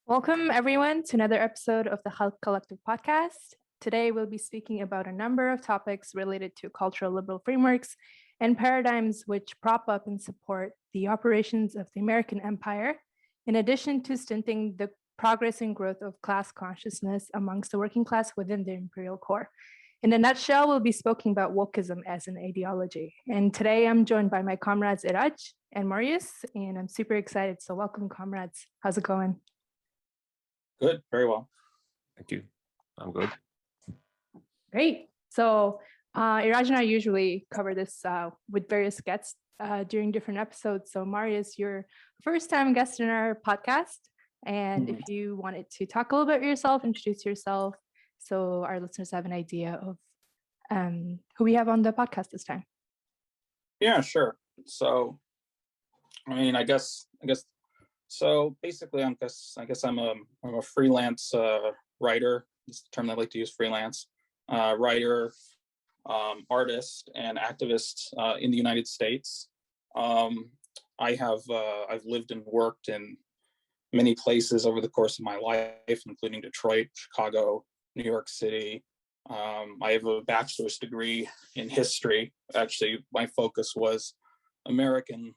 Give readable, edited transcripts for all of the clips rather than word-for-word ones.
Welcome, everyone, to another episode of the Khalq Collective podcast. Today, we'll be speaking about a number of topics related to cultural liberal frameworks and paradigms which prop up and support the operations of the American empire, in addition to stinting the progress and growth of class consciousness amongst the working class within the imperial core. In a nutshell, we'll be speaking about wokeism as an ideology. And today, I'm joined by my comrades Cedric and Marius, and I'm super excited. So welcome, comrades. How's it going? Good, very well. Thank you. I'm good. Great. So Iraj and I usually cover this with various guests during different episodes. So Marius, you're first time guest in our podcast. And if you wanted to talk a little bit about yourself, introduce yourself, so our listeners have an idea of who we have on the podcast this time. Yeah, sure. So, I guess. So basically, I guess I'm a freelance writer. It's the term I like to use, freelance writer, artist, and activist in the United States. I've lived and worked in many places over the course of my life, including Detroit, Chicago, New York City. I have a bachelor's degree in history. Actually, my focus was American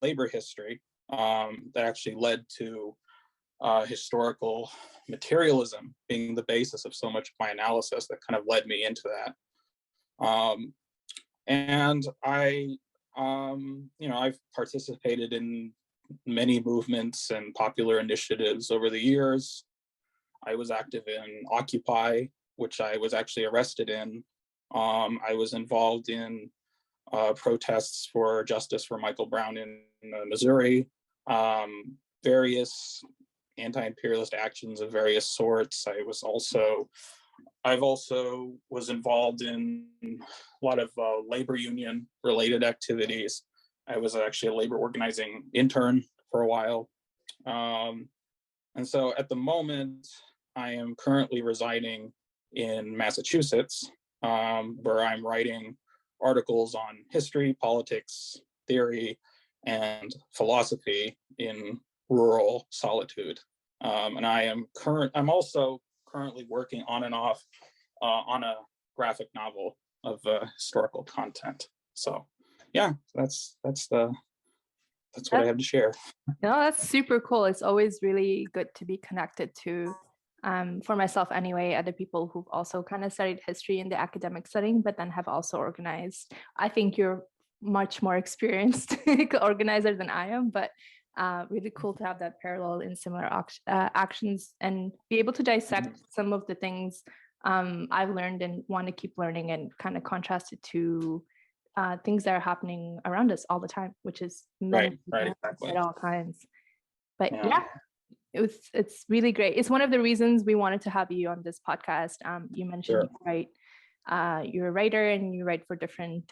labor history. That actually led to historical materialism being the basis of so much of my analysis that kind of led me into that. And I've participated in many movements and popular initiatives over the years. I was active in Occupy, which I was actually arrested in. I was involved in protests for justice for Michael Brown in Missouri, various anti-imperialist actions of various sorts. I've also was involved in a lot of labor union related activities. I was actually a labor organizing intern for a while. And so at the moment, I am currently residing in Massachusetts, where I'm writing articles on history, politics, theory, and philosophy in rural solitude. And I'm also currently working on and off on a graphic novel of historical content. So yeah, that's what I have to share. No, that's super cool. It's always really good to be connected to, for myself anyway, other people who've also kind of studied history in the academic setting, but then have also organized. I think you're much more experienced organizer than I am, but really cool to have that parallel in similar actions and be able to dissect some of the things I've learned and want to keep learning and kind of contrast it to things that are happening around us all the time, which is right, exactly. At all times. But yeah, it's really great. It's one of the reasons we wanted to have you on this podcast. You mentioned you're a writer and you write for different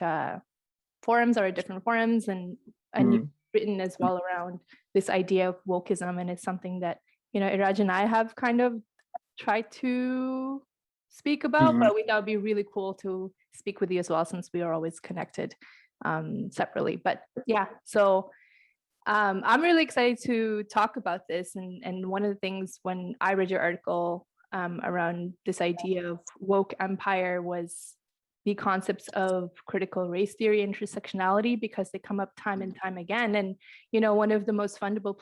forums, and you've written as well around this idea of wokeism, and it's something that Iraj and I have kind of tried to speak about, but we thought it'd be really cool to speak with you as well, since we are always connected separately. But yeah, so I'm really excited to talk about this, and one of the things when I read your article around this idea of woke empire was the concepts of critical race theory, intersectionality, because they come up time and time again. And, one of the most fundamental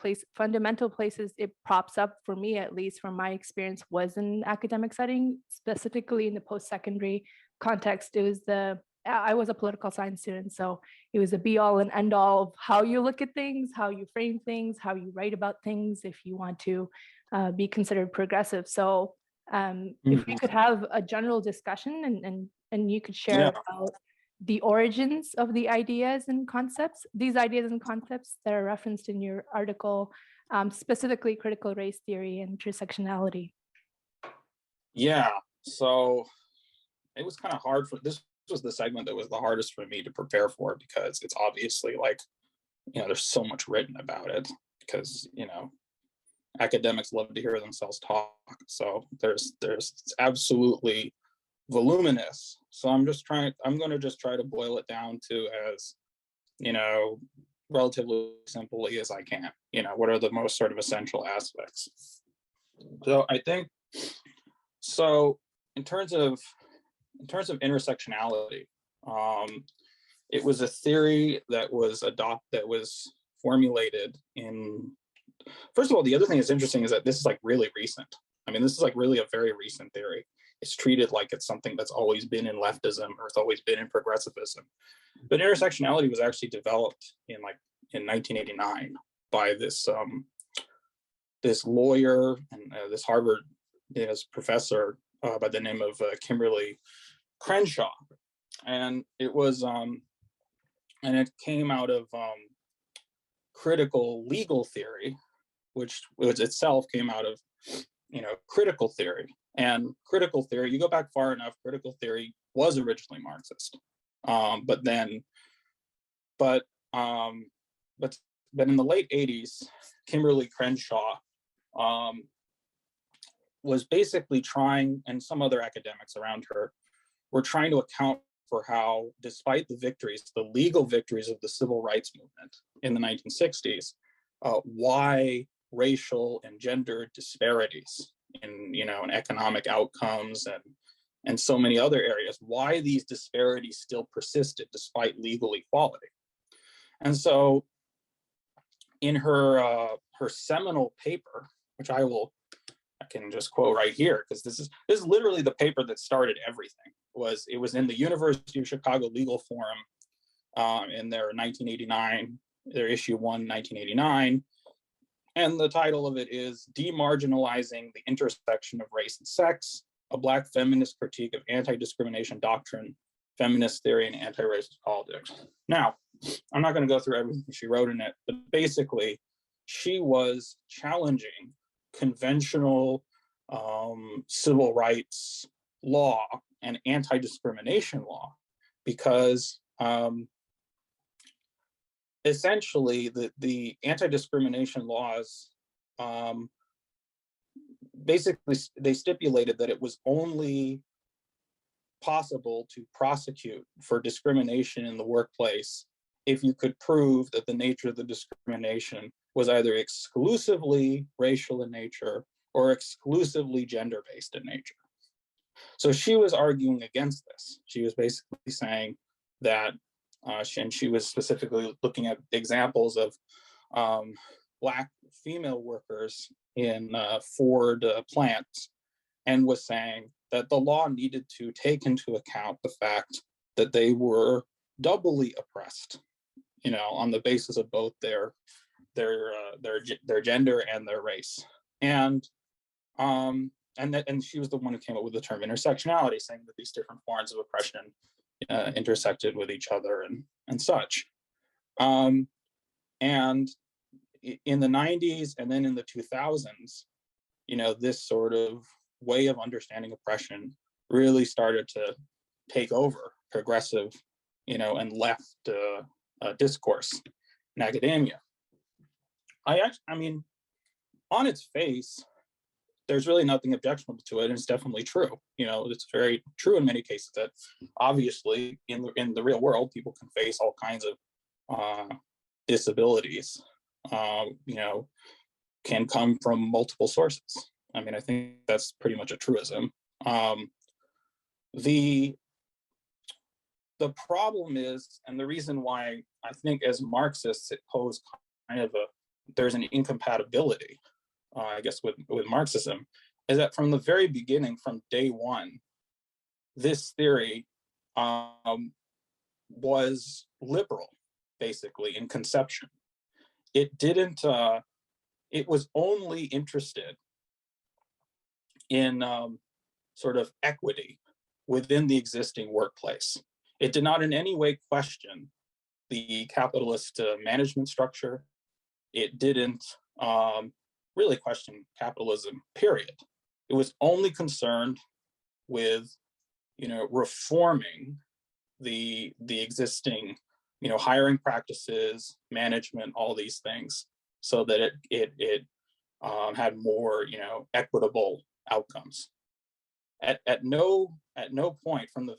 places it props up, for me, at least from my experience, was in academic setting, specifically in the post-secondary context. I was a political science student, so it was a be all and end all of how you look at things, how you frame things, how you write about things, if you want to be considered progressive. So if we could have a general discussion and you could share about the origins of the ideas and concepts that are referenced in your article, specifically critical race theory and intersectionality. Yeah, so it was kind of hard this was the segment that was the hardest for me to prepare for, because it's obviously there's so much written about it, because academics love to hear themselves talk. So there's it's absolutely voluminous. So I'm going to just try to boil it down to as, relatively simply as I can. What are the most sort of essential aspects? So I think, so in terms of intersectionality, it was a theory that was formulated in, first of all, the other thing that's interesting is that this is like really recent. I mean, this is like really a very recent theory. It's treated like it's something that's always been in leftism or it's always been in progressivism. But intersectionality was actually developed in 1989 by this this lawyer and this Harvard professor by the name of Kimberly Krenshaw, and it was and it came out of critical legal theory, which itself came out of critical theory. And critical theory, you go back far enough, critical theory was originally Marxist, but in the late 80s, Kimberly Crenshaw was basically trying, and some other academics around her were trying to account for how, despite the victories, the legal victories of the civil rights movement in the 1960s, why racial and gender disparities in in economic outcomes and so many other areas, why these disparities still persisted despite legal equality. And so in her seminal paper, which I can just quote right here, because this is literally the paper that started everything. It was in the University of Chicago Legal Forum in their 1989, their issue 1, 1989. And the title of it is Demarginalizing the Intersection of Race and Sex, a Black Feminist Critique of Anti-Discrimination Doctrine, Feminist Theory, and Anti-Racist Politics. Now, I'm not going to go through everything she wrote in it, but basically, she was challenging conventional civil rights law and anti-discrimination law because essentially the anti-discrimination laws basically they stipulated that it was only possible to prosecute for discrimination in the workplace if you could prove that the nature of the discrimination was either exclusively racial in nature or exclusively gender-based in nature. So she was arguing against this. She was basically saying that, and she was specifically looking at examples of Black female workers in Ford plants, and was saying that the law needed to take into account the fact that they were doubly oppressed, on the basis of both their gender and their race. And she was the one who came up with the term intersectionality, saying that these different forms of oppression intersected with each other and such. And in the 90s and then in the 2000s, this sort of way of understanding oppression really started to take over progressive, and left discourse in academia. I mean, on its face, there's really nothing objectionable to it, and it's definitely true. It's very true in many cases that obviously in the real world, people can face all kinds of disabilities, can come from multiple sources. I mean, I think that's pretty much a truism. The problem is, and the reason why I think as Marxists it posed kind of there's an incompatibility, I guess, with Marxism, is that from the very beginning, from day one, this theory was liberal, basically, in conception. It didn't, it was only interested in sort of equity within the existing workplace. It did not in any way question the capitalist management structure. It didn't really question capitalism, period. It was only concerned with, reforming the existing, hiring practices, management, all these things, so that it had more, equitable outcomes. At no point from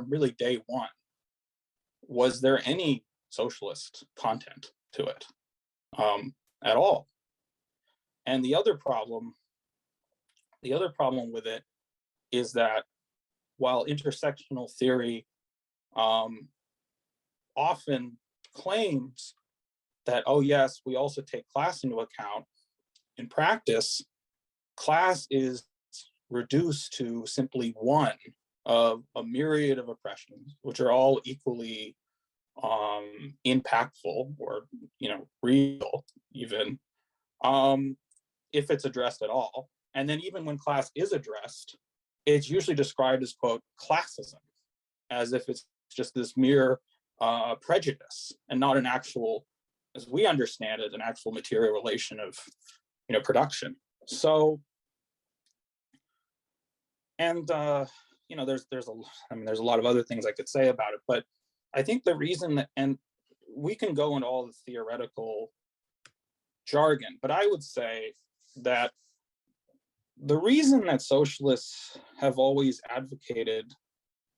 really day one was there any socialist content to it at all. And the other problem The other problem with it is that while intersectional theory often claims that, oh yes, we also take class into account, in practice, class is reduced to simply one of a myriad of oppressions, which are all equally impactful or, real even, if it's addressed at all. And then even when class is addressed, it's usually described as, quote, classism, as if it's just this mere prejudice and not an actual, as we understand it, an actual material relation of, production. So, and there's a lot of other things I could say about it, but I think the reason that, and we can go into all the theoretical jargon, but I would say that the reason that socialists have always advocated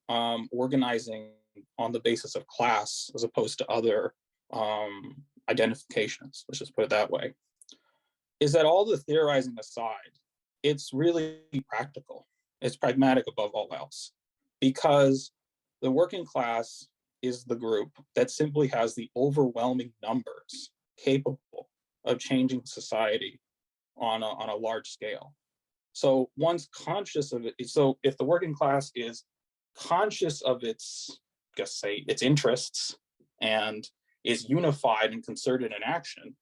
organizing on the basis of class as opposed to other identifications, let's just put it that way, is that all the theorizing aside, it's really practical. It's pragmatic above all else, because the working class is the group that simply has the overwhelming numbers capable of changing society on a large scale. So one's conscious of it. So if the working class is conscious of its interests and is unified and concerted in action,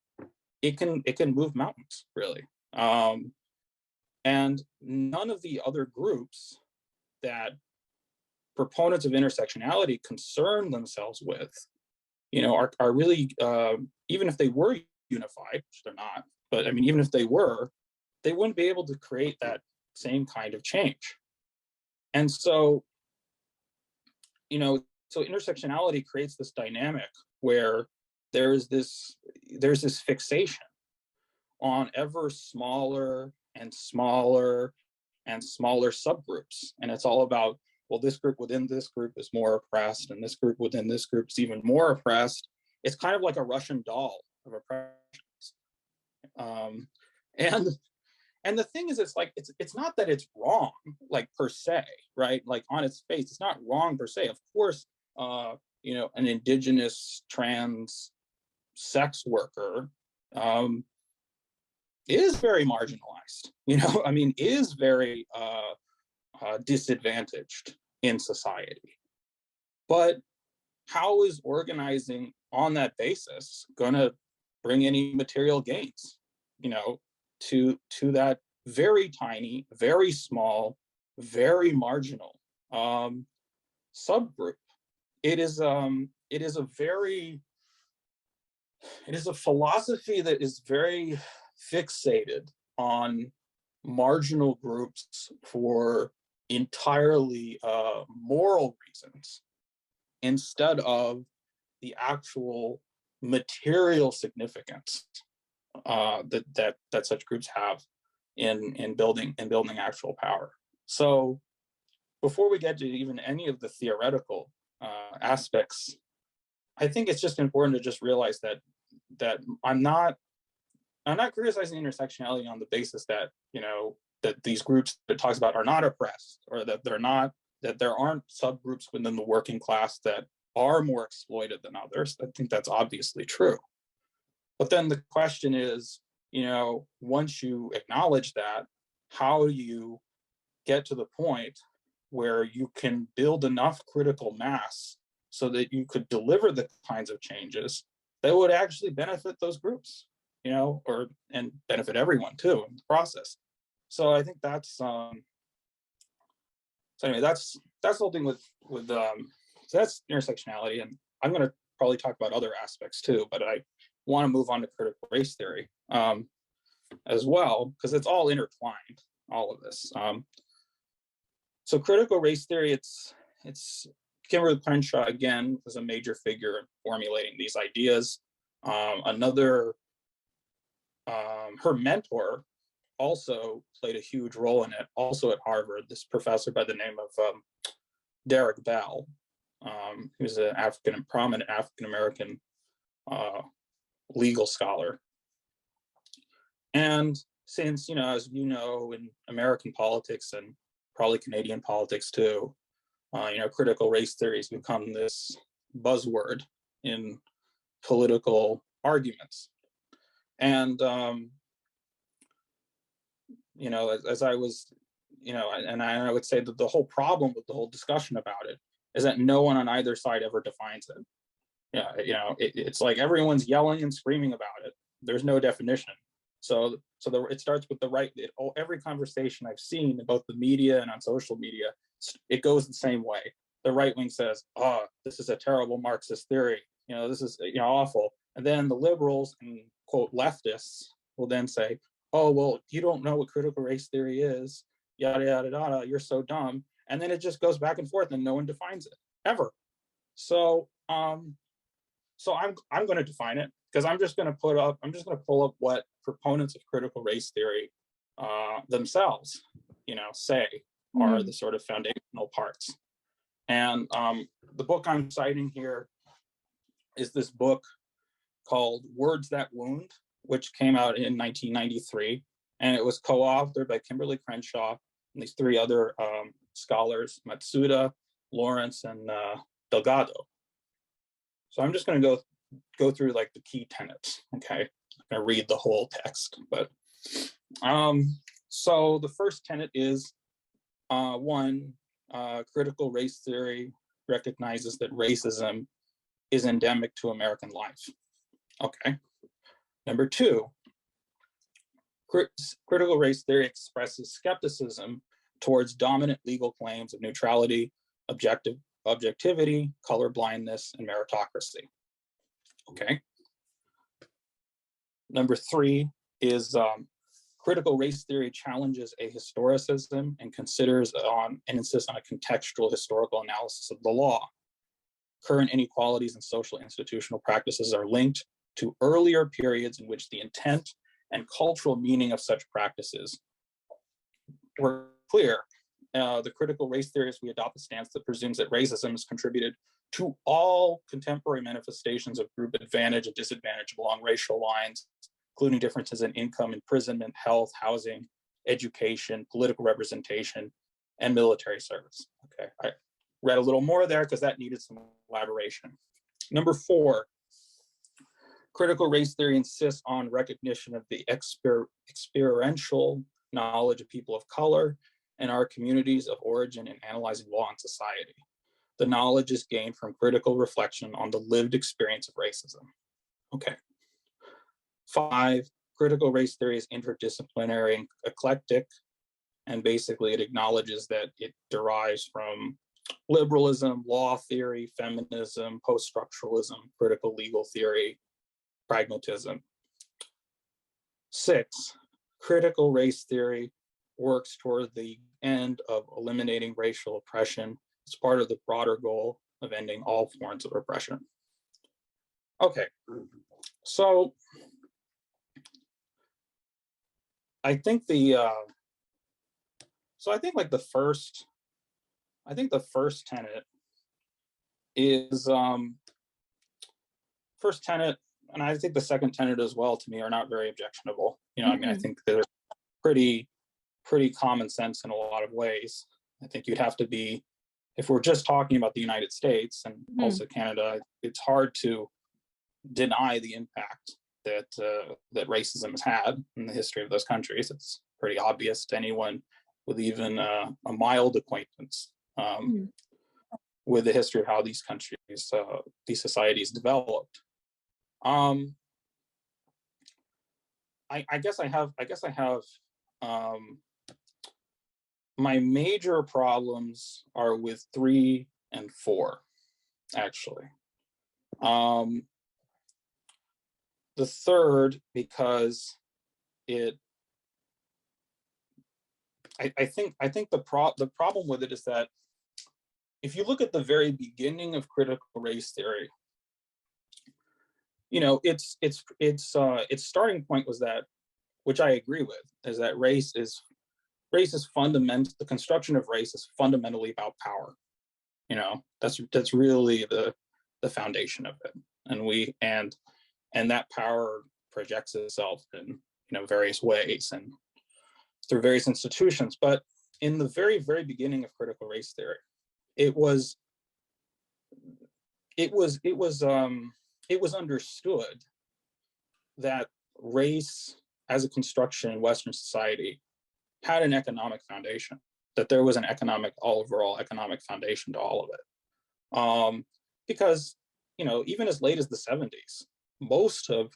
it can move mountains, really. And none of the other groups that proponents of intersectionality concern themselves with, are really, even if they were unified, which they're not, but I mean, even if they were, they wouldn't be able to create that same kind of change. And so, so intersectionality creates this dynamic where there's this fixation on ever smaller and smaller and smaller subgroups. And it's all about, well, this group within this group is more oppressed, and this group within this group is even more oppressed. It's kind of like a Russian doll of oppressions. And the thing is, it's like, it's not that it's wrong, like per se, right? Like on its face, it's not wrong per se. Of course, an indigenous trans sex worker is very marginalized, is very disadvantaged in society. But how is organizing on that basis going to bring any material gains, to that very tiny, very small, very marginal subgroup? It is a philosophy that is very fixated on marginal groups for entirely moral reasons, instead of the actual material significance that such groups have in building actual power. So before we get to even any of the theoretical aspects, I think it's just important to just realize that I'm not criticizing intersectionality on the basis that, that these groups that it talks about are not oppressed, or that there aren't subgroups within the working class that are more exploited than others. I think that's obviously true. But then the question is, once you acknowledge that, how do you get to the point where you can build enough critical mass so that you could deliver the kinds of changes that would actually benefit those groups, and benefit everyone too in the process. So I think that's so anyway, that's the whole thing with so that's intersectionality, and I'm going to probably talk about other aspects too, but I want to move on to critical race theory as well, because it's all intertwined, all of this. So critical race theory, it's Kimberly Krenshaw, again, is a major figure in formulating these ideas. Her mentor also played a huge role in it, also at Harvard, this professor by the name of Derek Bell, who's a prominent African-American legal scholar. And since, as you know, in American politics and probably Canadian politics too, critical race theory has become this buzzword in political arguments. And, as I was, and I would say that the whole problem with the whole discussion about it is that no one on either side ever defines it. It's like everyone's yelling and screaming about it. There's no definition. So it starts with the right. Every conversation I've seen in both the media and on social media, it goes the same way. The right wing says, "Oh, this is a terrible Marxist theory. This is awful." And then the liberals and quote leftists will then say, "Oh, well, you don't know what critical race theory is. Yada yada yada. You're so dumb." And then it just goes back and forth, and no one defines it ever. So I'm going to define it, because I'm just going to pull up what proponents of critical race theory themselves, say are the sort of foundational parts. And the book I'm citing here is this book called Words That Wound, which came out in 1993, and it was co-authored by Kimberly Krenshaw and these three other scholars, Matsuda, Lawrence, and Delgado. So I'm just going to go through like the key tenets. Okay, I'm going to read the whole text, but so the first tenet is one, critical race theory recognizes that racism is endemic to American life. Okay. Number two, critical race theory expresses skepticism towards dominant legal claims of neutrality, objectivity, colorblindness, and meritocracy. Okay. Number three is critical race theory challenges ahistoricism and insists on a contextual historical analysis of the law. Current inequalities and social institutional practices are linked to earlier periods in which the intent and cultural meaning of such practices were clear. The critical race theorists, we adopt a stance that presumes that racism has contributed to all contemporary manifestations of group advantage and disadvantage along racial lines, including differences in income, imprisonment, health, housing, education, political representation, and military service. Okay, I read a little more there because that needed some elaboration. Number four, critical race theory insists on recognition of the experiential knowledge of people of color and our communities of origin in analyzing law and society. The knowledge is gained from critical reflection on the lived experience of racism. Okay. Five, critical race theory is interdisciplinary and eclectic, and basically it acknowledges that it derives from liberalism, law theory, feminism, post-structuralism, critical legal theory, pragmatism. Six, critical race theory works toward the end of eliminating racial oppression as part of the broader goal of ending all forms of oppression. Okay, so I think the first tenet is first tenet, and I think the second tenet as well, to me, are not very objectionable. I mean, I think they're pretty common sense in a lot of ways. I think you'd have to be, if we're just talking about the United States and also Canada, it's hard to deny the impact that racism has had in the history of those countries. It's pretty obvious to anyone with even a mild acquaintance with the history of how these countries, these societies developed. I guess I have my major problems are with 3 and 4, actually. The third, because I think the problem with it is that if you look at the very beginning of critical race theory, its starting point was that, which I agree with, is that race is fundamental. The construction of race is fundamentally about power. That's really the foundation of it, and that power projects itself in various ways, and through various institutions. But in the very, very beginning of critical race theory, it was understood that race as a construction in Western society had an economic foundation, that there was an overall economic foundation to all of it. Because, even as late as the 70s, most of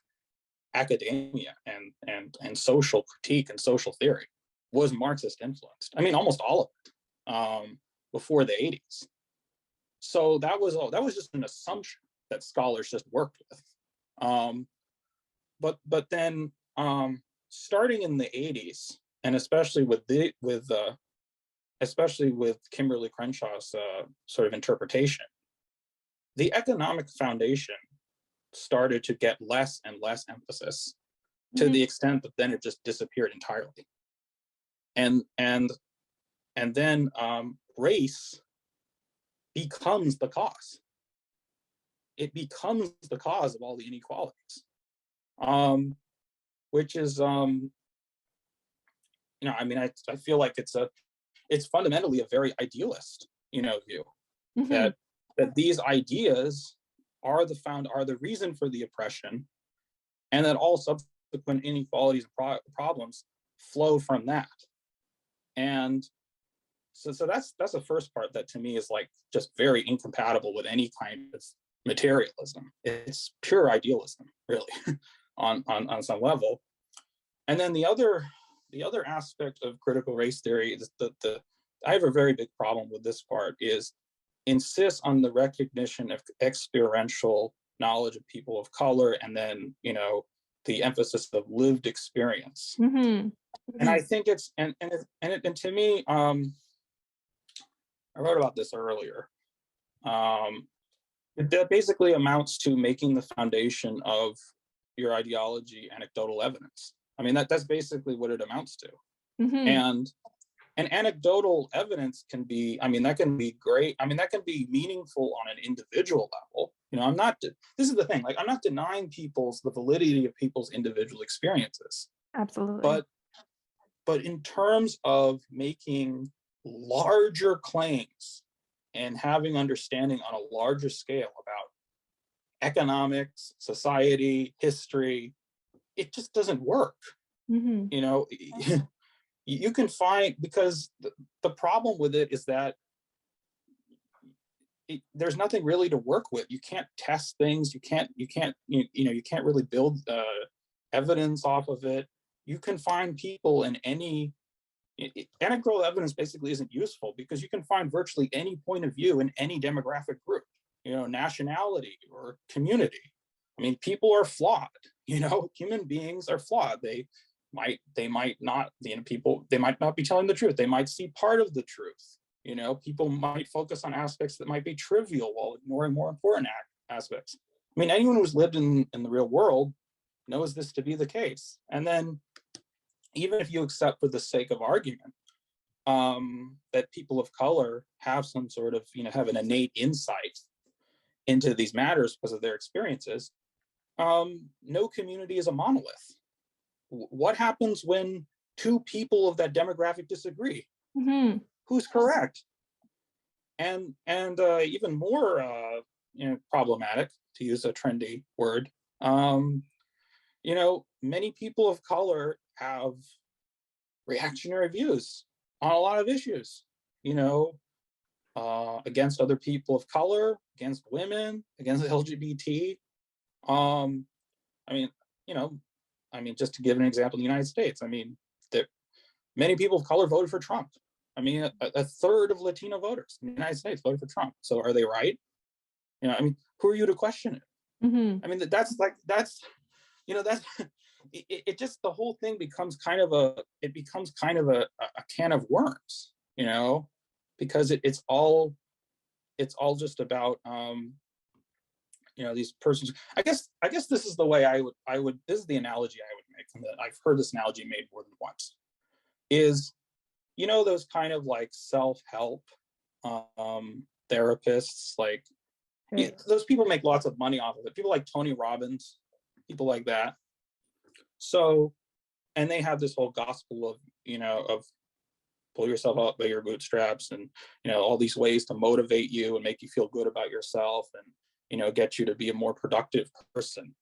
academia and social critique and social theory was Marxist influenced. I mean, almost all of it before the 80s. So that was just an assumption that scholars just worked with. But then starting in the 80s, and especially with Kimberly Crenshaw's sort of interpretation, the economic foundation started to get less and less emphasis, to the extent that then it just disappeared entirely. And then race becomes the cause. It becomes the cause of all the inequalities, which is, I feel like it's fundamentally a very idealist, view, that these ideas are the reason for the oppression, and that all subsequent inequalities and problems flow from that. And so that's the first part that to me is like just very incompatible with any kind of materialism. It's pure idealism, really, on some level. And then the other aspect of critical race theory is I have a very big problem with this part, is insists on the recognition of experiential knowledge of people of color, and then the emphasis of lived experience. And I think it's and to me, I wrote about this earlier. That basically amounts to making the foundation of your ideology anecdotal evidence. I mean, that's basically what it amounts to. And anecdotal evidence can be, that can be great. That can be meaningful on an individual level. This is the thing, like, I'm not denying the validity of people's individual experiences. Absolutely. But in terms of making larger claims and having understanding on a larger scale about economics, society, history, it just doesn't work. You can find, because the problem with it is that there's nothing really to work with. You can't test things. You can't really build evidence off of it. You can find people in any anecdotal evidence basically isn't useful, because you can find virtually any point of view in any demographic group, nationality or community. People are flawed. Human beings are flawed. They might not, they might not be telling the truth. They might see part of the truth. People might focus on aspects that might be trivial while ignoring more important aspects. Anyone who's lived in the real world knows this to be the case. And then, even if you accept for the sake of argument that people of color have some sort of, have an innate insight into these matters because of their experiences, no community is a monolith. What happens when two people of that demographic disagree? Who's correct? And even more problematic, to use a trendy word, many people of color have reactionary views on a lot of issues, against other people of color, against women, against LGBT. Just to give an example, in the United States, many people of color voted for Trump. A third of Latino voters in the United States voted for Trump. So are they right? Who are you to question it? That's it just, the whole thing becomes kind of a can of worms, because it's all just about these persons. I guess this is the way I would this is the analogy I would make, and that I've heard this analogy made more than once, is those kind of like self-help therapists, like those people make lots of money off of it. People like Tony Robbins, people like that. So, and they have this whole gospel of of pull yourself up by your bootstraps, and all these ways to motivate you and make you feel good about yourself, and get you to be a more productive person.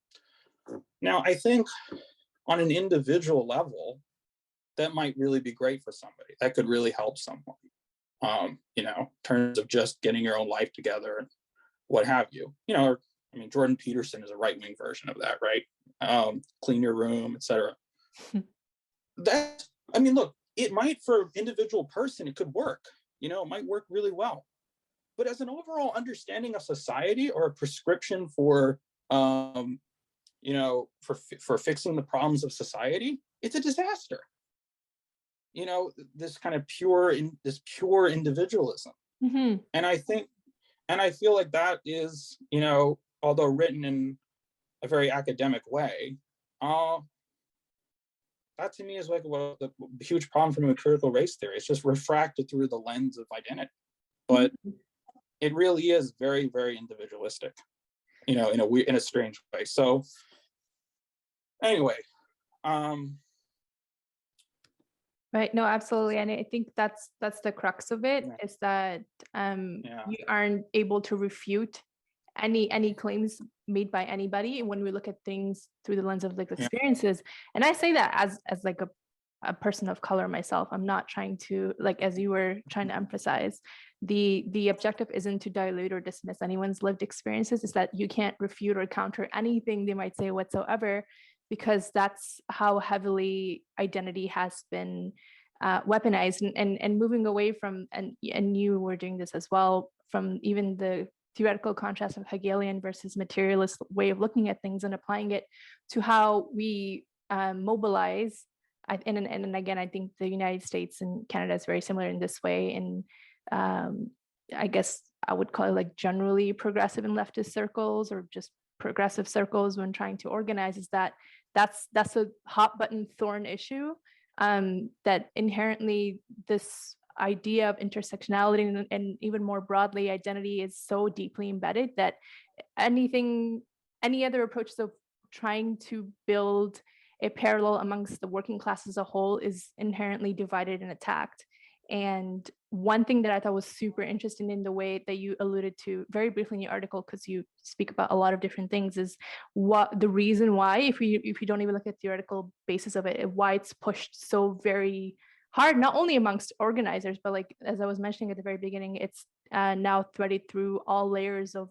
Now, I think on an individual level, that might really be great for somebody. That could really help someone, in terms of just getting your own life together and what have you. Jordan Peterson is a right-wing version of that, right? Clean your room, etc. Look, it might, for individual person, it could work. It might work really well. But as an overall understanding of society, or a prescription for, for fixing the problems of society, it's a disaster. This kind of pure individualism. Mm-hmm. And I feel like that is, although written in a very academic way, that to me is like the huge problem from a critical race theory. It's just refracted through the lens of identity, but it really is very, very individualistic, in a strange way. So anyway, right. No, absolutely. And I think that's the crux of it, is that you aren't able to refute any claims made by anybody when we look at things through the lens of experiences. And I say that as like a person of color myself. I'm not trying to, as you were trying to emphasize, the objective isn't to dilute or dismiss anyone's lived experiences. It's that you can't refute or counter anything they might say whatsoever, because that's how heavily identity has been weaponized. And moving away from, and you were doing this as well, from even the theoretical contrast of Hegelian versus materialist way of looking at things and applying it to how we mobilize. And again, I think the United States and Canada is very similar in this way. And I guess I would call it generally progressive and leftist circles, or just progressive circles, when trying to organize, is that's a hot button thorn issue, that inherently this idea of intersectionality and even more broadly identity is so deeply embedded that any other approach of trying to build a parallel amongst the working class as a whole is inherently divided and attacked. And one thing that I thought was super interesting in the way that you alluded to very briefly in your article, because you speak about a lot of different things, is what the reason why, if you don't even look at the theoretical basis of it, why it's pushed so very hard, not only amongst organizers, but as I was mentioning at the very beginning, it's now threaded through all layers of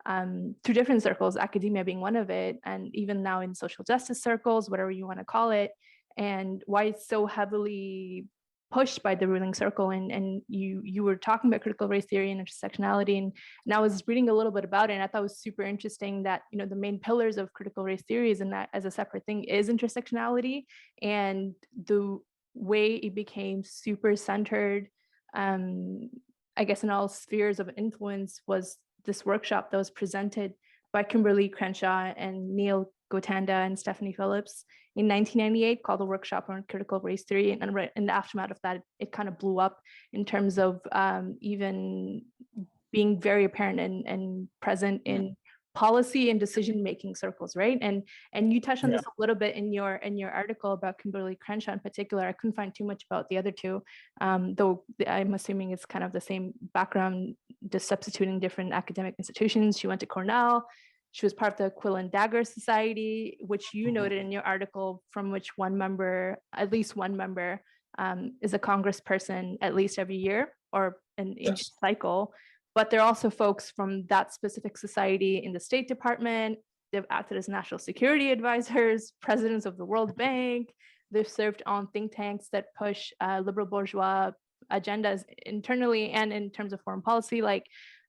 through different circles, academia being one of it, and even now in social justice circles, whatever you want to call it, and why it's so heavily pushed by the ruling circle. And you were talking about critical race theory and intersectionality, and I was reading a little bit about it, and I thought it was super interesting that the main pillars of critical race theories, and that as a separate thing, is intersectionality, and the way it became super centered, I guess, in all spheres of influence, was this workshop that was presented by Kimberly Krenshaw and Neil Gotanda and Stephanie Phillips in 1998, called the Workshop on Critical Race Theory. And in the aftermath of that, it kind of blew up in terms of even being very apparent and present in policy and decision-making circles, right? And you touched on this a little bit in your article about Kimberly Crenshaw in particular. I couldn't find too much about the other two, though I'm assuming it's kind of the same background, just substituting different academic institutions. She went to Cornell. She was part of the Quill and Dagger Society, which you noted in your article, from which at least one member, is a congressperson at least every year, or in each cycle. But there are also folks from that specific society in the State Department. They've acted as national security advisors, presidents of the World Bank. They've served on think tanks that push liberal bourgeois agendas internally and in terms of foreign policy, like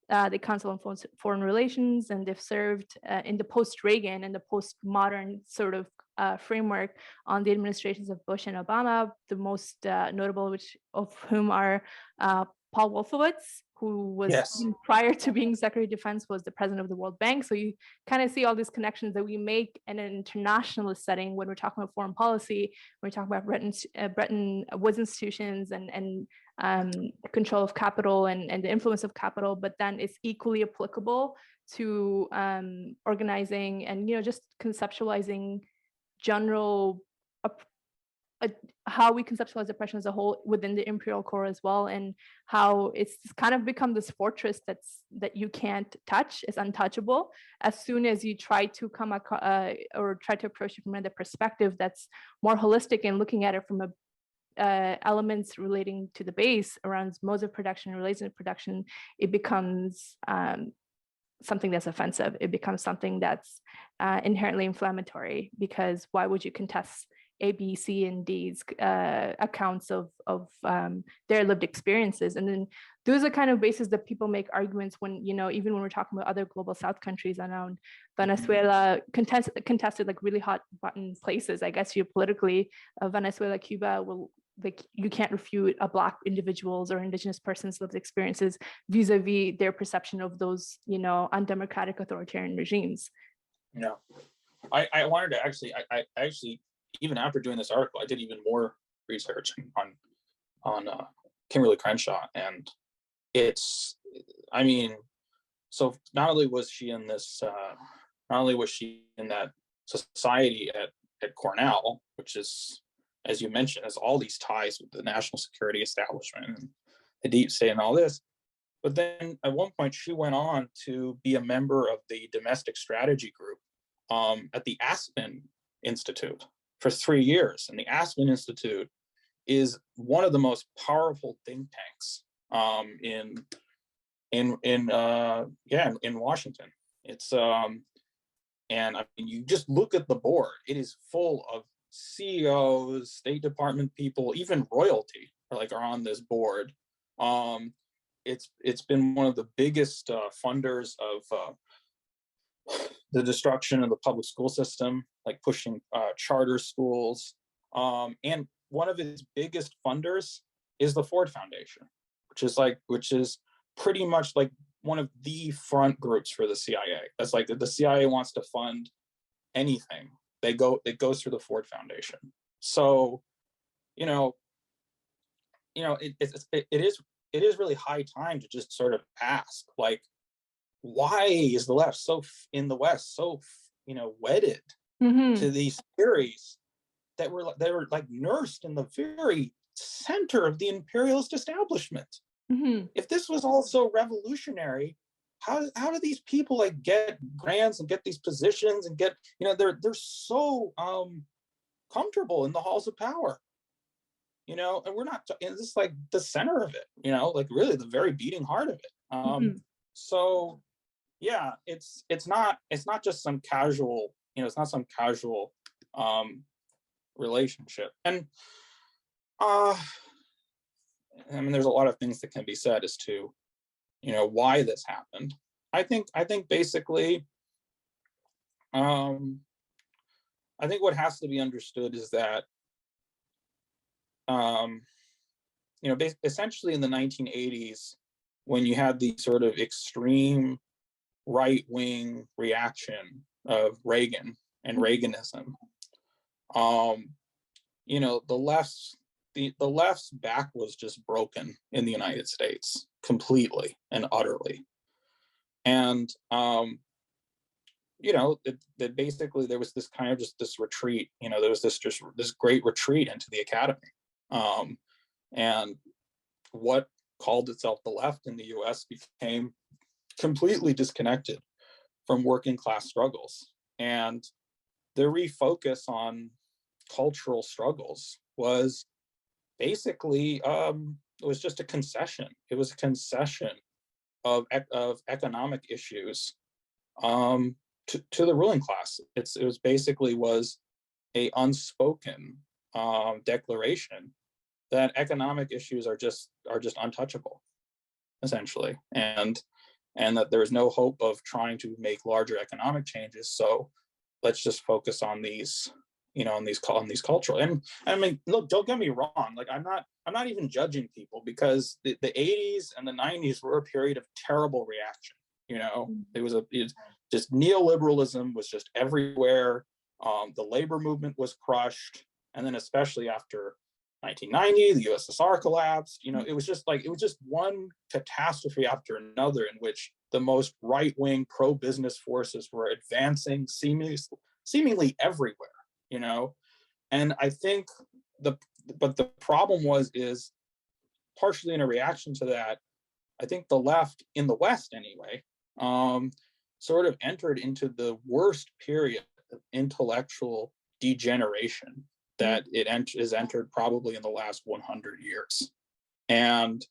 the Council on Foreign Relations. And they've served in the post-Reagan and the post-modern sort of framework on the administrations of Bush and Obama, the most notable of whom are Paul Wolfowitz, who was prior to being Secretary of Defense, was the president of the World Bank. So you kind of see all these connections that we make in an internationalist setting when we're talking about foreign policy, when we're talking about Bretton Woods institutions and control of capital and the influence of capital, but then it's equally applicable to organizing and just conceptualizing general how we conceptualize oppression as a whole within the imperial core as well, and how it's kind of become this fortress that you can't touch, is untouchable. As soon as you try to come across or try to approach it from another perspective that's more holistic and looking at it from elements relating to the base around modes of production, relations of production, it becomes something that's offensive. It becomes something that's inherently inflammatory, because why would you contest A, B, C, and D's accounts of their lived experiences? And then those are kind of bases that people make arguments when, even when we're talking about other global South countries around Venezuela, contested like really hot button places. I guess geopolitically, Venezuela, Cuba will, like, you can't refute a Black individuals or Indigenous persons' lived experiences vis-a-vis their perception of those, undemocratic authoritarian regimes. Yeah, I wanted to I actually, even after doing this article, I did even more research on Kimberly Krenshaw, and it's, I mean, so not only was she in this, not only was she in that society at Cornell, which is, as you mentioned, has all these ties with the national security establishment and the deep state and all this, but then at one point she went on to be a member of the domestic strategy group at the Aspen Institute for 3 years. And the Aspen Institute is one of the most powerful think tanks in Washington. It's and I mean, you just look at the board; it is full of CEOs, State Department people, even royalty are on this board. It's been one of the biggest funders of the destruction of the public school system, like pushing charter schools. And one of its biggest funders is the Ford Foundation, which is pretty much like one of the front groups for the CIA. That's like the CIA wants to fund anything, it goes through the Ford Foundation. So, it is really high time to just sort of ask, like, why is the left in the West so wedded to these theories that were like nursed in the very center of the imperialist establishment? If this was all so revolutionary, how do these people like get grants and get these positions and get, they're so comfortable in the halls of power, and we're not, this is like the center of it, like really the very beating heart of it. So yeah, it's not just some casual, it's not some casual relationship. And I mean, there's a lot of things that can be said as to, why this happened. I think basically, I think what has to be understood is that, essentially in the 1980s, when you had the sort of extreme right-wing reaction of Reagan and Reaganism, the left's back was just broken in the United States completely and utterly. And, that basically there was this kind of just this retreat, there was this great retreat into the academy. And what called itself the left in the US became completely disconnected from working class struggles. And the refocus on cultural struggles was basically, it was just a concession. It was a concession of economic issues to the ruling class. It was basically a unspoken declaration that economic issues are just untouchable, essentially, and that there's no hope of trying to make larger economic changes. So let's just focus on these, on these cultural. And I mean, look, don't get me wrong. Like, I'm not even judging people, because the 80s and the 90s were a period of terrible reaction. It just neoliberalism was just everywhere. The labor movement was crushed, and then especially after 1990, the USSR collapsed. It was just one catastrophe after another, in which the most right-wing pro-business forces were advancing seemingly everywhere. And I think but the problem is partially in a reaction to that, I think the left in the West anyway, sort of entered into the worst period of intellectual degeneration that is entered probably in the last 100 years. And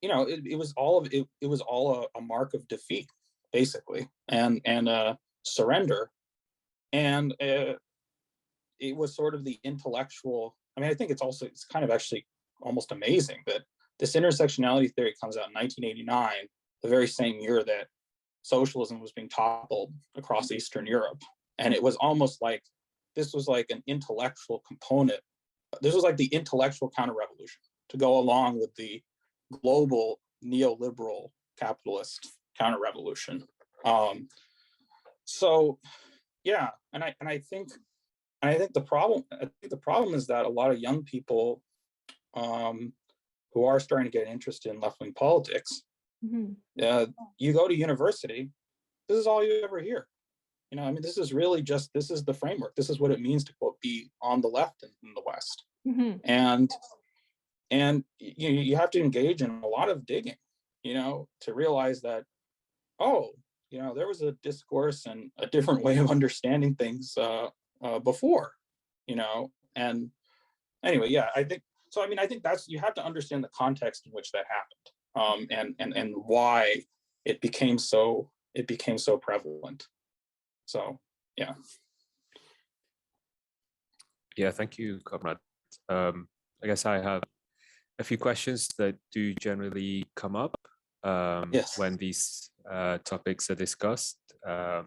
it was all a mark of defeat, basically, and surrender. And it was sort of the intellectual. I mean, I think it's kind of actually almost amazing that this intersectionality theory comes out in 1989, the very same year that socialism was being toppled across Eastern Europe. And it was almost like this was like an intellectual component. This was like the intellectual counter-revolution to go along with the global neoliberal capitalist counter-revolution. So yeah, and I think the problem is that a lot of young people who are starting to get interested in left-wing politics, you go to university, this is all you ever hear. I mean, this is the framework. This is what it means to, quote, be on the left in the West. And you have to engage in a lot of digging, to realize that, there was a discourse and a different way of understanding things before, and anyway, yeah, I think that's, you have to understand the context in which that happened, and why it became so prevalent. So, yeah. Yeah, thank you, comrade. I guess I have a few questions that do generally come up Yes. when these topics are discussed. And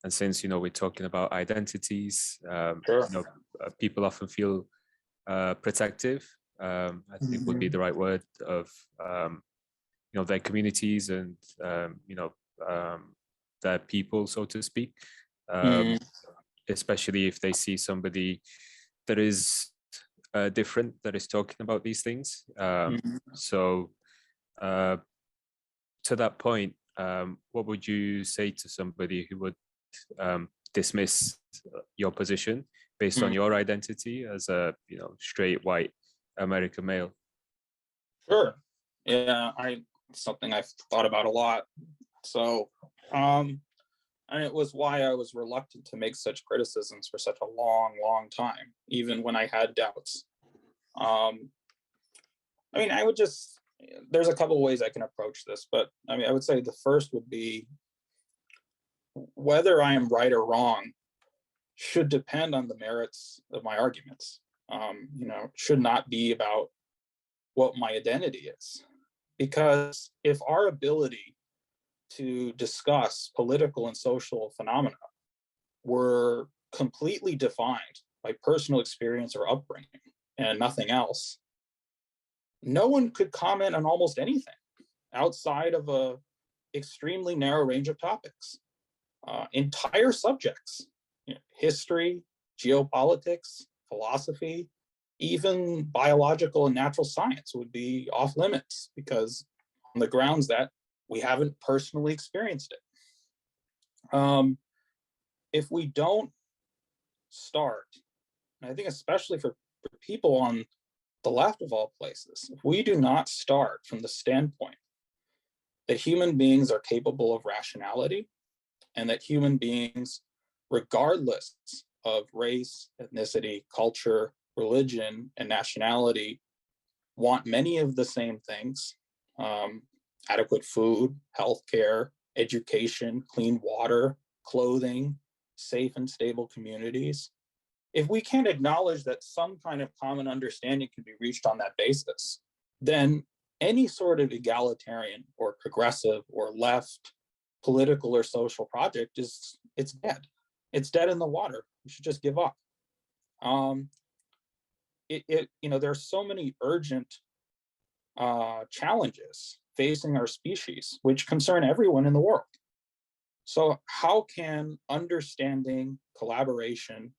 since, we're talking about identities, Sure. people often feel protective, I think would be the right word, of, their communities and, their people, so to speak, especially if they see somebody that is different, that is talking about these things. So to that point, what would you say to somebody who would dismiss your position based on your identity as a straight white American male? Sure. Yeah, something I've thought about a lot. So and it was why I was reluctant to make such criticisms for such a long time, even when I had doubts. I mean, there's a couple of ways I can approach this, but I mean, I would say the first would be whether I am right or wrong should depend on the merits of my arguments. Should not be about what my identity is. Because if our ability to discuss political and social phenomena were completely defined by personal experience or upbringing and nothing else, no one could comment on almost anything outside of a extremely narrow range of topics. Entire subjects, history, geopolitics, philosophy, even biological and natural science would be off limits, because on the grounds that we haven't personally experienced it. If we don't start, and I think especially for people on the left of all places, if we do not start from the standpoint that human beings are capable of rationality, and that human beings, regardless of race, ethnicity, culture, religion, and nationality, want many of the same things: adequate food, healthcare, education, clean water, clothing, safe and stable communities. If we can't acknowledge that some kind of common understanding can be reached on that basis, then any sort of egalitarian or progressive or left political or social project it's dead. It's dead in the water. We should just give up. There's so many urgent challenges facing our species, which concern everyone in the world. So how can understanding, collaboration,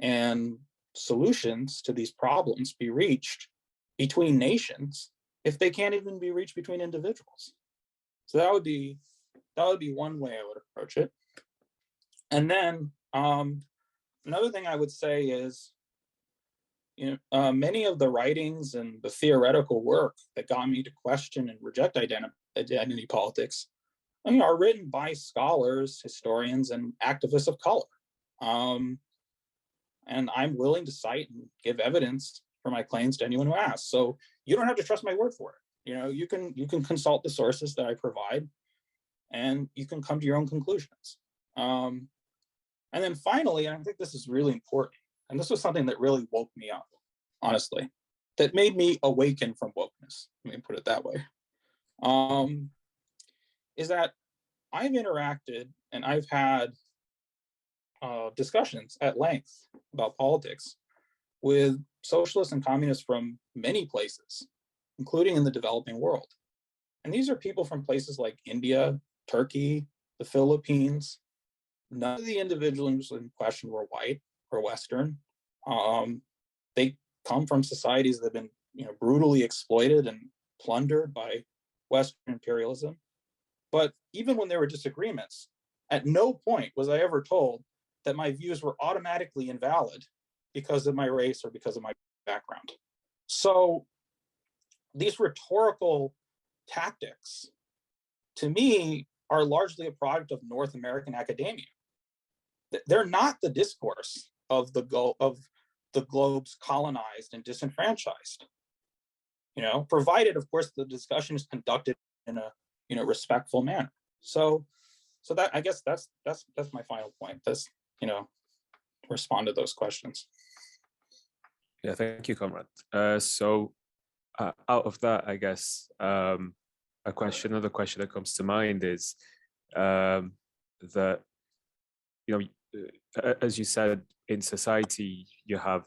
and solutions to these problems be reached between nations if they can't even be reached between individuals? So that would be one way I would approach it. And then another thing I would say is, many of the writings and the theoretical work that got me to question and reject identity politics, are written by scholars, historians, and activists of color. And I'm willing to cite and give evidence for my claims to anyone who asks. So you don't have to trust my word for it. You can consult the sources that I provide, and you can come to your own conclusions. And then finally, and I think this is really important, and this was something that really woke me up, honestly, that made me awaken from wokeness, let me put it that way, is that I've interacted and I've had discussions at length about politics with socialists and communists from many places, including in the developing world. And these are people from places like India, Turkey, the Philippines. None of the individuals in question were white or Western. They come from societies that have been, brutally exploited and plundered by Western imperialism. But even when there were disagreements, at no point was I ever told that my views were automatically invalid because of my race or because of my background. So these rhetorical tactics, to me, are largely a product of North American academia. They're not the discourse of the globes colonized and disenfranchised. Provided, of course, the discussion is conducted in a respectful manner. So that, I guess that's my final point. That's respond to those questions. Yeah, thank you, comrade. So out of that, I guess another question that comes to mind is that as you said, in society you have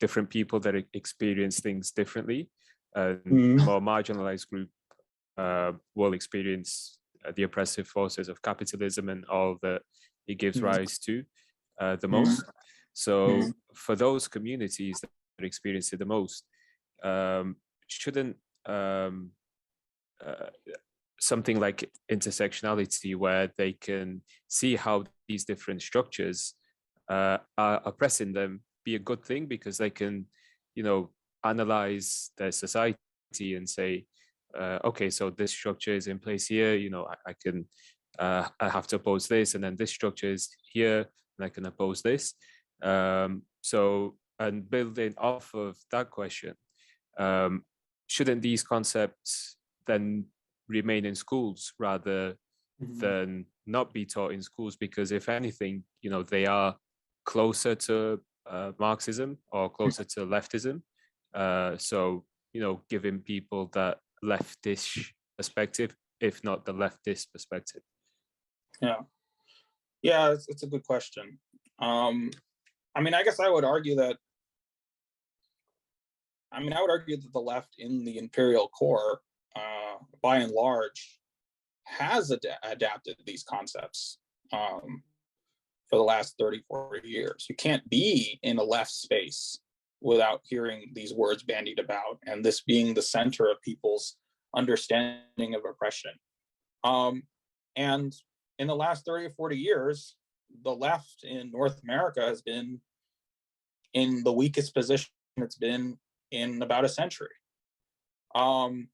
different people that experience things differently. More marginalized group will experience the oppressive forces of capitalism and all that it gives rise to the most. So for those communities that experience it the most, shouldn't something like intersectionality, where they can see how these different structures are oppressing them, be a good thing? Because they can, analyze their society and say, okay, so this structure is in place here, I can, I have to oppose this, and then this structure is here, and I can oppose this. So, and building off of that question, shouldn't these concepts then remain in schools rather than not be taught in schools? Because if anything, they are closer to Marxism or closer to leftism. So, giving people that leftish perspective, if not the leftist perspective. Yeah, it's a good question. I guess I would argue that the left in the imperial core, by and large, has adapted these concepts for the last 30, 40 years. You can't be in a left space without hearing these words bandied about, and this being the center of people's understanding of oppression. And in the last 30 or 40 years, the left in North America has been in the weakest position it's been in about a century. And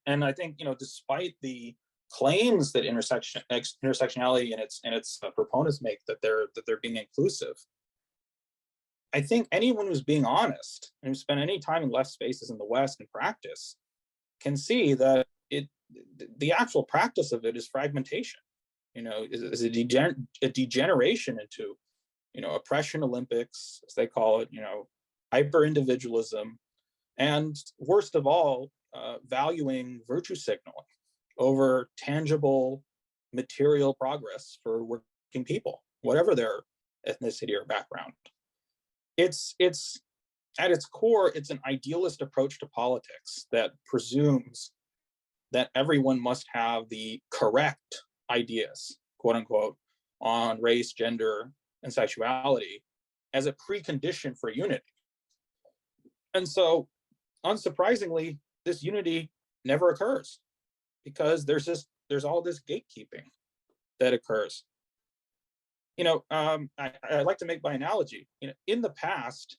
I think, despite the claims that intersectionality and its proponents make, that they're being inclusive, I think anyone who's being honest and who's spent any time in left spaces in the West in practice can see that the actual practice of it is fragmentation. Is a degeneration into, oppression Olympics, as they call it, hyper individualism, and worst of all, valuing virtue signaling over tangible material progress for working people, whatever their ethnicity or background. It's at its core, it's an idealist approach to politics that presumes that everyone must have the correct ideas, quote unquote, on race, gender, and sexuality as a precondition for unity. And so, unsurprisingly, this unity never occurs because there's all this gatekeeping that occurs. I like to make my analogy. In the past,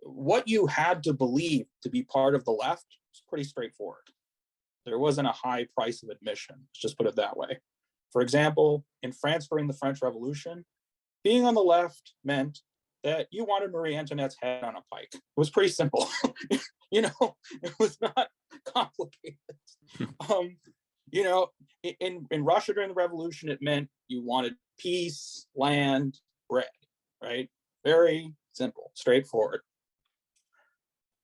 what you had to believe to be part of the left was pretty straightforward. There wasn't a high price of admission. Let's just put it that way. For example, in France during the French Revolution, being on the left meant that you wanted Marie Antoinette's head on a pike. It was pretty simple. It was not complicated. In Russia during the revolution, it meant you wanted peace, land, bread, right? Very simple, straightforward.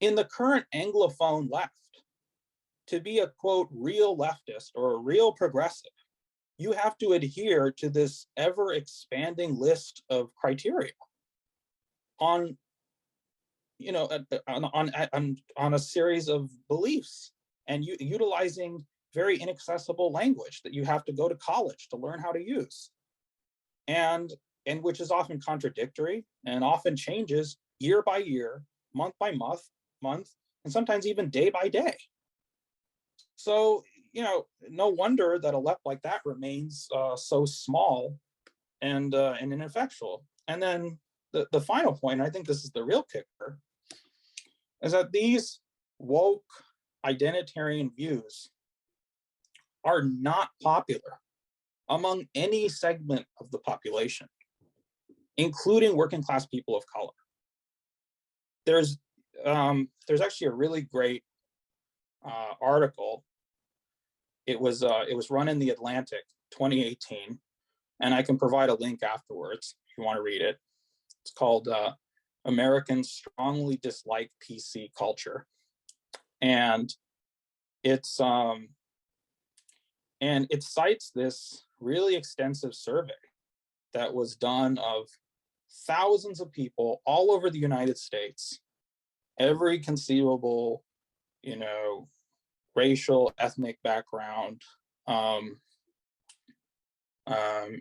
In the current Anglophone left, to be a, quote, real leftist or a real progressive, you have to adhere to this ever expanding list of criteria on a series of beliefs, and utilizing very inaccessible language that you have to go to college to learn how to use, and which is often contradictory and often changes year by year, month by month, and sometimes even day by day. So, no wonder that a left like that remains so small and ineffectual. And then the final point, and I think this is the real kicker, is that these woke identitarian views are not popular among any segment of the population, including working class people of color. There's actually a really great article. It was run in The Atlantic, 2018, and I can provide a link afterwards if you want to read it. It's called Americans Strongly Dislike PC Culture, and it cites this really extensive survey that was done of thousands of people all over the United States, every conceivable, racial, ethnic background,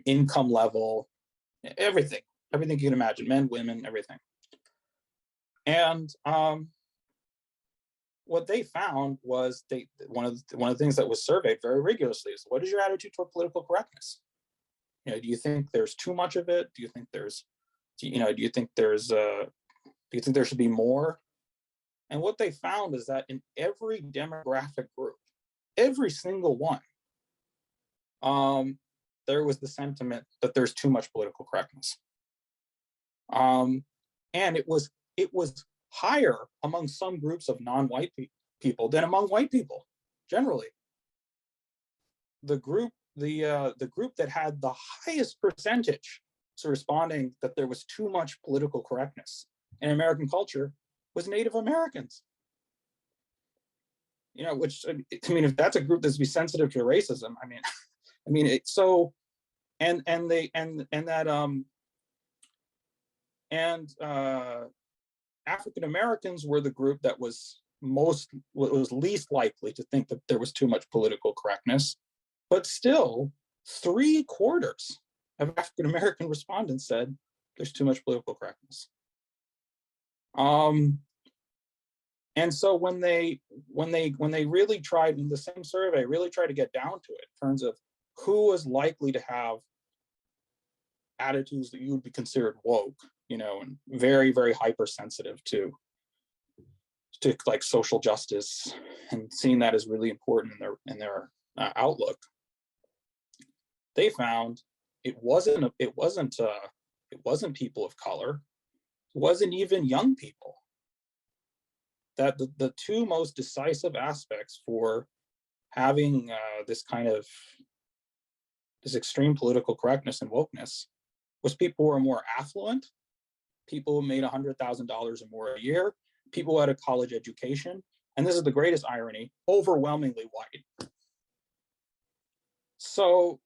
income level, everything you can imagine, men, women, everything. And what they found was one of the things that was surveyed very rigorously is, what is your attitude toward political correctness? Do you think there's too much of it? Do you think there should be more? And what they found is that in every demographic group, every single one, there was the sentiment that there's too much political correctness. And it was higher among some groups of non-white people than among white people generally. The group that had the highest percentage to responding that there was too much political correctness in American culture was Native Americans. Which, if that's a group that's be sensitive to racism, African Americans were the group that was least likely to think that there was too much political correctness, but still 3/4 of African American respondents said there's too much political correctness. And so when they really tried, in the same survey, really tried to get down to it in terms of who was likely to have attitudes that you would be considered woke, and very, very hypersensitive to like social justice, and seeing that as really important in their outlook, they found it wasn't people of color, it wasn't even young people. That the two most decisive aspects for having this extreme political correctness and wokeness was people who are more affluent, people who made $100,000 or more a year, people who had a college education, and this is the greatest irony, overwhelmingly white. So,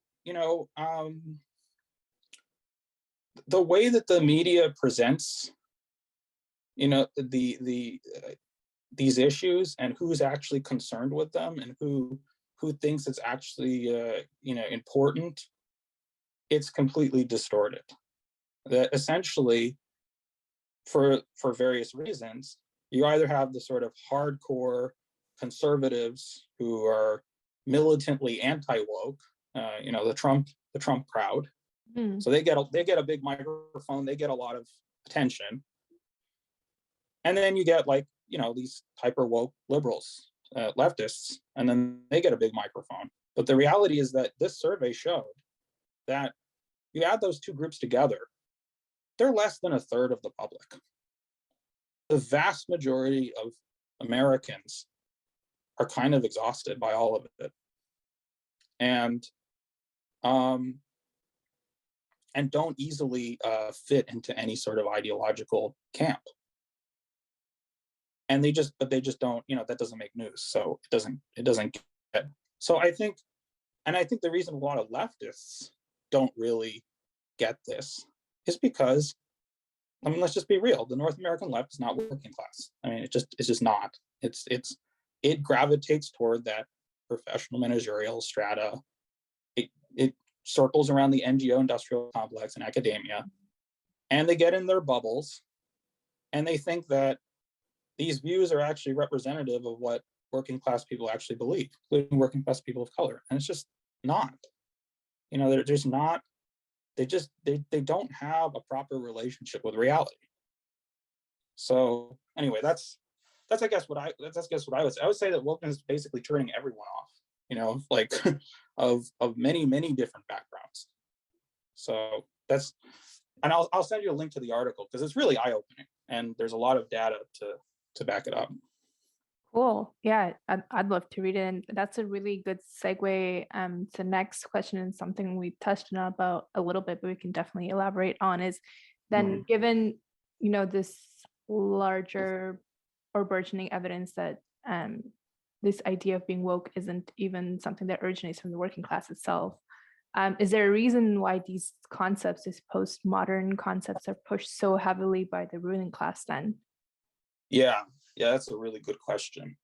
the way that the media presents, these issues and who's actually concerned with them and who thinks it's actually important, it's completely distorted. That essentially, for various reasons, you either have the sort of hardcore conservatives who are militantly anti-woke, the Trump crowd, So they get a big microphone, they get a lot of attention. And then you get like, these hyper woke liberals, leftists, and then they get a big microphone. But the reality is that this survey showed that you add those two groups together, they're less than a third of the public. The vast majority of Americans are kind of exhausted by all of it. And don't easily fit into any sort of ideological camp. And they just don't, that doesn't make news. So it doesn't get. So I think the reason a lot of leftists don't really get this is because, let's just be real. The North American left is not working class. It's just not. It gravitates toward that professional managerial strata. It circles around the NGO industrial complex and academia, and they get in their bubbles, and they think that these views are actually representative of what working class people actually believe, including working class people of color. And it's just not. They're just not. They don't have a proper relationship with reality. So anyway, that's I guess what I would say. I would say that wokeness is basically turning everyone off, like of many, many different backgrounds. So that's, and I'll send you a link to the article because it's really eye-opening, and there's a lot of data to back it up. Cool. Yeah, I'd love to read it. And that's a really good segue to the next question, and something we touched on about a little bit, but we can definitely elaborate on is then given, this larger or burgeoning evidence that this idea of being woke isn't even something that originates from the working class itself. Is there a reason why these concepts, these postmodern concepts, are pushed so heavily by the ruling class then? Yeah, that's a really good question.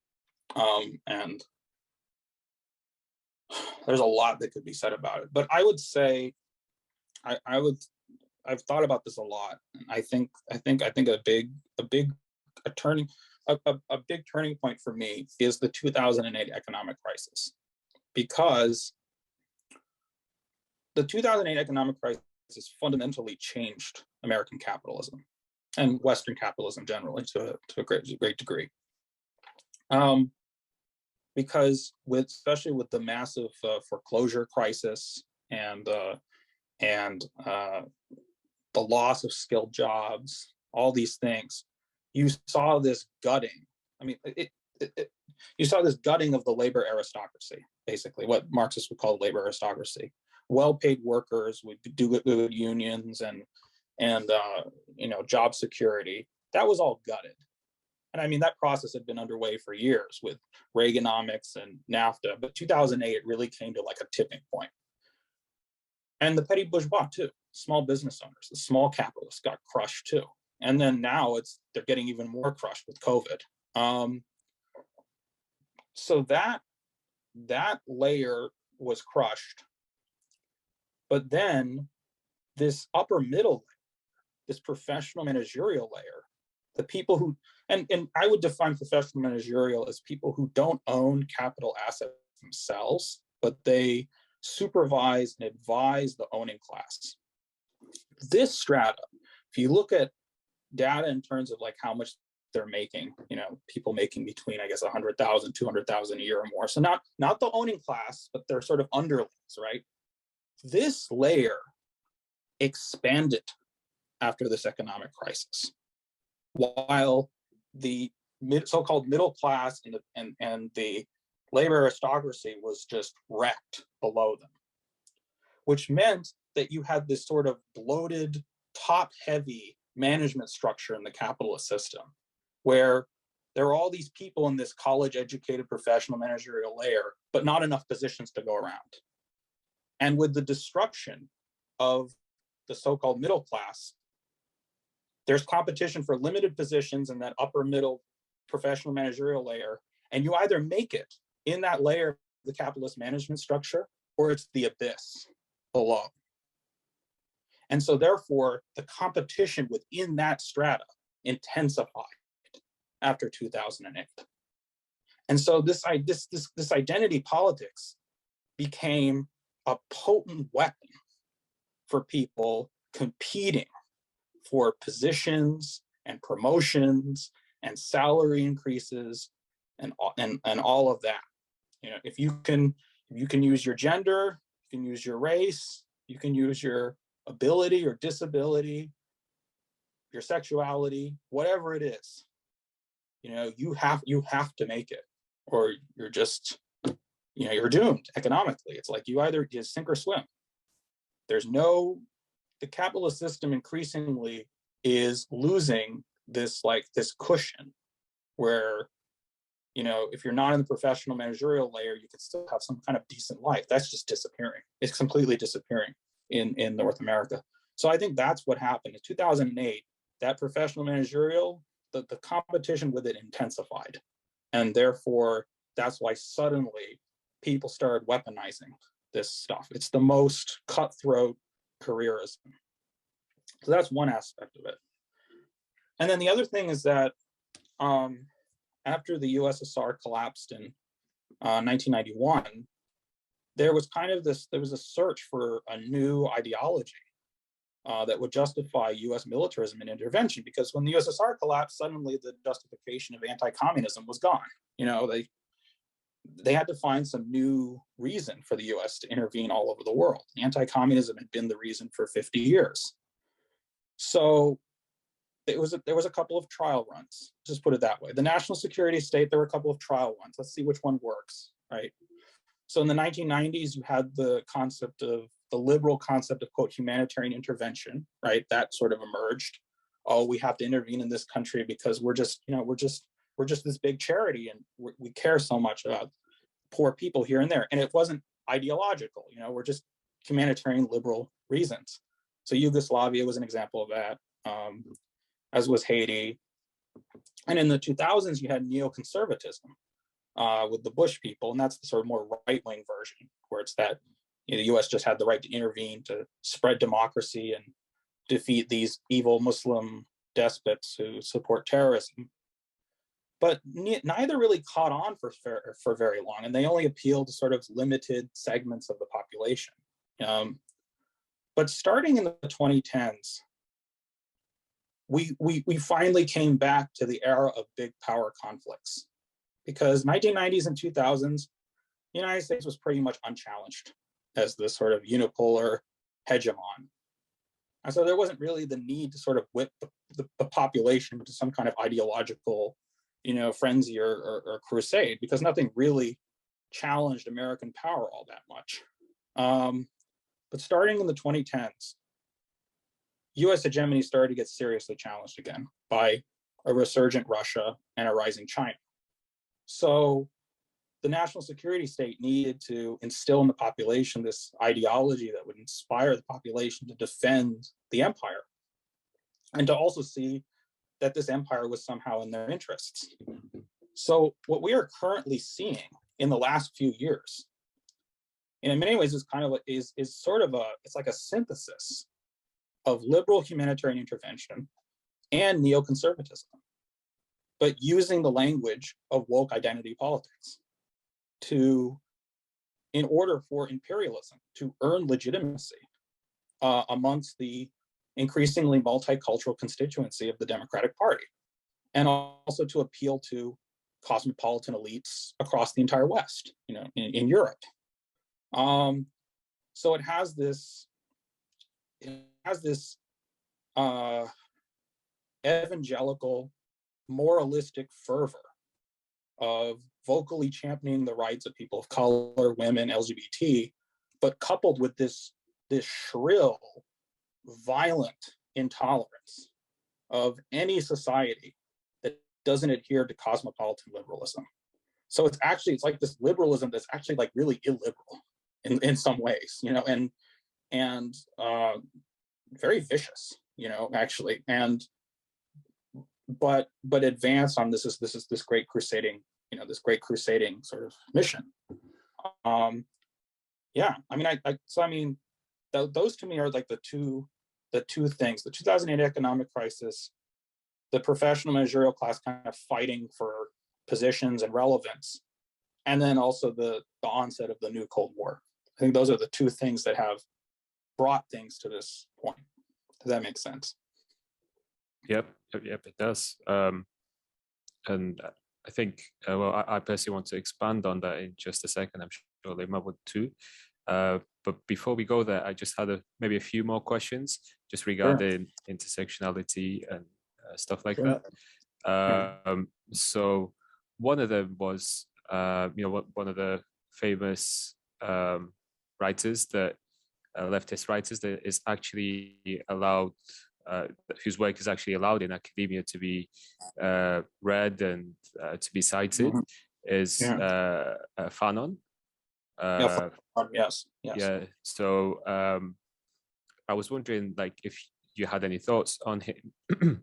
And there's a lot that could be said about it. But I would say, I've thought about this a lot. I think a big turning point for me is the 2008 economic crisis, because the 2008 economic crisis fundamentally changed American capitalism and Western capitalism generally to a great degree. Because especially with the massive foreclosure crisis and the loss of skilled jobs, all these things, you saw this gutting. You saw this gutting of the labor aristocracy, basically what Marxists would call labor aristocracy. Well-paid workers would do it with unions and job security. That was all gutted. And that process had been underway for years with Reaganomics and NAFTA, but 2008, it really came to like a tipping point. And the petty bourgeois too, small business owners, the small capitalists got crushed too. And then now they're getting even more crushed with COVID. So that layer was crushed. But then this upper middle layer, this professional managerial layer, the people who, and I would define professional managerial as people who don't own capital assets themselves, but they supervise and advise the owning class. This strata, if you look at data in terms of like how much they're making, people making between, I guess, 100,000, 200,000 a year or more. So not the owning class, but they're sort of underlings, right? This layer expanded after this economic crisis, while the so-called middle class and the labor aristocracy was just wrecked below them, which meant that you had this sort of bloated, top-heavy management structure in the capitalist system, where there are all these people in this college-educated professional managerial layer, but not enough positions to go around. And with the destruction of the so-called middle class, there's competition for limited positions in that upper middle professional managerial layer, and you either make it in that layer of the capitalist management structure, or it's the abyss below. And so therefore, the competition within that strata intensified after 2008. And so this identity politics became a potent weapon for people competing for positions and promotions and salary increases and all of that. You know, if you can use your gender, you can use your race, you can use your ability or disability, your sexuality, whatever it is, you know, you have to make it, or you're just, you know, you're doomed economically. It's like you either just sink or swim. The capitalist system increasingly is losing this cushion where, you know, if you're not in the professional managerial layer, you can still have some kind of decent life. That's just disappearing. It's completely disappearing in North America. So I think that's what happened. In 2008, that professional managerial, the competition with it intensified. And therefore, that's why suddenly people started weaponizing this stuff. It's the most cutthroat careerism. So that's one aspect of it. And then the other thing is that after the USSR collapsed in 1991, there was a search for a new ideology that would justify US militarism and intervention, because when the USSR collapsed, suddenly the justification of anti-communism was gone. You know, they had to find some new reason for the US to intervene all over the world. Anti-communism had been the reason for 50 years. So there was a couple of trial runs, just put it that way. The national security state, there were a couple of trial ones. Let's see which one works, right? So in the 1990s, you had the liberal concept of, quote, humanitarian intervention, right? That sort of emerged. Oh, we have to intervene in this country because we're just this big charity, and we care so much about poor people here and there. And it wasn't ideological, you know, we're just humanitarian liberal reasons. So Yugoslavia was an example of that, as was Haiti. And in the 2000s, you had neoconservatism with the Bush people, and that's the sort of more right-wing version, where it's that, you know, the US just had the right to intervene to spread democracy and defeat these evil Muslim despots who support terrorism. But neither really caught on for very long, and they only appealed to sort of limited segments of the population. But starting in the 2010s, we finally came back to the era of big power conflicts, because 1990s and 2000s, the United States was pretty much unchallenged as this sort of unipolar hegemon. And so there wasn't really the need to sort of whip the population to some kind of ideological, you know, frenzy or crusade, because nothing really challenged American power all that much. But starting in the 2010s, US hegemony started to get seriously challenged again by a resurgent Russia and a rising China. So the national security state needed to instill in the population this ideology that would inspire the population to defend the empire, and to also see that this empire was somehow in their interests. So what we are currently seeing in the last few years, and in many ways is kind of is sort of it's like a synthesis of liberal humanitarian intervention and neoconservatism, but using the language of woke identity politics in order for imperialism to earn legitimacy amongst the increasingly multicultural constituency of the Democratic Party, and also to appeal to cosmopolitan elites across the entire West, you know, in Europe. So it has this evangelical, moralistic fervor of vocally championing the rights of people of color, women, LGBT, but coupled with this shrill, violent intolerance of any society that doesn't adhere to cosmopolitan liberalism. So it's like this liberalism that's actually like really illiberal in some ways, you know, and very vicious, you know, actually, but advance on this great crusading, you know, this great crusading sort of mission. Yeah, I mean, those to me are like the two things: the 2008 economic crisis, the professional managerial class kind of fighting for positions and relevance, and then also the onset of the new Cold War. I think those are the two things that have brought things to this point. Does that make sense? Yep, it does. And I think, well, I personally want to expand on that in just a second. I'm sure Lima would too. But before we go there, I just had maybe a few more questions just regarding intersectionality and stuff like that. So one of them was, one of the famous writers that leftist writers that is actually allowed, whose work is actually allowed in academia to be read and to be cited, is Fanon. Yes. Yeah. So I was wondering, like, if you had any thoughts on him,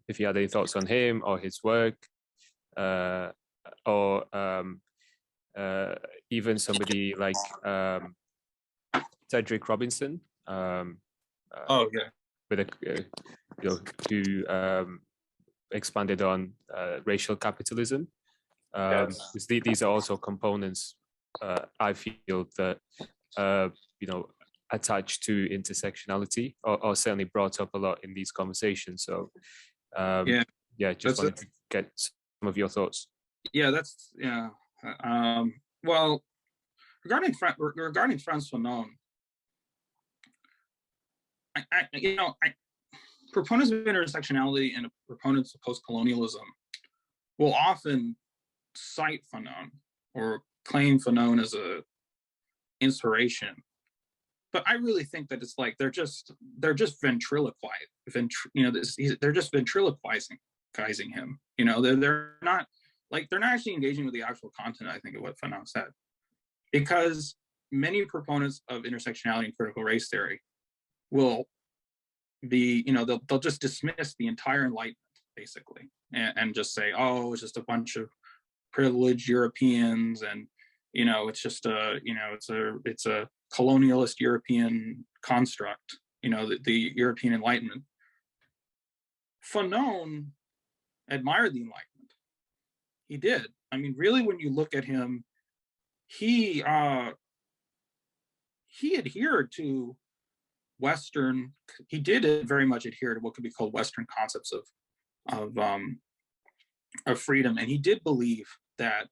if you had any thoughts on him or his work, or even somebody like Cedric Robinson. With a who expanded on racial capitalism. These are also components I feel that attached to intersectionality, or certainly brought up a lot in these conversations. So just wanted to get some of your thoughts. Well, regarding Frantz Fanon, proponents of intersectionality and proponents of post-colonialism will often cite Fanon or claim Fanon as a inspiration, but I really think that it's like they're just ventriloquizing. They're just ventriloquizing him. They're not actually engaging with the actual content, I think, of what Fanon said, because many proponents of intersectionality and critical race theory will be, they'll just dismiss the entire Enlightenment basically, and just say, oh, it's just a bunch of privileged Europeans, and it's just it's a colonialist European construct, the European Enlightenment. Fanon admired the Enlightenment. He did. I mean, really, when you look at him, he adhered to Western. He did very much adhere to what could be called Western concepts of freedom, and he did believe that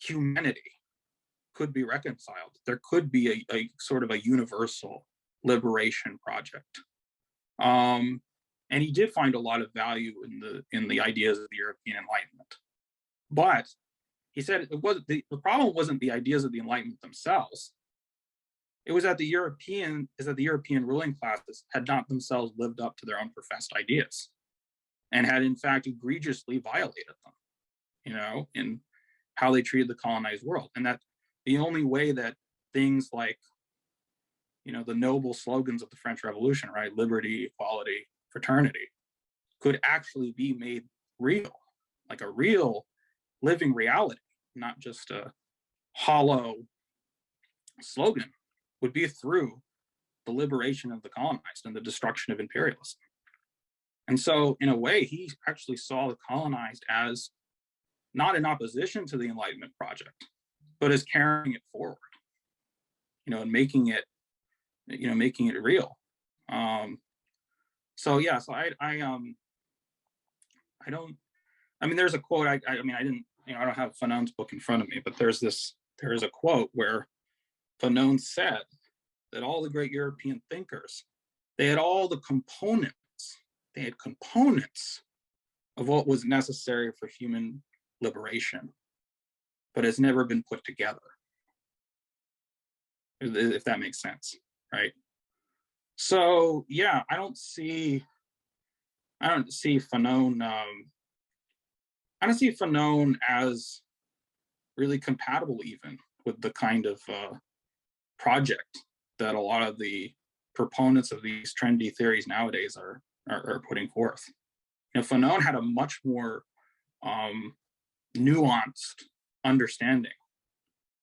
humanity could be reconciled. There could be a sort of a universal liberation project, and he did find a lot of value in the ideas of the European Enlightenment. But he said the problem wasn't the ideas of the Enlightenment themselves. It was that the European ruling classes had not themselves lived up to their own professed ideas, and had in fact egregiously violated them, in how they treated the colonized world. And that the only way that things like, the noble slogans of the French Revolution, right, liberty, equality, fraternity, could actually be made real, like a real living reality, not just a hollow slogan, would be through the liberation of the colonized and the destruction of imperialism. And so, in a way, he actually saw the colonized as not in opposition to the Enlightenment project, but as carrying it forward, and making it real. So I don't. I mean, there's a quote. I didn't. I don't have Fanon's book in front of me, but there is a quote where Fanon said that all the great European thinkers, they had all the components. They had components of what was necessary for human liberation, but it's never been put together, if that makes sense, right? So I don't see Fanon. I don't see Fanon as really compatible even with the kind of project that a lot of the proponents of these trendy theories nowadays are putting forth. Fanon had a much more nuanced understanding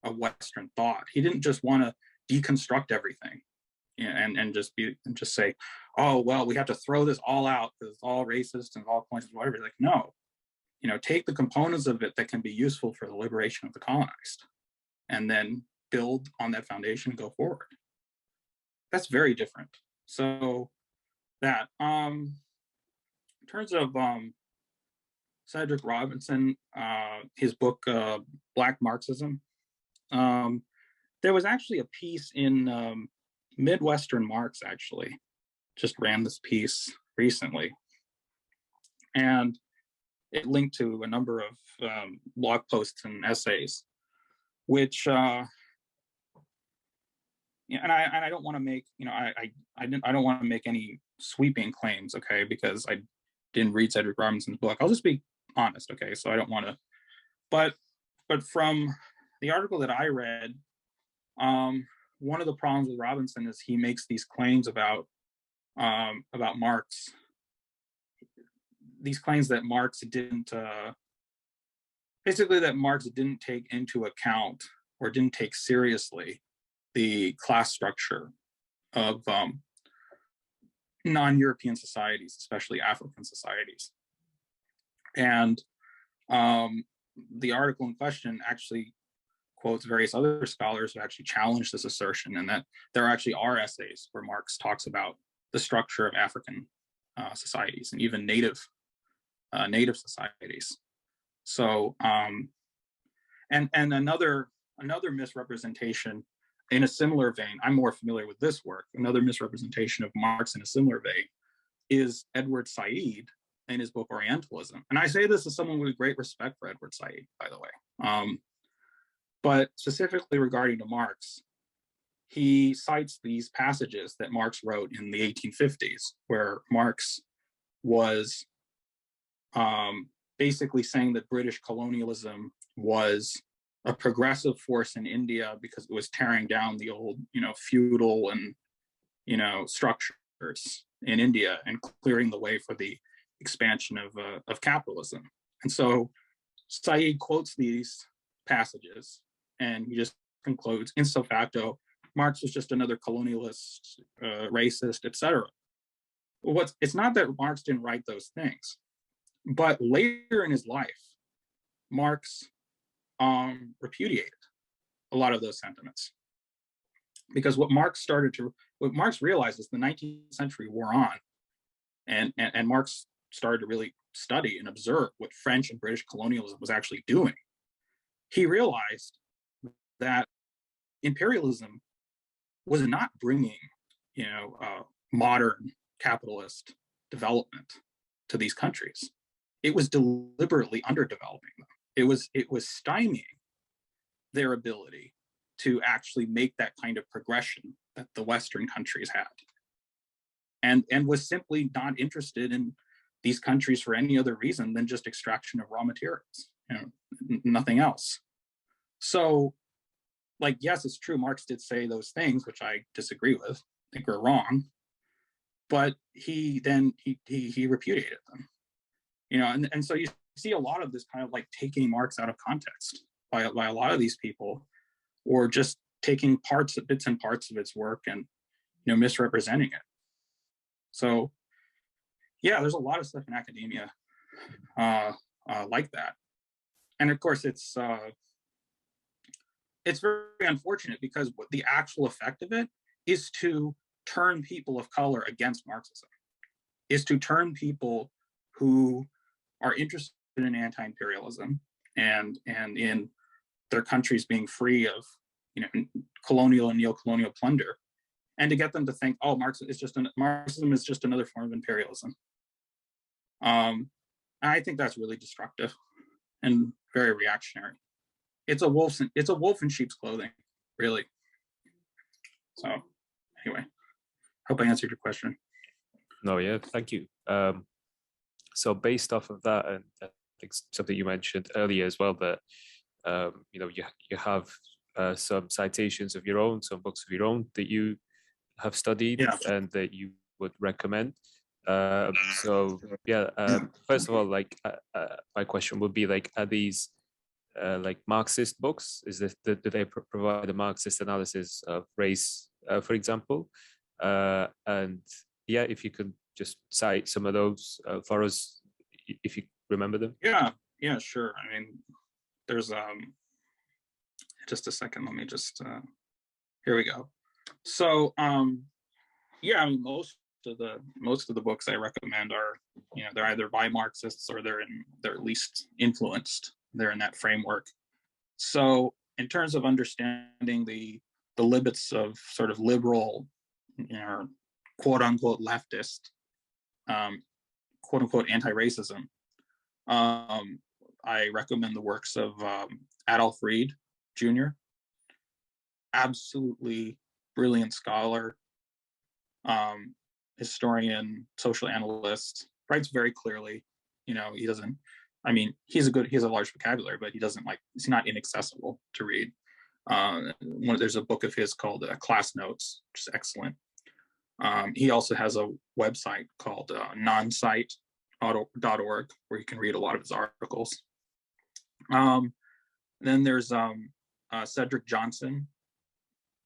of Western thought. He didn't just want to deconstruct everything and just say, oh, well, we have to throw this all out because it's all racist and all points, whatever. Like, no, take the components of it that can be useful for the liberation of the colonized, and then build on that foundation and go forward. that's very different. So that in terms of Cedric Robinson, his book Black Marxism, there was actually a piece in Midwestern Marx, actually just ran this piece recently, and it linked to a number of blog posts and essays, which and I don't want to make, I don't want to make any sweeping claims, okay, because I didn't read Cedric Robinson's book. I'll just be honest, okay, so I don't want to, but from the article that I read, one of the problems with Robinson is he makes these claims about Marx, these claims that Marx didn't basically that Marx didn't take into account or didn't take seriously the class structure of non-European societies, especially African societies. And the article in question actually quotes various other scholars who actually challenge this assertion, and that there actually are essays where Marx talks about the structure of African societies and even native societies. So, and another misrepresentation in a similar vein, I'm more familiar with this work, another misrepresentation of Marx in a similar vein is Edward Said in his book Orientalism. And I say this as someone with great respect for Edward Said, by the way. But specifically regarding to Marx, he cites these passages that Marx wrote in the 1850s, where Marx was basically saying that British colonialism was a progressive force in India because it was tearing down the old, feudal and, structures in India and clearing the way for the expansion of capitalism. And so Said quotes these passages and he just concludes, ipso facto, Marx was just another colonialist, racist, etc. It's not that Marx didn't write those things, but later in his life, Marx repudiated a lot of those sentiments, because what Marx realized is the 19th century wore on, and Marx started to really study and observe what French and British colonialism was actually doing. He realized that imperialism was not bringing, modern capitalist development to these countries. It was deliberately underdeveloping them. It was stymieing their ability to actually make that kind of progression that the Western countries had, and was simply not interested in these countries for any other reason than just extraction of raw materials, nothing else. So, yes, it's true, Marx did say those things, which I disagree with, I think are wrong, but he repudiated them, and so you see a lot of this kind of taking Marx out of context by a lot of these people, or just taking bits and parts of its work and misrepresenting it. So yeah, there's a lot of stuff in academia like that, and of course it's very unfortunate, because what the actual effect of it is to turn people of color against Marxism, is to turn people who are interested in anti-imperialism and in their countries being free of colonial and neo-colonial plunder, and to get them to think, oh, Marxism is just another form of imperialism. I think that's really destructive and very reactionary. It's a wolf in sheep's clothing, really. So anyway, hope I answered your question. No, yeah, thank you. So based off of that, and I think something you mentioned earlier as well, that you have some citations of your own, some books of your own that you have studied, yeah, and that you would recommend. So yeah, first of all, my question would be, are these Marxist books? Do they provide a Marxist analysis of race, for example? And yeah, if you could just cite some of those for us, if you remember them. Yeah, sure. I mean, there's just a second. Let me just here we go. So Yeah, I mean, most of the books I recommend are, they're either by Marxists or they're at least influenced. They're in that framework. So in terms of understanding the limits of sort of liberal, quote unquote leftist, quote unquote anti-racism, I recommend the works of Adolf Reed Jr. Absolutely brilliant scholar, historian, social analyst, writes very clearly. He doesn't, I mean, he has a large vocabulary, but he's not inaccessible to read. There's a book of his called Class Notes, which is excellent. He also has a website called nonsite.org where you can read a lot of his articles. Then there's Cedric Johnson,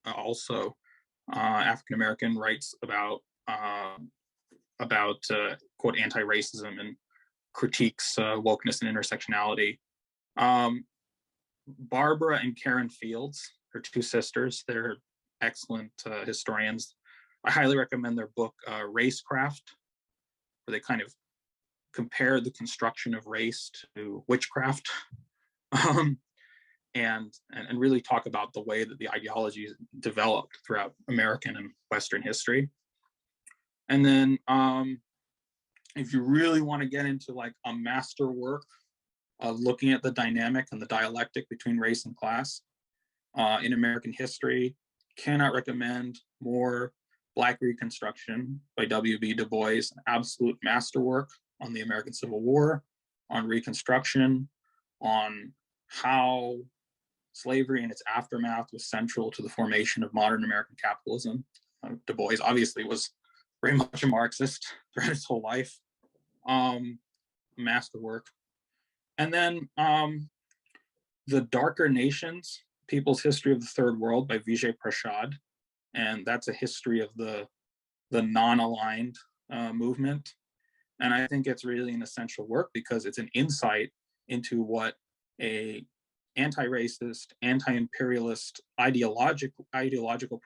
also African-American, writes about quote anti-racism and critiques wokeness and intersectionality. Barbara and Karen Fields, her two sisters, they're excellent historians. I highly recommend their book Racecraft, where they kind of compare the construction of race to witchcraft, and really talk about the way that the ideologies developed throughout American and Western history. And then if you really want to get into like a master work of looking at the dynamic and the dialectic between race and class in American history, cannot recommend more Black Reconstruction by W.B. Du Bois, an absolute masterwork on the American Civil War, on Reconstruction, on how slavery and its aftermath was central to the formation of modern American capitalism. Du Bois obviously was very much a Marxist throughout his whole life. Masterwork. And then The Darker Nations, People's History of the Third World by Vijay Prashad. And that's a history of the non-aligned movement. And I think it's really an essential work because it's an insight into what a anti-racist, anti-imperialist ideological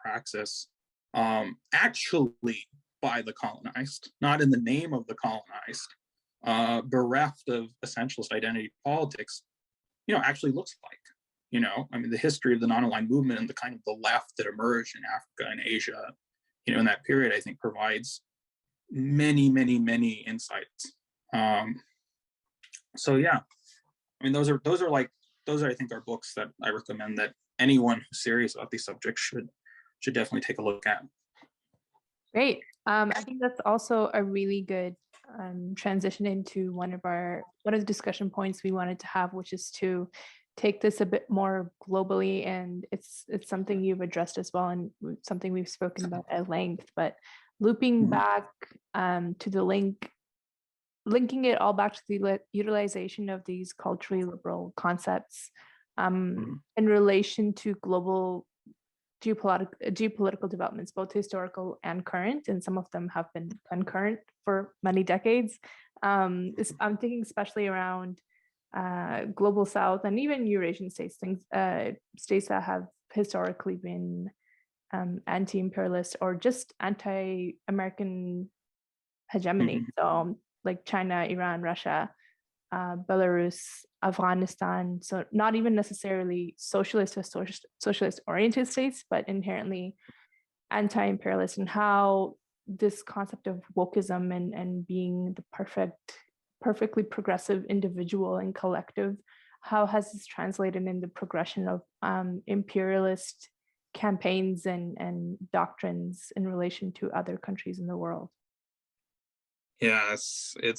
praxis actually by the colonized, not in the name of the colonized, bereft of essentialist identity politics, actually looks like. I mean, the history of the non-aligned movement and the kind of the left that emerged in Africa and Asia, in that period, I think provides many, many, many insights. So yeah, I mean, those are I think are books that I recommend that anyone who's serious about these subjects should definitely take a look at. Great. I think that's also a really good transition into one of the discussion points we wanted to have, which is to take this a bit more globally, and it's something you've addressed as well, and something we've spoken about at length. But looping back to the linking it all back to the utilization of these culturally liberal concepts in relation to global geopolitical developments, both historical and current, and some of them have been concurrent for many decades. I'm thinking especially around global South and even Eurasian states, states that have historically been anti-imperialist or just anti-American hegemony. So like China, Iran, Russia, Belarus, Afghanistan. So not even necessarily socialist or socialist oriented states, but inherently anti-imperialist, and how this concept of wokeism and being the perfectly progressive individual and collective, how has this translated in the progression of imperialist campaigns and doctrines in relation to other countries in the world? Yes, it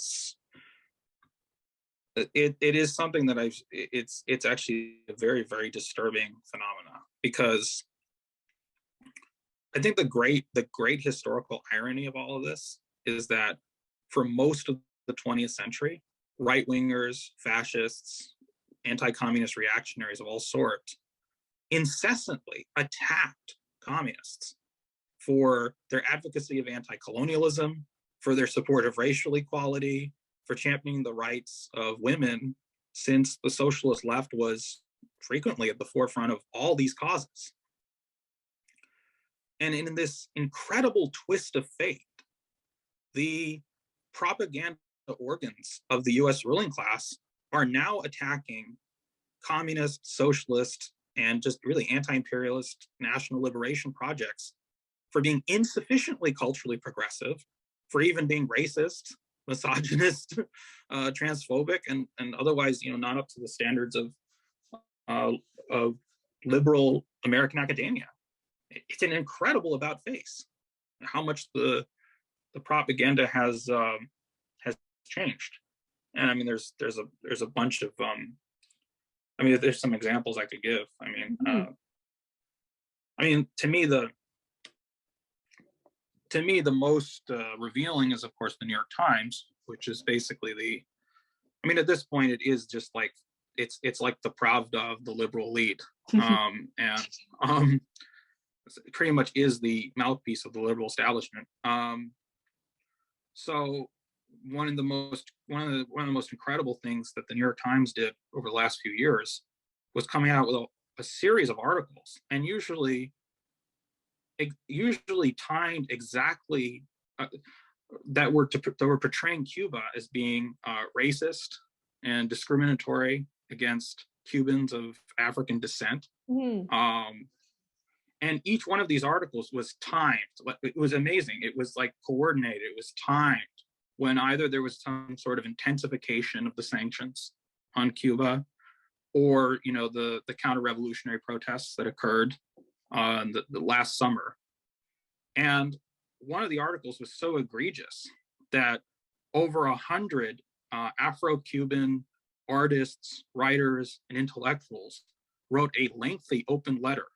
is something that it's actually a very, very disturbing phenomena, because I think the great historical irony of all of this is that for most of the 20th century, right-wingers, fascists, anti-communist reactionaries of all sorts incessantly attacked communists for their advocacy of anti-colonialism, for their support of racial equality, for championing the rights of women, since the socialist left was frequently at the forefront of all these causes. And in this incredible twist of fate, the propaganda organs of the US ruling class are now attacking communist, socialist, and just really anti-imperialist national liberation projects for being insufficiently culturally progressive, for even being racist, misogynist, transphobic, and otherwise, not up to the standards of liberal American academia. It's an incredible about face how much the propaganda has changed. And I mean, there's a bunch of there's some examples I could give. To me the most revealing is, of course, the New York Times, which is basically at this point, it is just like it's like the Pravda of the liberal elite, and pretty much is the mouthpiece of the liberal establishment. So one of the most incredible things that the New York Times did over the last few years was coming out with a series of articles, and usually timed exactly that were portraying Cuba as being racist and discriminatory against Cubans of African descent. And each one of these articles was timed. It was amazing. It was like coordinated. It was timed when either there was some sort of intensification of the sanctions on Cuba, or the counter-revolutionary protests that occurred the last summer. And one of the articles was so egregious that over 100 Afro-Cuban artists, writers, and intellectuals wrote a lengthy open letter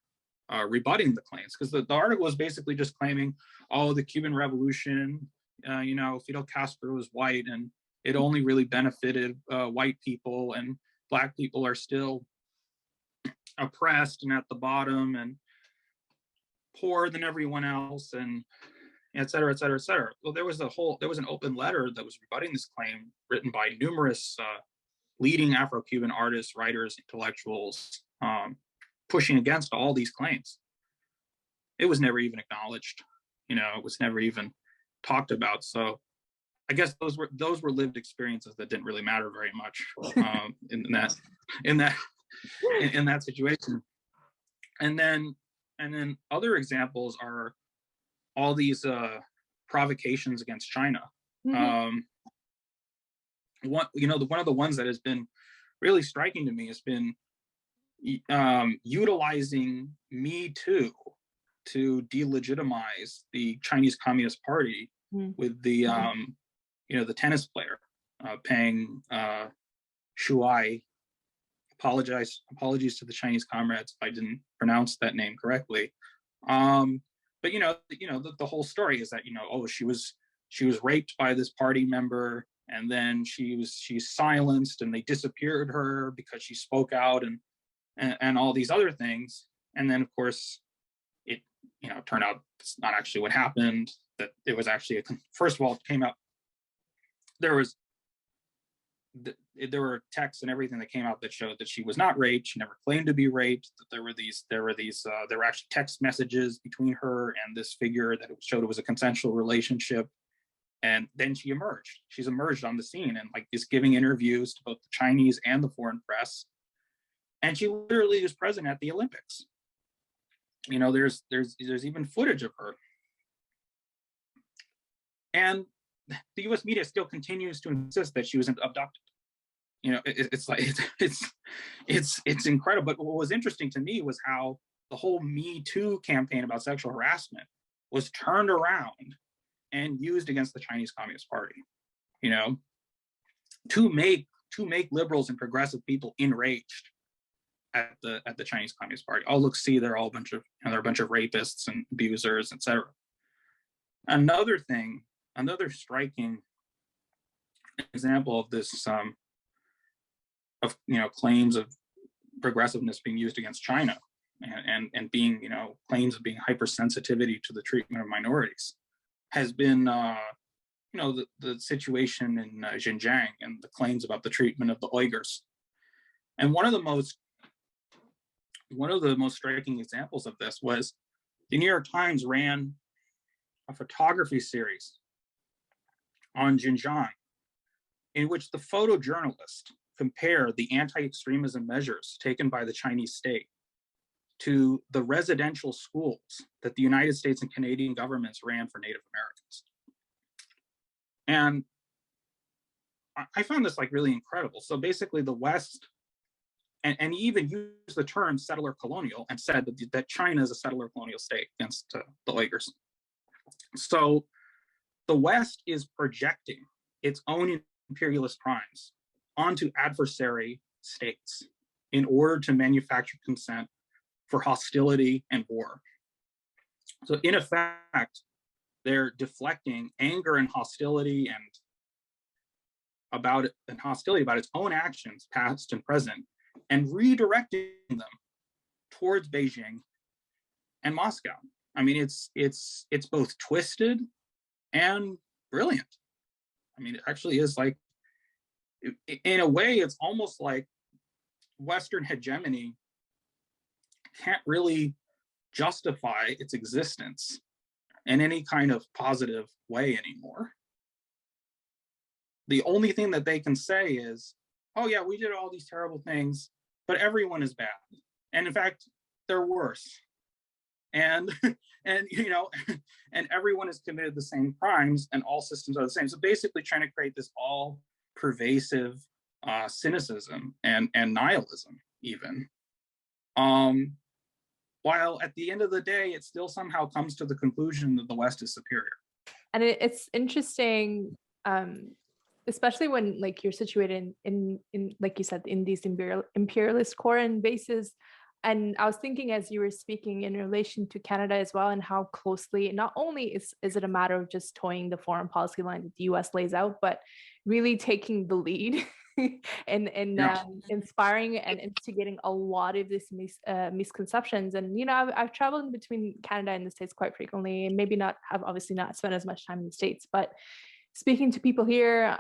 rebutting the claims, because the article was basically just claiming, the Cuban Revolution, Fidel Castro was white and it only really benefited white people, and Black people are still oppressed and at the bottom and poorer than everyone else, and et cetera, et cetera, et cetera. Well, there was an open letter that was rebutting this claim, written by numerous leading Afro-Cuban artists, writers, intellectuals, pushing against all these claims. It was never even acknowledged. It was never even talked about. So I guess those were lived experiences that didn't really matter very much in that situation. And then other examples are all these provocations against China. One of the ones that has been really striking to me has been utilizing Me Too to delegitimize the Chinese Communist Party with the the tennis player Peng Shuai. Apologies to the Chinese comrades if I didn't pronounce that name correctly. But the whole story is that she was raped by this party member, and then she's silenced, and they disappeared her because she spoke out and all these other things. And then, of course, it turned out it's not actually what happened. That it was actually first of all, it came out there were texts and everything that came out that showed that she was not raped. She never claimed to be raped. That there were actually text messages between her and this figure that showed it was a consensual relationship. And then she's emerged on the scene and is giving interviews to both the Chinese and the foreign press. And she literally was present at the Olympics. There's even footage of her. And the U.S. media still continues to insist that she was abducted. It's incredible. But what was interesting to me was how the whole Me Too campaign about sexual harassment was turned around and used against the Chinese Communist Party, to make liberals and progressive people enraged at the Chinese Communist Party. Oh, look, see, they're all a bunch of rapists and abusers, etc. Another striking example of this, claims of progressiveness being used against China, and being, claims of being hypersensitivity to the treatment of minorities, has been, the situation in Xinjiang and the claims about the treatment of the Uyghurs. And one of the most striking examples of this was the New York Times ran a photography series on Xinjiang in which the photojournalist compared the anti-extremism measures taken by the Chinese state to the residential schools that the United States and Canadian governments ran for Native Americans. And I found this like really incredible. So basically the West, and he even used the term settler colonial and said that China is a settler colonial state against the Uyghurs. So the West is projecting its own imperialist crimes onto adversary states in order to manufacture consent for hostility and war. So in effect, they're deflecting anger and hostility about its own actions, past and present, and redirecting them towards Beijing and Moscow. I mean, it's both twisted and brilliant. I mean, it actually is like, in a way, it's almost like Western hegemony can't really justify its existence in any kind of positive way anymore. The only thing that they can say is, oh yeah, we did all these terrible things, but everyone is bad. And in fact, they're worse. And you know, and everyone has committed the same crimes and all systems are the same. So basically trying to create this all pervasive cynicism and nihilism even. While at the end of the day, it still somehow comes to the conclusion that the West is superior. And it's interesting, especially when like you're situated in like you said, in these imperialist core and bases. And I was thinking as you were speaking in relation to Canada as well, and how closely, not only is it a matter of just toeing the foreign policy line that the US lays out, but really taking the lead and inspiring and instigating a lot of these misconceptions. And, you know, I've traveled between Canada and the States quite frequently, and maybe have obviously not spent as much time in the States, but speaking to people here,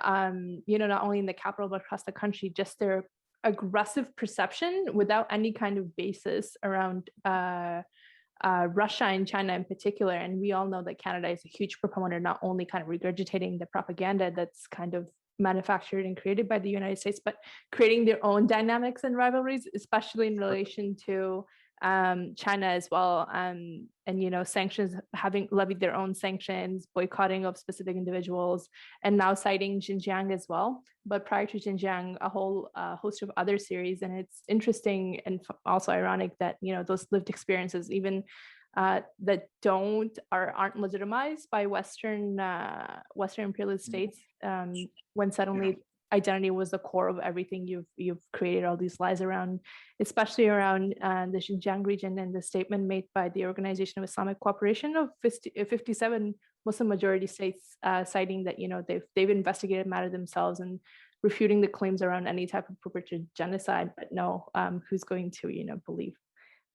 you know, not only in the capital, but across the country, just their aggressive perception without any kind of basis around Russia and China in particular. And we all know that Canada is a huge proponent, not only kind of regurgitating the propaganda that's kind of manufactured and created by the United States, but creating their own dynamics and rivalries, especially in relation to China as well. And, you know, sanctions, having levied their own sanctions, boycotting of specific individuals, and now citing Xinjiang as well. But prior to Xinjiang, a whole host of other series. And it's interesting and also ironic that, you know, those lived experiences, even that aren't legitimized by Western imperialist states, when suddenly identity was the core of everything you've created all these lies around, especially around the Xinjiang region, and the statement made by the Organization of Islamic Cooperation of 57 Muslim majority states, citing that, you know, they've investigated the matter themselves and refuting the claims around any type of perpetrated genocide. But no, who's going to, you know, believe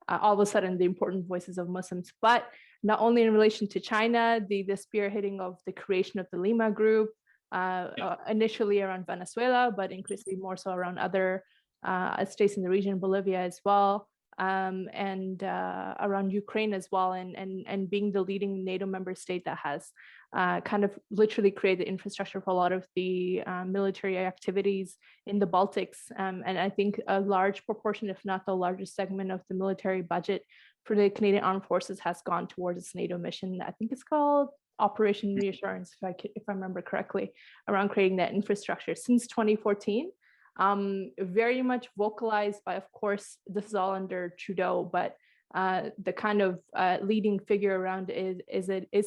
all of a sudden the important voices of Muslims? But not only in relation to China, the spearheading of the creation of the Lima Group, initially around Venezuela, but increasingly more so around other states in the region, Bolivia as well, and around Ukraine as well, and being the leading NATO member state that has kind of literally created the infrastructure for a lot of the military activities in the Baltics. And I think a large proportion, if not the largest segment of the military budget for the Canadian Armed Forces has gone towards its NATO mission. I think it's called Operation Reassurance, if I remember correctly, around creating that infrastructure since 2014. Very much vocalized by, of course, this is all under Trudeau, but the kind of leading figure around is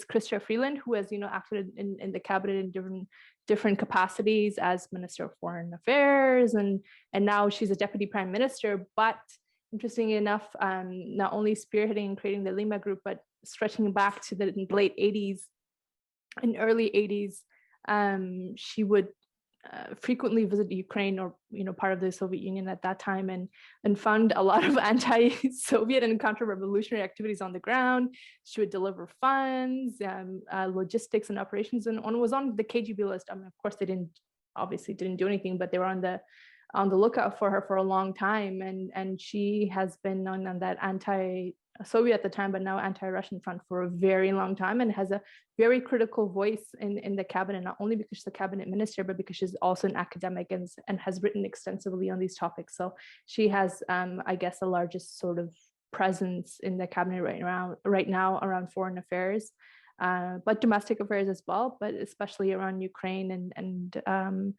Chrystia Freeland, who has, you know, acted in the cabinet in different capacities as Minister of Foreign Affairs, and now she's a Deputy Prime Minister. But interestingly enough, not only spearheading and creating the Lima Group, but stretching back to the late 80s and early 80s, she would frequently visit Ukraine, or, you know, part of the Soviet Union at that time, and fund a lot of anti-Soviet and counter-revolutionary activities on the ground. She would deliver funds, logistics and operations, and was on the KGB list. I mean, of course, they didn't do anything, but they were on the lookout for her for a long time. And she has been on that Soviet at the time, but now anti-Russian front for a very long time, and has a very critical voice in the cabinet, not only because she's a cabinet minister, but because she's also an academic and has written extensively on these topics. So she has, I guess, the largest sort of presence in the cabinet right now around foreign affairs, but domestic affairs as well, but especially around Ukraine. And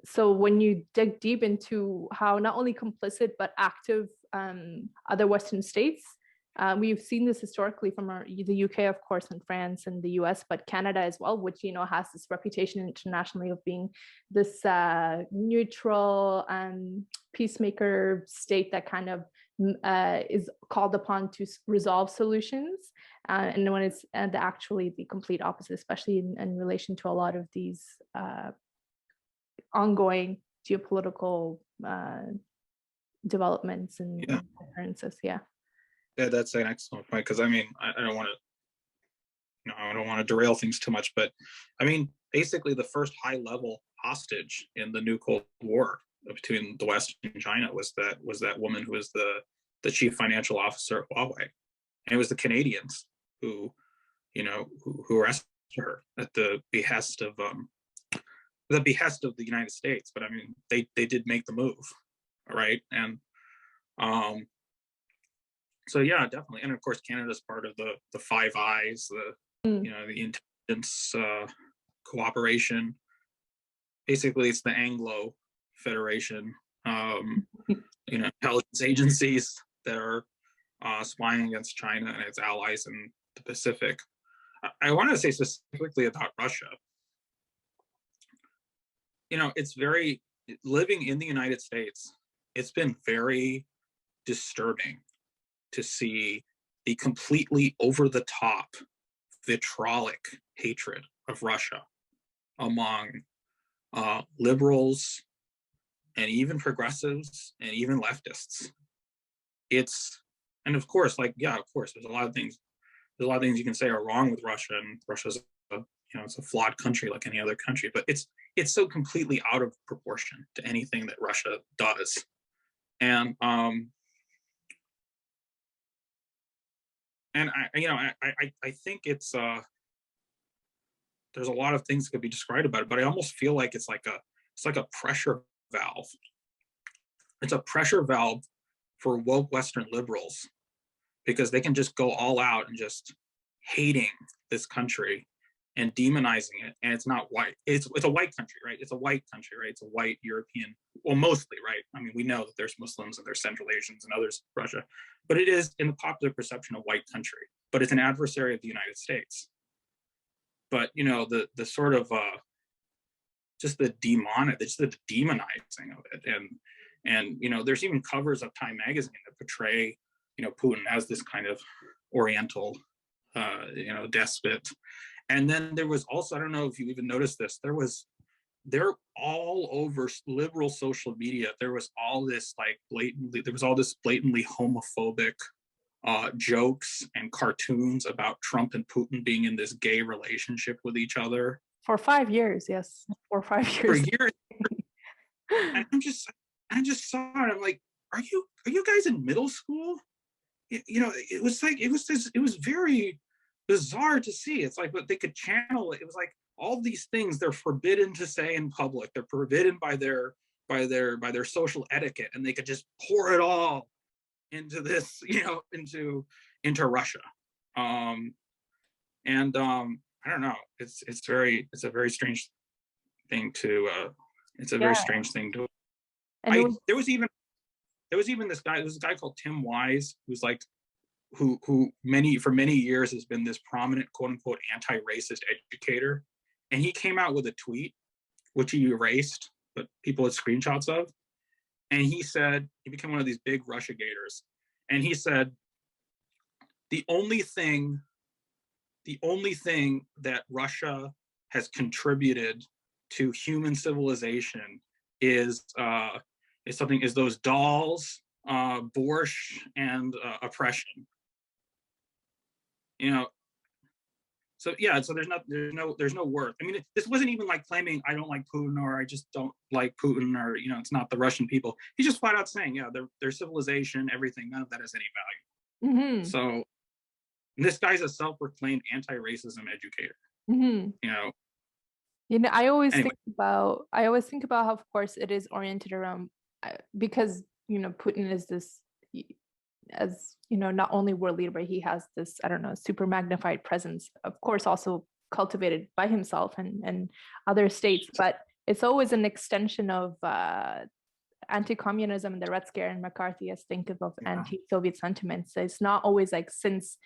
so when you dig deep into how not only complicit but active other Western states, we've seen this historically from the UK, of course, and France and the US, but Canada as well, which, you know, has this reputation internationally of being this neutral peacemaker state that kind of is called upon to resolve solutions. And when it's actually the complete opposite, especially in relation to a lot of these ongoing geopolitical developments and occurrences. Yeah, that's an excellent point, because I mean, I don't want to, I don't want to derail things too much, but I mean, basically the first high-level hostage in the new Cold War between the West and China was that woman who was the chief financial officer of Huawei, and it was the Canadians who arrested her at the behest of the United States. But I mean, they did make the move, right? And so yeah, definitely. And of course, Canada's part of the Five Eyes, the intelligence cooperation. Basically, it's the Anglo Federation, intelligence agencies that are spying against China and its allies in the Pacific. I want to say specifically about Russia. It's living in the United States, it's been very disturbing to see the completely over-the-top vitriolic hatred of Russia among liberals and even progressives and even leftists. And of course, there's a lot of things you can say are wrong with Russia, and Russia's it's a flawed country like any other country, but it's so completely out of proportion to anything that Russia does. And I think it's there's a lot of things that could be described about it, but I almost feel like it's like a pressure valve. It's a pressure valve for woke Western liberals, because they can just go all out and just hating this country and demonizing it. And it's not white. It's a white country, right? It's a white country, right? It's a white European, well, mostly, right? I mean, we know that there's Muslims and there's Central Asians and others, Russia, but it is in the popular perception a white country, but it's an adversary of the United States. But, the sort of, just the demonizing of it. And there's even covers of Time magazine that portray, Putin as this kind of Oriental, despot. And then there was also, I don't know if you even noticed this, they're all over liberal social media. There was all this blatantly homophobic jokes and cartoons about Trump and Putin being in this gay relationship with each other. For 5 years, yes. For 5 years. For years. And I just saw it. I'm like, are you guys in middle school? It was very bizarre to see. It's like, but they could channel it. It was like all these things they're forbidden to say in public. They're forbidden by their social etiquette, and they could just pour it all into this, into Russia. I don't know. It's a very strange thing to. Very strange thing to. There was even this guy. There's a guy called Tim Wise, who's like, who for many years has been this prominent quote unquote anti-racist educator, and he came out with a tweet which he erased, but people had screenshots of, and he said he became one of these big Russia gators, and he said the only thing that Russia has contributed to human civilization is those dolls, borscht, and oppression. So yeah, so there's no worth. I mean, this wasn't even like claiming I don't like Putin or I just don't like Putin or it's not the Russian people. He's just flat out saying, yeah, their civilization, everything, none of that has any value. So this guy's a self-proclaimed anti-racism educator. I always think about how, of course, it is oriented around because Putin is this, as not only world leader, but he has this, I don't know, super magnified presence, of course, also cultivated by himself and other states, but it's always an extension of anti-communism and the Red Scare and McCarthyist think of anti-Soviet sentiments. So it's not always like since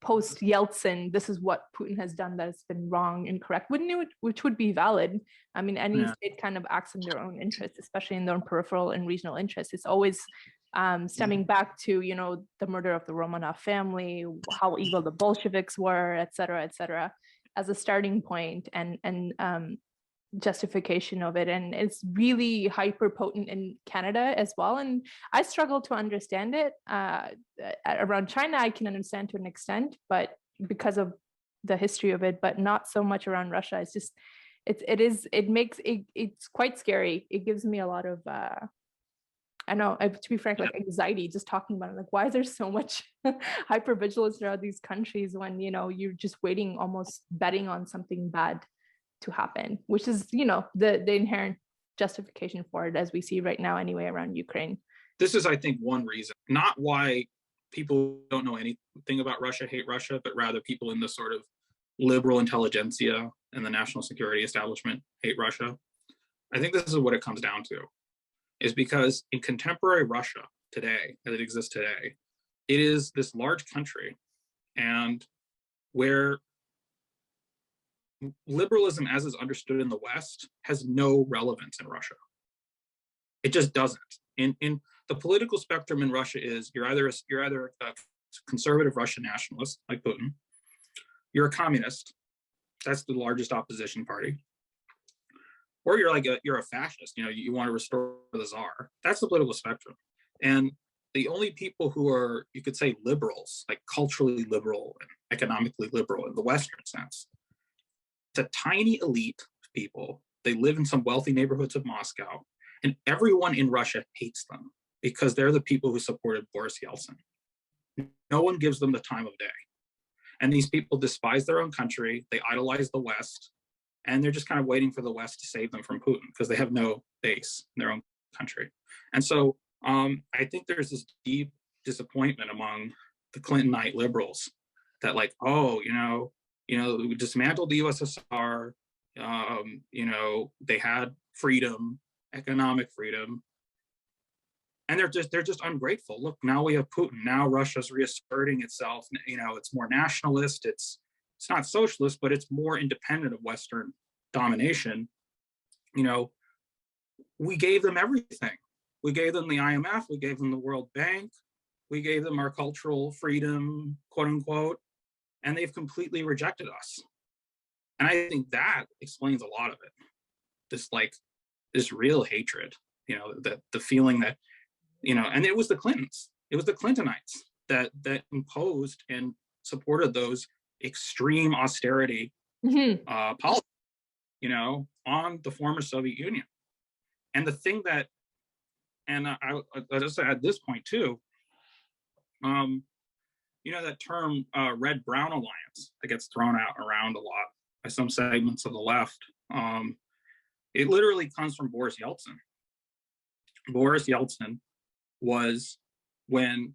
post Yeltsin, this is what Putin has done that's been wrong, incorrect, which would be valid. I mean, any state kind of acts in their own interests, especially in their own peripheral and regional interests. It's always stemming back to, the murder of the Romanov family, how evil the Bolsheviks were, et cetera, as a starting point and justification of it. And it's really hyper potent in Canada as well. And I struggle to understand it. Around China, I can understand to an extent, but because of the history of it, but not so much around Russia. It's just, it's quite scary. It gives me a lot of, I know, to be frank, like anxiety just talking about it. Like, why is there so much hypervigilance throughout these countries when, you're just waiting, almost betting on something bad to happen, which is, the inherent justification for it, as we see right now anyway around Ukraine. This is, I think, one reason, not why people don't know anything about Russia, hate Russia, but rather people in the sort of liberal intelligentsia and the national security establishment hate Russia. I think this is what it comes down to, is because in contemporary Russia today, as it exists today, it is this large country and where liberalism as is understood in the West has no relevance in Russia. It just doesn't. In the political spectrum in Russia is you're either a conservative Russian nationalist like Putin, you're a communist, that's the largest opposition party, or you're a fascist, you want to restore the czar. That's the political spectrum. And the only people who are, you could say, liberals, like culturally liberal and economically liberal in the Western sense, it's a tiny elite of people. They live in some wealthy neighborhoods of Moscow, and everyone in Russia hates them because they're the people who supported Boris Yeltsin. No one gives them the time of day. And these people despise their own country, they idolize the West, and they're just kind of waiting for the West to save them from Putin because they have no base in their own country. And so I think there's this deep disappointment among the Clintonite liberals that we dismantled the USSR, they had freedom, economic freedom, and they're just ungrateful. Look, now we have Putin. Now Russia's reasserting itself. It's more nationalist. It's not socialist, but it's more independent of Western domination. We gave them everything. We gave them the IMF. We gave them the World Bank. We gave them our cultural freedom, quote unquote, and they've completely rejected us. And I think that explains a lot of it. This real hatred, the feeling that, and it was the Clintons, it was the Clintonites that imposed and supported those extreme austerity policies, on the former Soviet Union. And the thing that, and I'll just add this point too, that term red-brown alliance that gets thrown out around a lot by some segments of the left, it literally comes from Boris Yeltsin. Boris Yeltsin was, when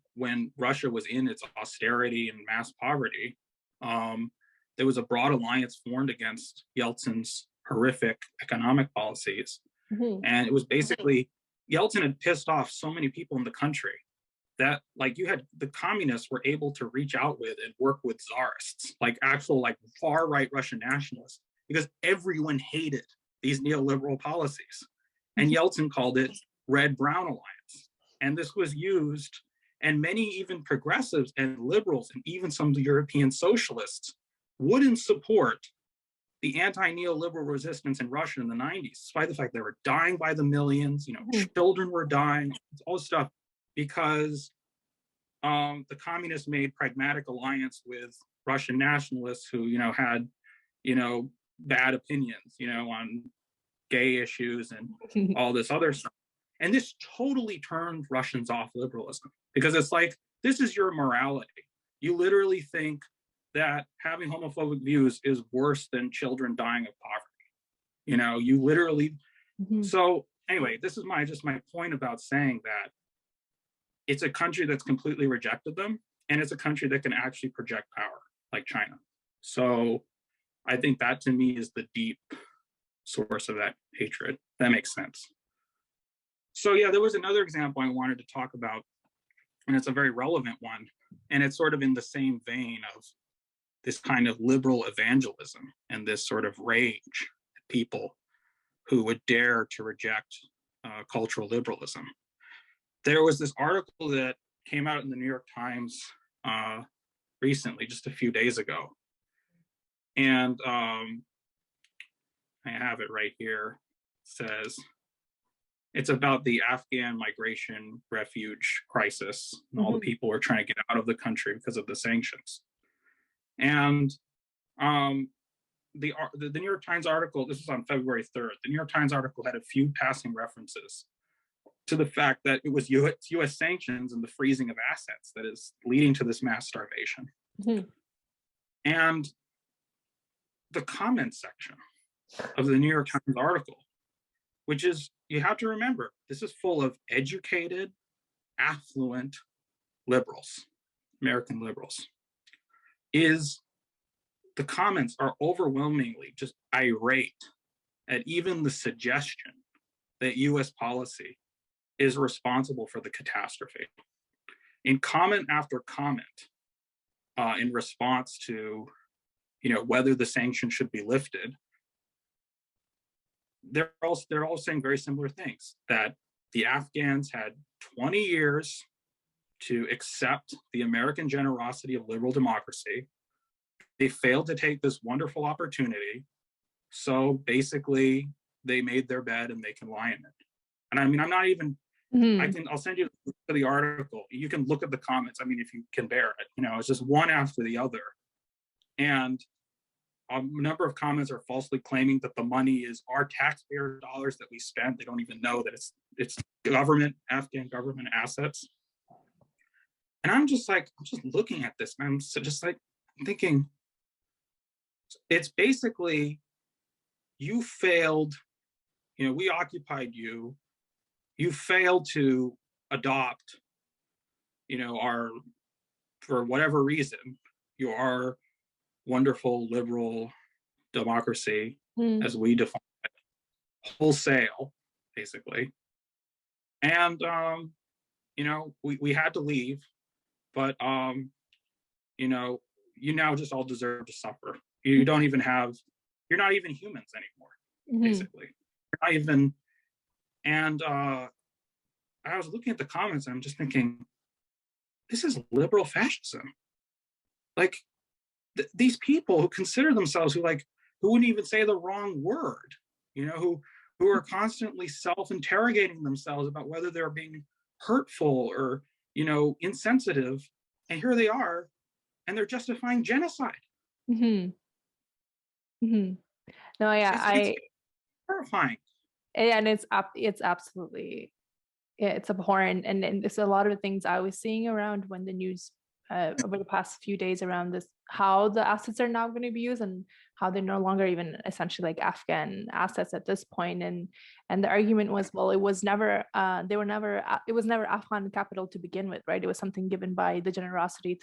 Russia was in its austerity and mass poverty, there was a broad alliance formed against Yeltsin's horrific economic policies. And it was basically, Yeltsin had pissed off so many people in the country that you had the communists were able to reach out with and work with czarists, actual far right Russian nationalists, because everyone hated these neoliberal policies. And Yeltsin called it red-brown alliance. And this was used, and many even progressives and liberals and even some European socialists wouldn't support the anti-neoliberal resistance in Russia in the 90s, despite the fact they were dying by the millions, children were dying, all this stuff, because the communists made pragmatic alliance with Russian nationalists who, had, bad opinions, on gay issues and all this other stuff. And this totally turned Russians off liberalism, because it's like this is your morality. You literally think that having homophobic views is worse than children dying of poverty. You know, you literally, so anyway, this is just my point about saying that it's a country that's completely rejected them, and it's a country that can actually project power, like China. So I think that to me is the deep source of that hatred. That makes sense. So yeah, there was another example I wanted to talk about, and it's a very relevant one, and it's sort of in the same vein of this kind of liberal evangelism and this sort of rage at people who would dare to reject cultural liberalism. There was this article that came out in the New York Times recently, just a few days ago. And I have it right here. It says, it's about the Afghan migration refuge crisis and all the people who are trying to get out of the country because of the sanctions. And the New York Times article, this was on February 3rd, the New York Times article had a few passing references to the fact that it was US sanctions and the freezing of assets that is leading to this mass starvation. And the comment section of the New York Times article, which is, you have to remember, this is full of educated, affluent liberals, American liberals, the comments are overwhelmingly just irate at even the suggestion that US policy is responsible for the catastrophe. In comment after comment, in response to, whether the sanctions should be lifted, they're all saying very similar things, that the Afghans had 20 years to accept the American generosity of liberal democracy. They failed to take this wonderful opportunity. So basically they made their bed and they can lie in it. And I mean, I'm not even, I'll send you the article. You can look at the comments. I mean, if you can bear it, it's just one after the other. And a number of comments are falsely claiming that the money is our taxpayer dollars that we spent. They don't even know that it's government, Afghan government assets. And I'm just looking at this, and I'm just thinking, it's basically, you failed, we occupied you, you failed to adopt, for whatever reason, our wonderful liberal democracy as we define it, wholesale, basically. And, we had to leave, but, you now just all deserve to suffer. You're not even humans anymore, basically. You're not even, and I was looking at the comments and I'm just thinking, this is liberal fascism. Like, these people who consider themselves, who wouldn't even say the wrong word, who are constantly self-interrogating themselves about whether they're being hurtful or, insensitive. And here they are, and they're justifying genocide. No, yeah, it's terrifying. And it's absolutely, it's abhorrent. And it's a lot of the things I was seeing around when the news over the past few days around this, how the assets are now going to be used and how they're no longer even essentially like Afghan assets at this point. And the argument was, well, it was never Afghan capital to begin with, right? It was something given by the generosity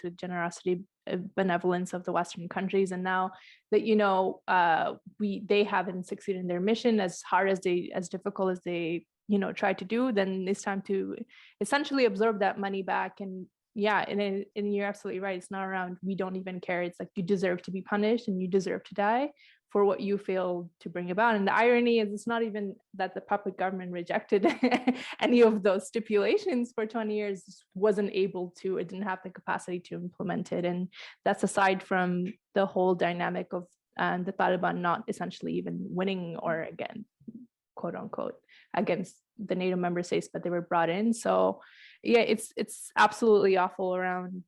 benevolence of the Western countries. And now that, they haven't succeeded in their mission as difficult as they, tried to do, then it's time to essentially absorb that money back. And yeah, and you're absolutely right. It's not around, we don't even care. It's like, you deserve to be punished and you deserve to die for what you failed to bring about. And the irony is, it's not even that the puppet government rejected any of those stipulations for 20 years, it didn't have the capacity to implement it. And that's aside from the whole dynamic of the Taliban not essentially even winning, or again, quote unquote, against the NATO member states, but they were brought in. So yeah, it's absolutely awful around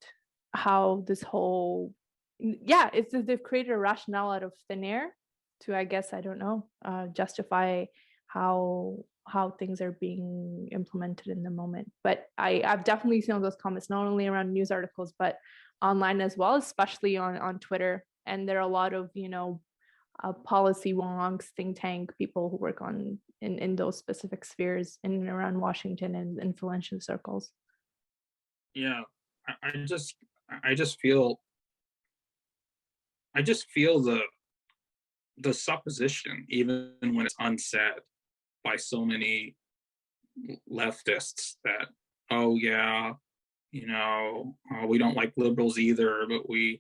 how this whole, they've created a rationale out of thin air to, I guess, I don't know, justify how how things are being implemented in the moment. But I've definitely seen those comments, not only around news articles, but online as well, especially on Twitter. And there are a lot of, policy wonks, think tank people who work in those specific spheres in and around Washington and influential circles. Yeah, I just feel the supposition, even when it's unsaid by so many leftists, that, oh yeah, we don't like liberals either, but we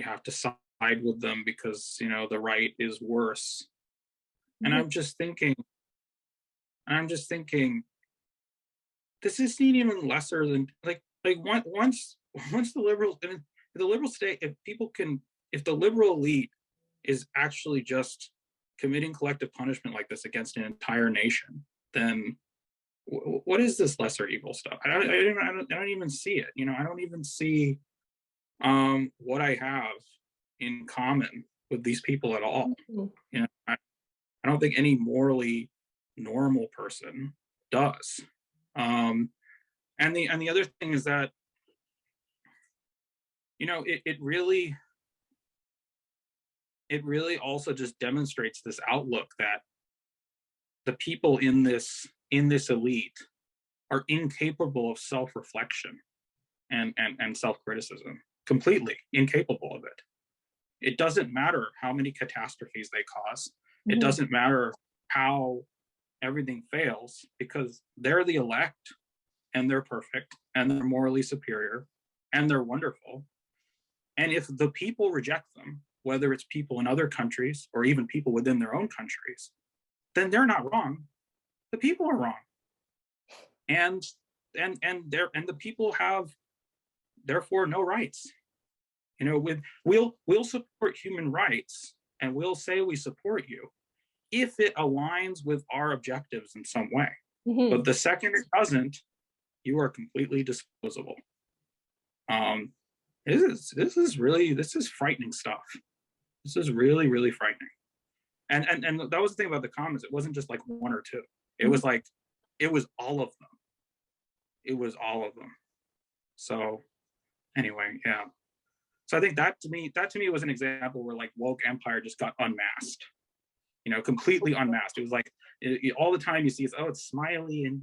have to side with them because the right is worse. And I'm just thinking, this isn't even lesser than like once the liberals, and the liberal state, if the liberal elite is actually just committing collective punishment like this against an entire nation, then what is this lesser evil stuff? I don't even see it. I don't even see what I have in common with these people at all. I don't think any morally normal person does. And the other thing is that it really also just demonstrates this outlook that the people in this elite are incapable of self-reflection and self-criticism, completely incapable of it. It doesn't matter how many catastrophes they cause. It doesn't matter how everything fails, because they're the elect and they're perfect and they're morally superior and they're wonderful. And if the people reject them, whether it's people in other countries or even people within their own countries, then they're not wrong. The people are wrong. And the people have therefore no rights. We'll support human rights and we'll say we support you if it aligns with our objectives in some way. But the second it doesn't, you are completely disposable. This is frightening stuff. This is really, really frightening. And that was the thing about the comments. It wasn't just like one or two. It was like, it was all of them. It was all of them. So anyway, yeah. So I think that to me was an example where like woke empire just got unmasked, completely unmasked. It was like all the time you see is, oh, it's Smiley and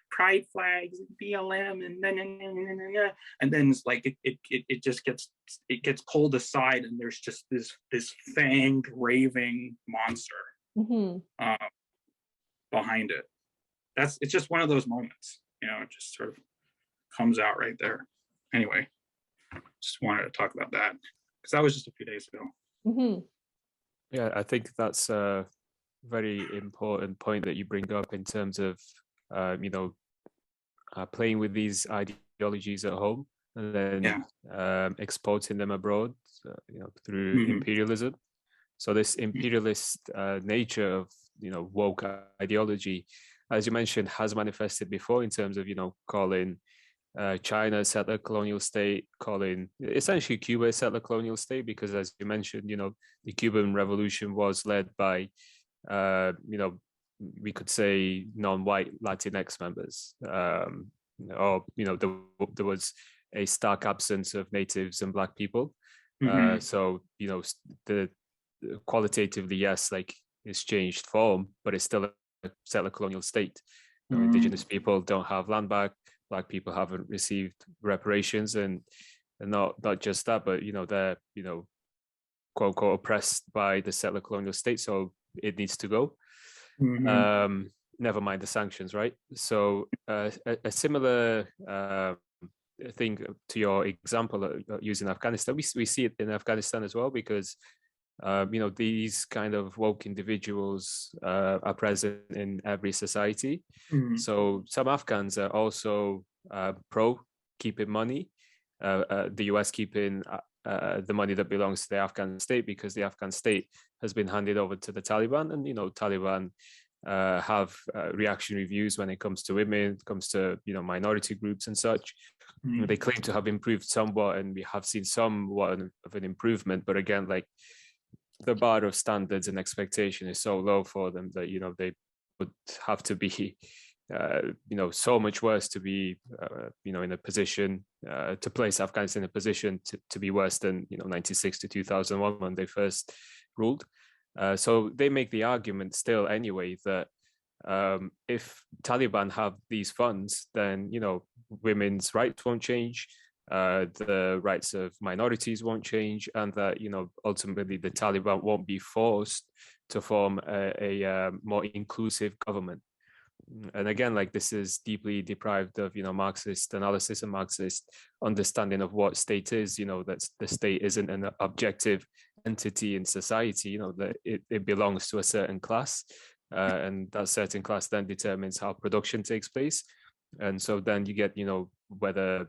pride flags and BLM and then it's like it just gets pulled aside and there's just this fanged raving monster behind it. It's just one of those moments, it just sort of comes out right there. Anyway, just wanted to talk about that because that was just a few days ago. Yeah, I think that's a very important point that you bring up in terms of playing with these ideologies at home and then exporting them abroad, through imperialism. So this imperialist nature of woke ideology, as you mentioned, has manifested before in terms of calling China a settler colonial state, calling essentially Cuba a settler colonial state, because as you mentioned, the Cuban Revolution was led by we could say non-white Latinx members, or there was a stark absence of natives and Black people. So the qualitatively, yes, like it's changed form, but it's still a settler colonial state. Indigenous people don't have land back. Black people haven't received reparations, and not just that, but they're quote unquote oppressed by the settler colonial state, so it needs to go. Never mind the sanctions, right? So a similar thing to your example using Afghanistan, we see it in Afghanistan as well, because these kind of woke individuals are present in every society. So some Afghans are also pro keeping money, the US keeping the money that belongs to the Afghan state, because the Afghan state has been handed over to the Taliban, and Taliban have reactionary views when it comes to women, it comes to minority groups and such. They claim to have improved somewhat, and we have seen somewhat of an improvement, but again, like the bar of standards and expectation is so low for them that have to be, so much worse to be, in a position to place Afghanistan in a position to be worse than, 96 to 2001 when they first ruled. So they make the argument still anyway that if Taliban have these funds, then, women's rights won't change, the rights of minorities won't change, and that, ultimately the Taliban won't be forced to form a more inclusive government. And again, like, this is deeply deprived of, Marxist analysis and Marxist understanding of what state is, that the state isn't an objective entity in society, that it belongs to a certain class, and that certain class then determines how production takes place. And so then you get, whether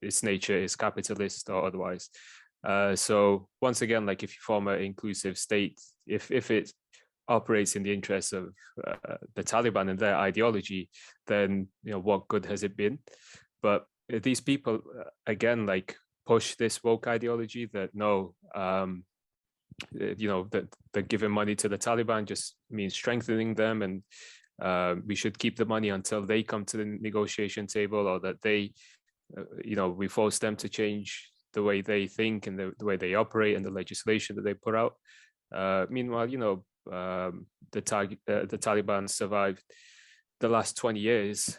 its nature is capitalist or otherwise. So once again, like, if you form an inclusive state, if it operates in the interests of the Taliban and their ideology, then, what good has it been? But these people, again, like, push this woke ideology that no, that giving money to the Taliban just means strengthening them, and we should keep the money until they come to the negotiation table, or that they, we force them to change the way they think and the way they operate and the legislation that they put out. Meanwhile, the Taliban survived the last 20 years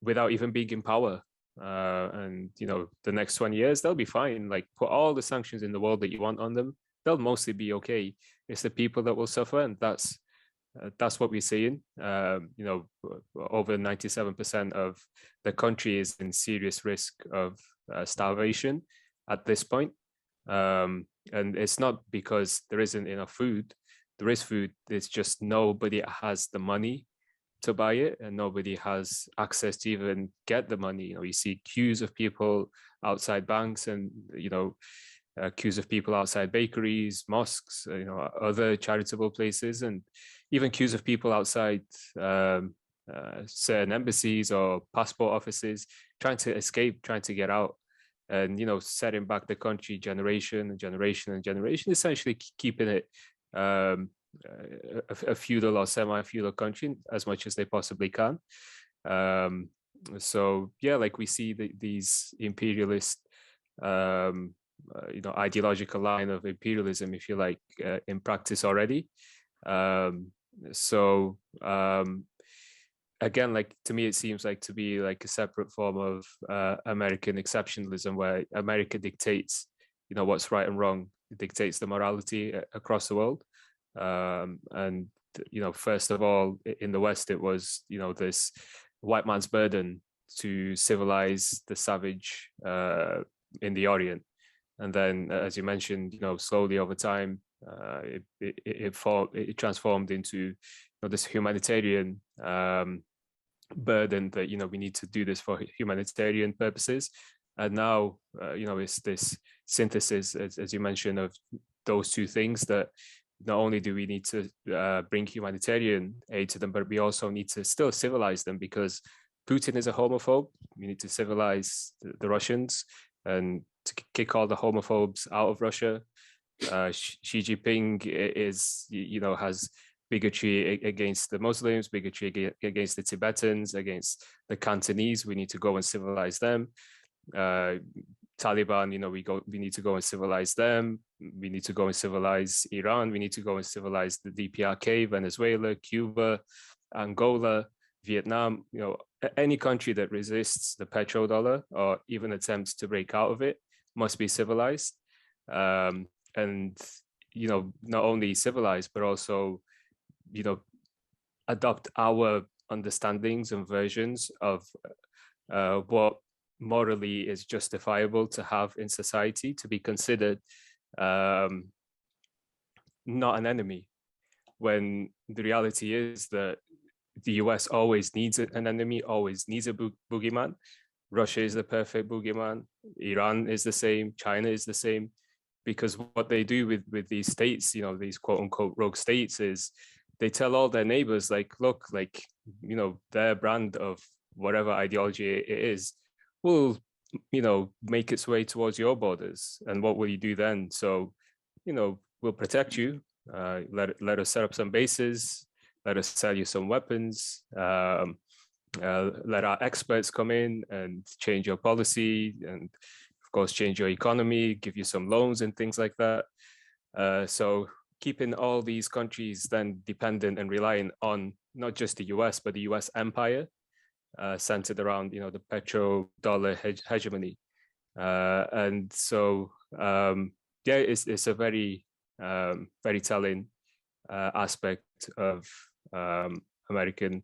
without even being in power. And, the next 20 years, they'll be fine. Like, put all the sanctions in the world that you want on them, they'll mostly be okay. It's the people that will suffer, and that's what we're seeing. Over 97% of the country is in serious risk of starvation at this point. And it's not because there isn't enough food. There is food. It's just nobody has the money to buy it, and nobody has access to even get the money. You see queues of people outside banks, and queues of people outside bakeries, mosques, other charitable places, and even queues of people outside certain embassies or passport offices, trying to escape, trying to get out, and setting back the country generation and generation and generation, essentially keeping it a feudal or semi-feudal country as much as they possibly can. So yeah, like, we see these imperialist ideological line of imperialism, if you like, in practice already. So again, like, to me, it seems like to be like a separate form of American exceptionalism, where America dictates, what's right and wrong. It dictates the morality across the world. And, first of all, in the West, it was, this white man's burden to civilize the savage in the Orient. And then, as you mentioned, slowly over time, it transformed into this humanitarian burden that, we need to do this for humanitarian purposes. And now, it's this synthesis, as you mentioned, of those two things, that not only do we need to bring humanitarian aid to them, but we also need to still civilize them, because Putin is a homophobe. We need to civilize the Russians and to kick all the homophobes out of Russia. Xi Jinping is, has bigotry against the Muslims, bigotry against the Tibetans, against the Cantonese. We need to go and civilize them. Taliban, we need to go and civilize them. We need to go and civilize Iran. We need to go and civilize the DPRK, Venezuela, Cuba, Angola, Vietnam. Any country that resists the petrodollar or even attempts to break out of it must be civilized. And, not only civilized, but also, adopt our understandings and versions of what morally is justifiable to have in society, to be considered not an enemy, when the reality is that the US always needs an enemy, always needs a boogeyman. Russia is the perfect boogeyman. Iran is the same. China is the same. Because what they do with these states, these quote unquote rogue states, is they tell all their neighbors, like, look, like, their brand of whatever ideology it is will, make its way towards your borders. And what will you do then? So, we'll protect you. Let us set up some bases. let us sell you some weapons, let our experts come in and change your policy, and of course change your economy, give you some loans and things like that. So keeping all these countries then dependent and reliant on not just the US, but the US empire, centered around, the petrodollar hegemony. And so, yeah, it's a very, very telling aspect of American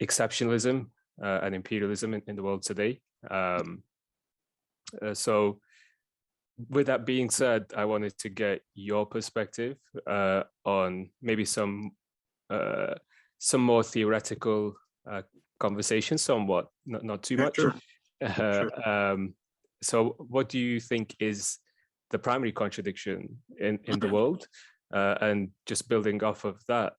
exceptionalism and imperialism in the world today. So with that being said, I wanted to get your perspective on maybe some more theoretical conversation, somewhat, not too much. Sure. Sure. So what do you think is the primary contradiction in the world? And just building off of that,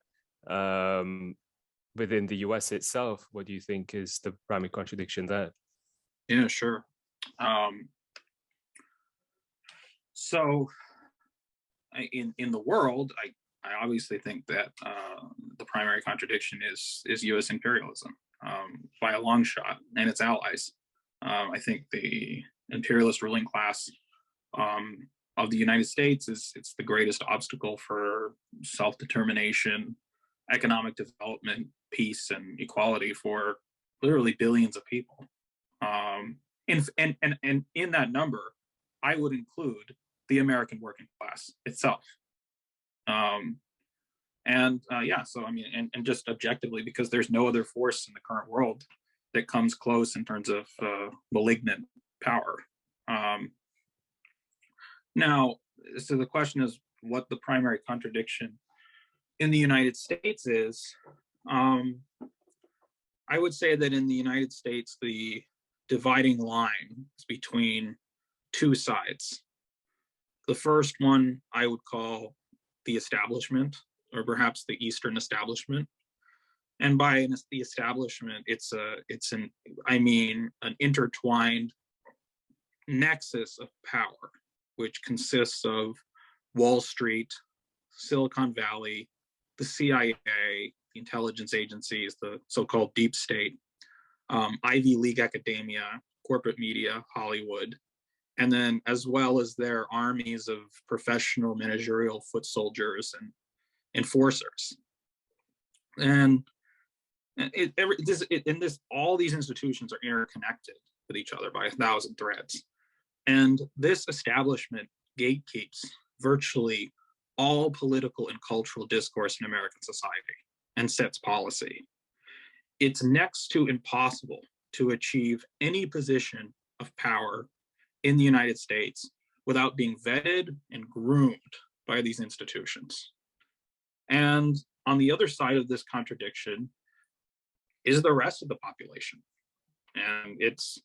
within the US itself, what do you think is the primary contradiction there? Yeah, sure. So in the world, I obviously think that the primary contradiction is US imperialism by a long shot, and its allies. I think the imperialist ruling class of the United States it's the greatest obstacle for self-determination, economic development, peace, and equality for literally billions of people. And in that number, I would include the American working class itself. Yeah, so I mean, and just objectively, because there's no other force in the current world that comes close in terms of malignant power. Now, so the question is what the primary contradiction in the United States is. I would say that in the United States, the dividing line is between two sides. The first one I would call the establishment, or perhaps the Eastern establishment. And by the establishment, I mean an intertwined nexus of power, which consists of Wall Street, Silicon Valley, the CIA, the intelligence agencies, the so-called deep state, Ivy League academia, corporate media, Hollywood, and then as well as their armies of professional managerial foot soldiers and enforcers. And all these institutions are interconnected with each other by 1,000 threads. And this establishment gatekeeps virtually all political and cultural discourse in American society and sets policy. It's next to impossible to achieve any position of power in the United States without being vetted and groomed by these institutions. And on the other side of this contradiction is the rest of the population. And it's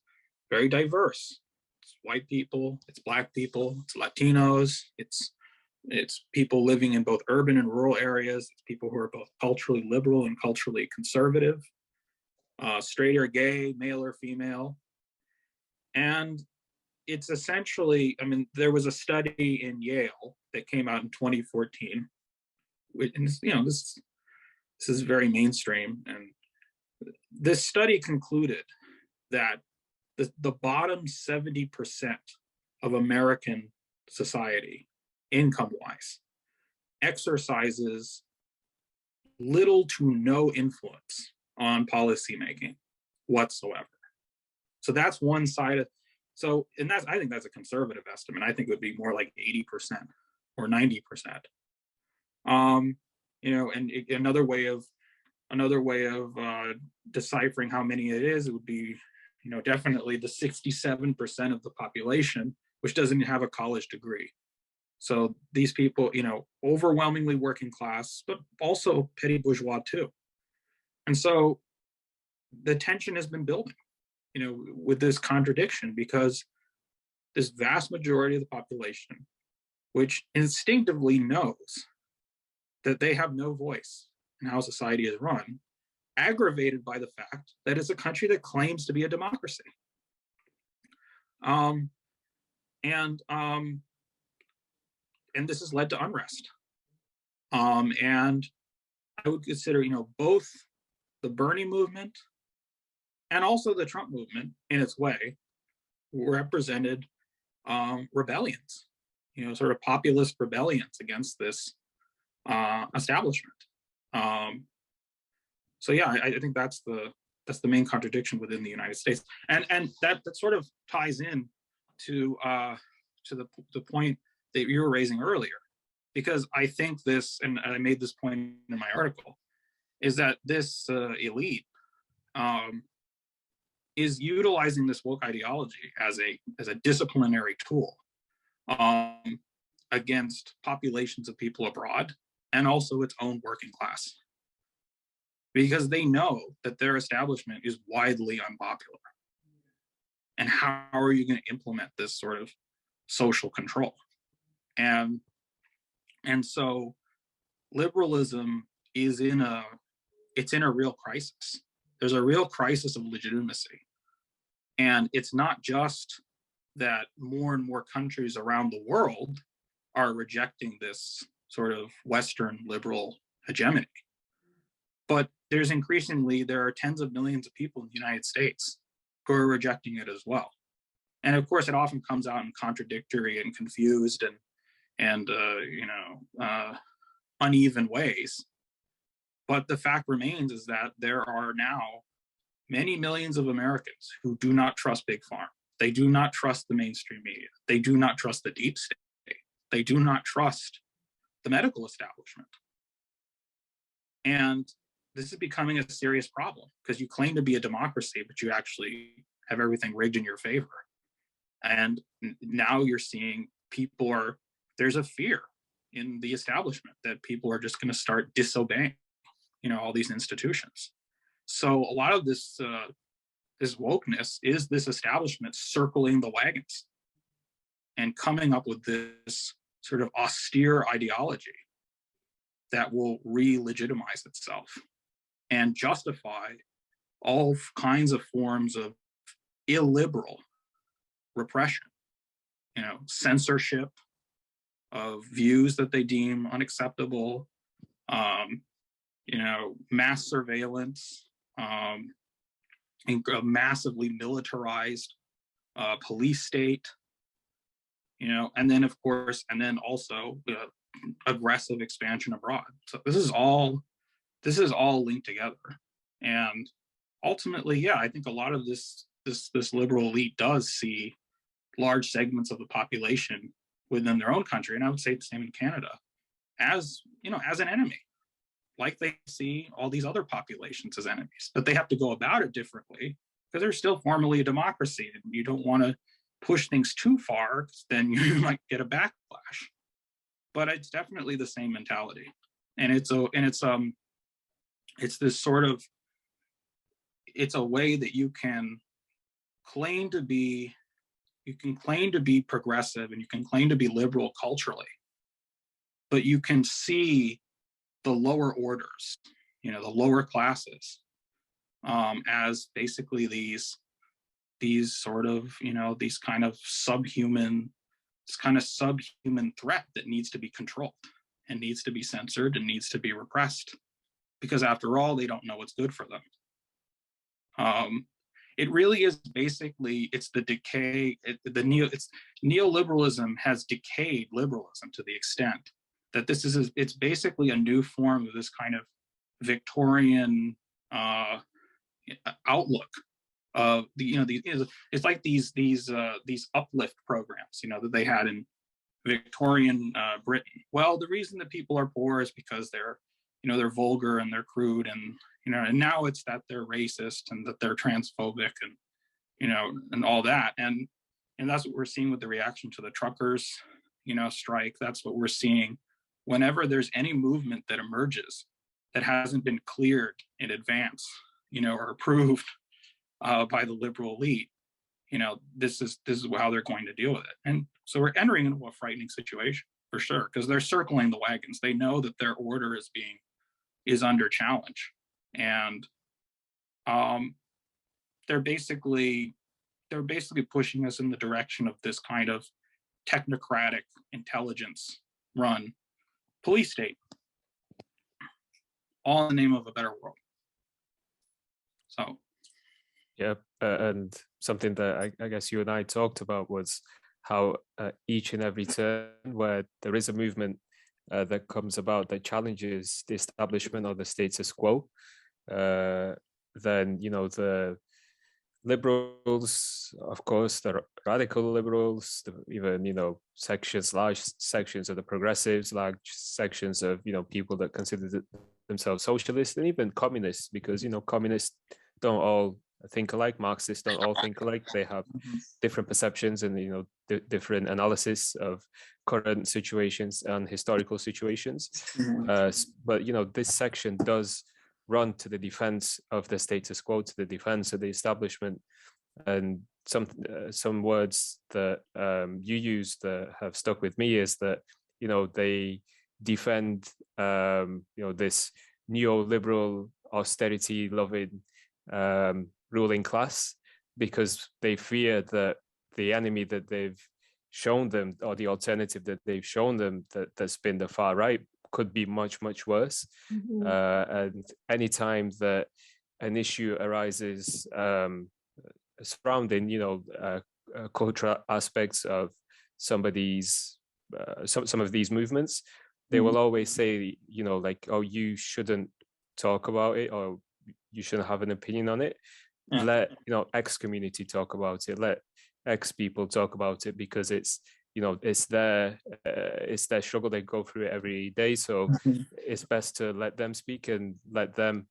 very diverse. It's white people, it's Black people, it's Latinos, it's people living in both urban and rural areas. It's people who are both culturally liberal and culturally conservative, straight or gay, male or female. And it's essentially, I mean, there was a study in Yale that came out in 2014. And this is very mainstream. And this study concluded that the bottom 70% of American society, income-wise, exercises little to no influence on policymaking whatsoever. So that's one side of, I think that's a conservative estimate. I think it would be more like 80% or 90%. And another way of deciphering how many it is, it would be, definitely the 67% of the population which doesn't have a college degree. So these people, overwhelmingly working class, but also petty bourgeois too. And so the tension has been building, with this contradiction, because this vast majority of the population, which instinctively knows that they have no voice in how society is run, aggravated by the fact that it's a country that claims to be a democracy. And this has led to unrest. And I would consider, both the Bernie movement and also the Trump movement in its way represented rebellions, sort of populist rebellions against this establishment. So yeah, I think that's the main contradiction within the United States, and that sort of ties in to the point that you were raising earlier, because I think this, and I made this point in my article, is that this elite is utilizing this woke ideology as a disciplinary tool against populations of people abroad and also its own working class, because they know that their establishment is widely unpopular. And how are you going to implement this sort of social control? And so liberalism is in a real crisis. There's a real crisis of legitimacy. And it's not just that more and more countries around the world are rejecting this sort of Western liberal hegemony, but there are tens of millions of people in the United States who are rejecting it as well. And of course, it often comes out in contradictory and confused and uneven ways. But the fact remains is that there are now many millions of Americans who do not trust Big Pharma. They do not trust the mainstream media. They do not trust the deep state. They do not trust the medical establishment. And this is becoming a serious problem, because you claim to be a democracy, but you actually have everything rigged in your favor. And now you're seeing there's a fear in the establishment that people are just going to start disobeying, all these institutions. So a lot of this wokeness is this establishment circling the wagons and coming up with this sort of austere ideology that will re-legitimize itself and justify all kinds of forms of illiberal repression, censorship of views that they deem unacceptable, mass surveillance, and a massively militarized police state, and then also aggressive expansion abroad. So this is all linked together. And ultimately, yeah, I think a lot of this liberal elite does see large segments of the population within their own country, and I would say the same in Canada, as an enemy, like they see all these other populations as enemies. But they have to go about it differently, because they're still formally a democracy, and you don't want to push things too far, because then you might get a backlash. But it's definitely the same mentality, and it's this sort of, it's a way that you can claim to be progressive, and you can claim to be liberal culturally, but you can see the lower orders, the lower classes, as basically these sort of, these kind of subhuman threat that needs to be controlled and needs to be censored and needs to be repressed, because after all, they don't know what's good for them. It really is basically, it's the decay, neoliberalism has decayed liberalism to the extent that it's basically a new form of this kind of Victorian outlook of it's like these uplift programs, that they had in Victorian Britain. Well, the reason that people are poor is because they're vulgar and they're crude, and and now it's that they're racist and that they're transphobic and and all that, and that's what we're seeing with the reaction to the truckers strike. That's what we're seeing whenever there's any movement that emerges that hasn't been cleared in advance, or approved by the liberal elite. This is how they're going to deal with it. And so we're entering into a frightening situation for sure, because they're circling the wagons. They know that their order is under challenge, and they're basically pushing us in the direction of this kind of technocratic, intelligence run police state. all in the name of a better world. So. Yeah, and something that I guess you and I talked about was how each and every turn where there is a movement that comes about that challenges the establishment or the status quo, then, you know, the liberals, of course, the radical liberals, even, you know, large sections of the progressives, large sections of, you know, people that consider themselves socialists, and even communists, because, you know, communists don't all think alike. Marxists don't all think alike. They have different perceptions and, you know, different analysis of current situations and historical situations. But, you know, this section does run to the defense of the status quo, to the defense of the establishment. And some words that you used that have stuck with me is that, you know, they defend, you know, this neoliberal austerity-loving ruling class, because they fear that the enemy that they've shown them, or the alternative that they've shown them, that's been the far right, could be much, much worse. And anytime that an issue arises surrounding, you know, cultural aspects of some of these movements, they will always say, you know, like, oh, you shouldn't talk about it, or you shouldn't have an opinion on it. Let, you know, X community talk about it. Let X people talk about it, because it's, you know, it's their struggle. They go through it every day. So it's best to let them speak and let them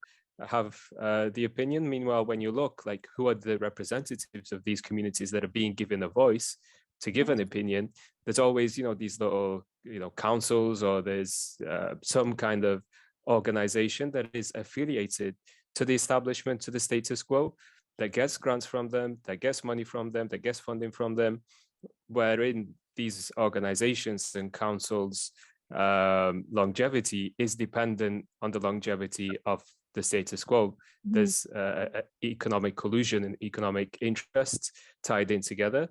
have the opinion. Meanwhile, when you look, like, who are the representatives of these communities that are being given a voice to give an opinion, there's always, you know, these little, you know, councils, or there's some kind of organization that is affiliated to the establishment, to the status quo, that gets grants from them, that gets money from them, that gets funding from them, wherein these organizations and councils' longevity is dependent on the longevity of the status quo. There's economic collusion and economic interests tied in together.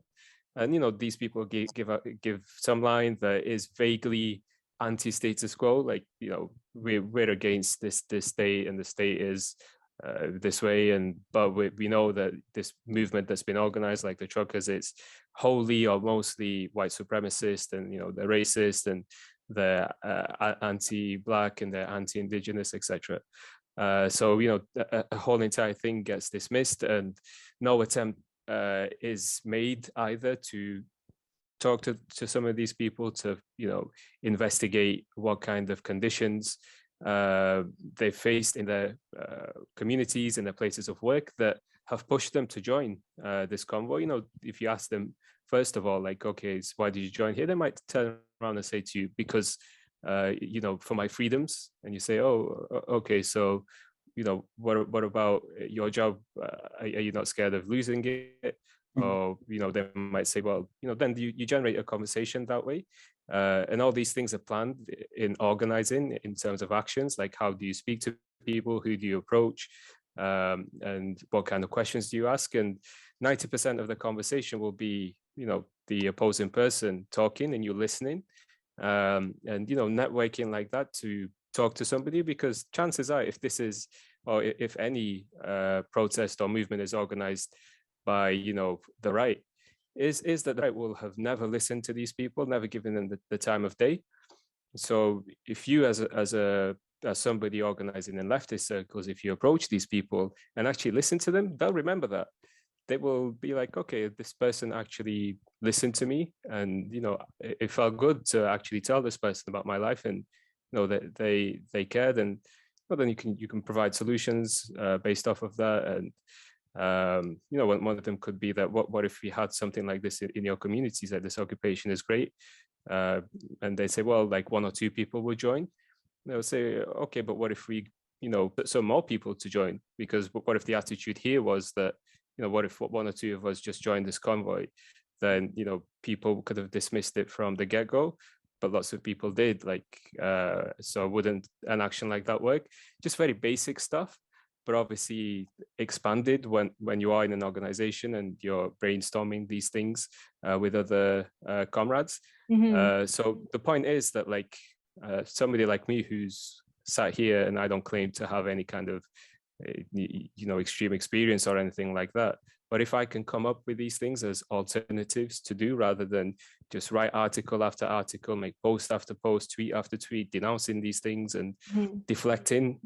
And, you know, these people give some line that is vaguely anti-status quo, like, you know, we're against this state, and the state is this way, but we know that this movement that's been organized, like the truckers, it's wholly or mostly white supremacist, and, you know, they're racist, and they're anti-black, and they're anti-indigenous, etc. So, you know, a whole entire thing gets dismissed, and no attempt is made either to talk to some of these people, to, you know, investigate what kind of conditions they faced in their communities and their places of work that have pushed them to join this convoy. You know, if you ask them, first of all, like, okay, so why did you join here? They might turn around and say to you, because, you know, for my freedoms. And you say, oh, okay, so, you know, what about your job? Are you not scared of losing it? Or, you know, they might say, well, you know, then you generate a conversation that way. And all these things are planned in organizing in terms of actions, like how do you speak to people, who do you approach, and what kind of questions do you ask? And 90% of the conversation will be, you know, the opposing person talking and you listening, and, you know, networking like that to talk to somebody, because chances are, if this is, or if any protest or movement is organized by, you know, the right, is that the right will have never listened to these people, never given them the time of day. So if you, as somebody organizing in leftist circles, if you approach these people and actually listen to them, they'll remember that. They will be like, okay, this person actually listened to me, and, you know, it felt good to actually tell this person about my life, and, you know, that they cared. And, well, then you can provide solutions based off of that. And you know, one of them could be that what if we had something like this in your communities, that this occupation is great, and they say, well, like 1 or 2 people will join. They'll say, okay, but what if we, you know, put some more people to join? Because what if the attitude here was that, you know, what if 1 or 2 of us just joined this convoy? Then, you know, people could have dismissed it from the get-go, but lots of people did. Like, so wouldn't an action like that work? Just very basic stuff, but obviously expanded when you are in an organization and you're brainstorming these things with other comrades. So the point is that, like, somebody like me who's sat here, and I don't claim to have any kind of extreme experience or anything like that. But if I can come up with these things as alternatives to do, rather than just write article after article, make post after post, tweet after tweet, denouncing these things and deflecting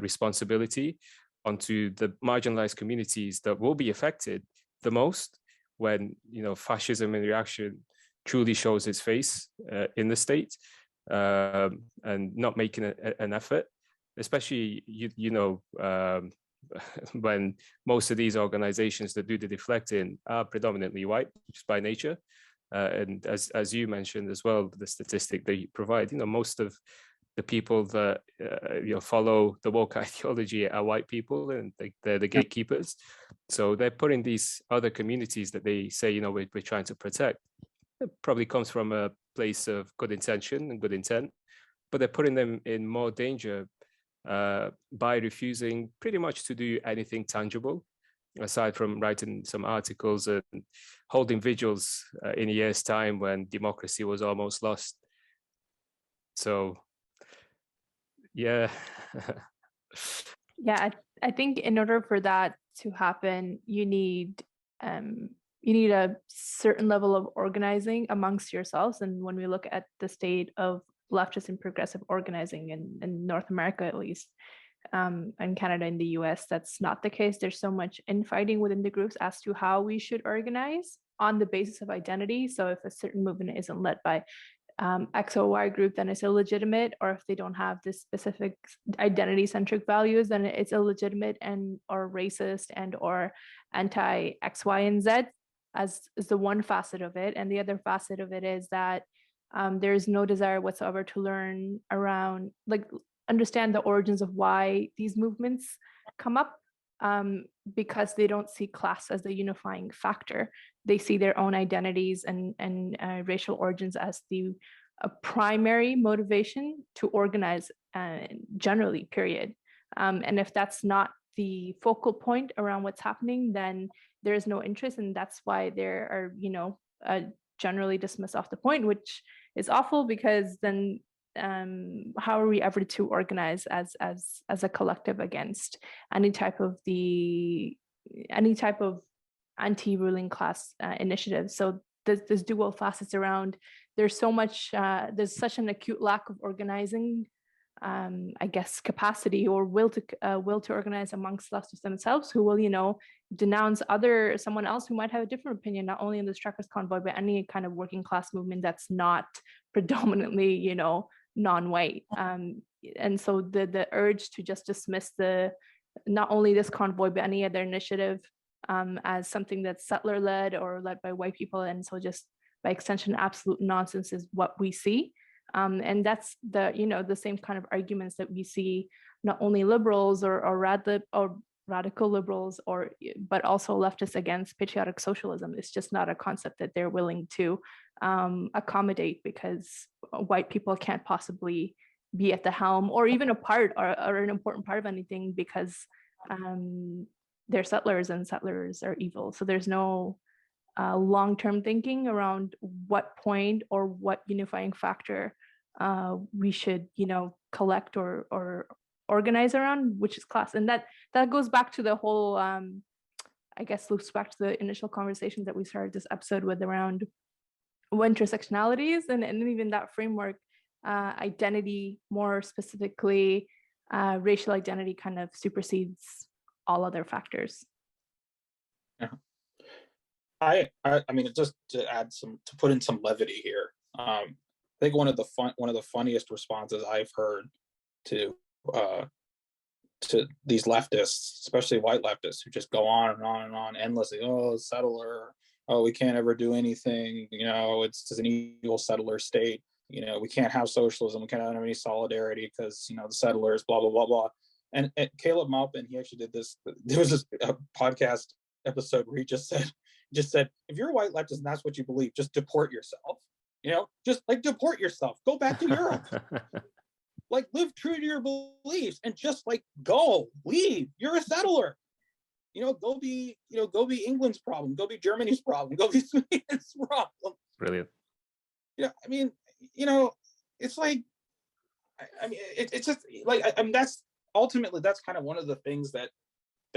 responsibility onto the marginalized communities that will be affected the most when fascism in reaction truly shows its face in the state, and not making an effort, especially when most of these organizations that do the deflecting are predominantly white just by nature. And as you mentioned as well, the statistic that you provide, most of the people that follow the woke ideology are white people, and they're the gatekeepers. So they're putting these other communities that they say, we're trying to protect. It probably comes from a place of good intention and good intent, but they're putting them in more danger by refusing pretty much to do anything tangible, aside from writing some articles and holding vigils in a year's time when democracy was almost lost. So, yeah. Yeah, I think in order for that to happen, you need a certain level of organizing amongst yourselves. And when we look at the state of leftist and progressive organizing in North America, at least, and Canada and the US, that's not the case. There's so much infighting within the groups as to how we should organize on the basis of identity. So if a certain movement isn't led by X or Y group, then it's illegitimate, or if they don't have this specific identity-centric values, then it's illegitimate and or racist and or anti X, Y, and Z, as is the one facet of it. And the other facet of it is that there's no desire whatsoever to learn around, understand the origins of why these movements come up, because they don't see class as the unifying factor. They see their own identities and racial origins as the primary motivation to organize, generally, period. And if that's not the focal point around what's happening, then there's no interest, and that's why there are, generally dismissed off the point, which is awful, because then how are we ever to organize as a collective against any type of anti-ruling class initiative? So there's dual facets around. There's such an acute lack of organizing, capacity or will to organize amongst leftists themselves, who will denounce someone else who might have a different opinion, not only in this truckers convoy, but any kind of working class movement that's not predominantly non-white. And so the urge to just dismiss not only this convoy but any other initiative as something that's settler led or led by white people, and so just by extension absolute nonsense is what we see. And that's the same kind of arguments that we see not only liberals or radical liberals but also leftists against patriotic socialism. It's just not a concept that they're willing to accommodate, because white people can't possibly be at the helm or even a part or an important part of anything, because they're settlers and settlers are evil. So there's no long-term thinking around what point or what unifying factor we should collect or organize around, which is class. And that goes back to the whole loops back to the initial conversations that we started this episode with around intersectionalities, and even that framework, identity, more specifically racial identity, kind of supersedes all other factors. Yeah. I mean, just to put in some levity here, I think one of the funniest responses I've heard to these leftists, especially white leftists, who just go on and on and on endlessly. Oh, settler. Oh, we can't ever do anything. It's just an evil settler state. We can't have socialism. We can't have any solidarity because the settlers. Blah blah blah blah. And Caleb Maupin, he actually did this. There was a podcast episode where he just said, if you're a white leftist and that's what you believe, just deport yourself. Just deport yourself. Go back to Europe. Live true to your beliefs and just leave. You're a settler. Go be England's problem. Go be Germany's problem. Go be Sweden's problem. Brilliant. I mean, it's like, I mean, it's just like, I mean, that's ultimately, that's kind of one of the things that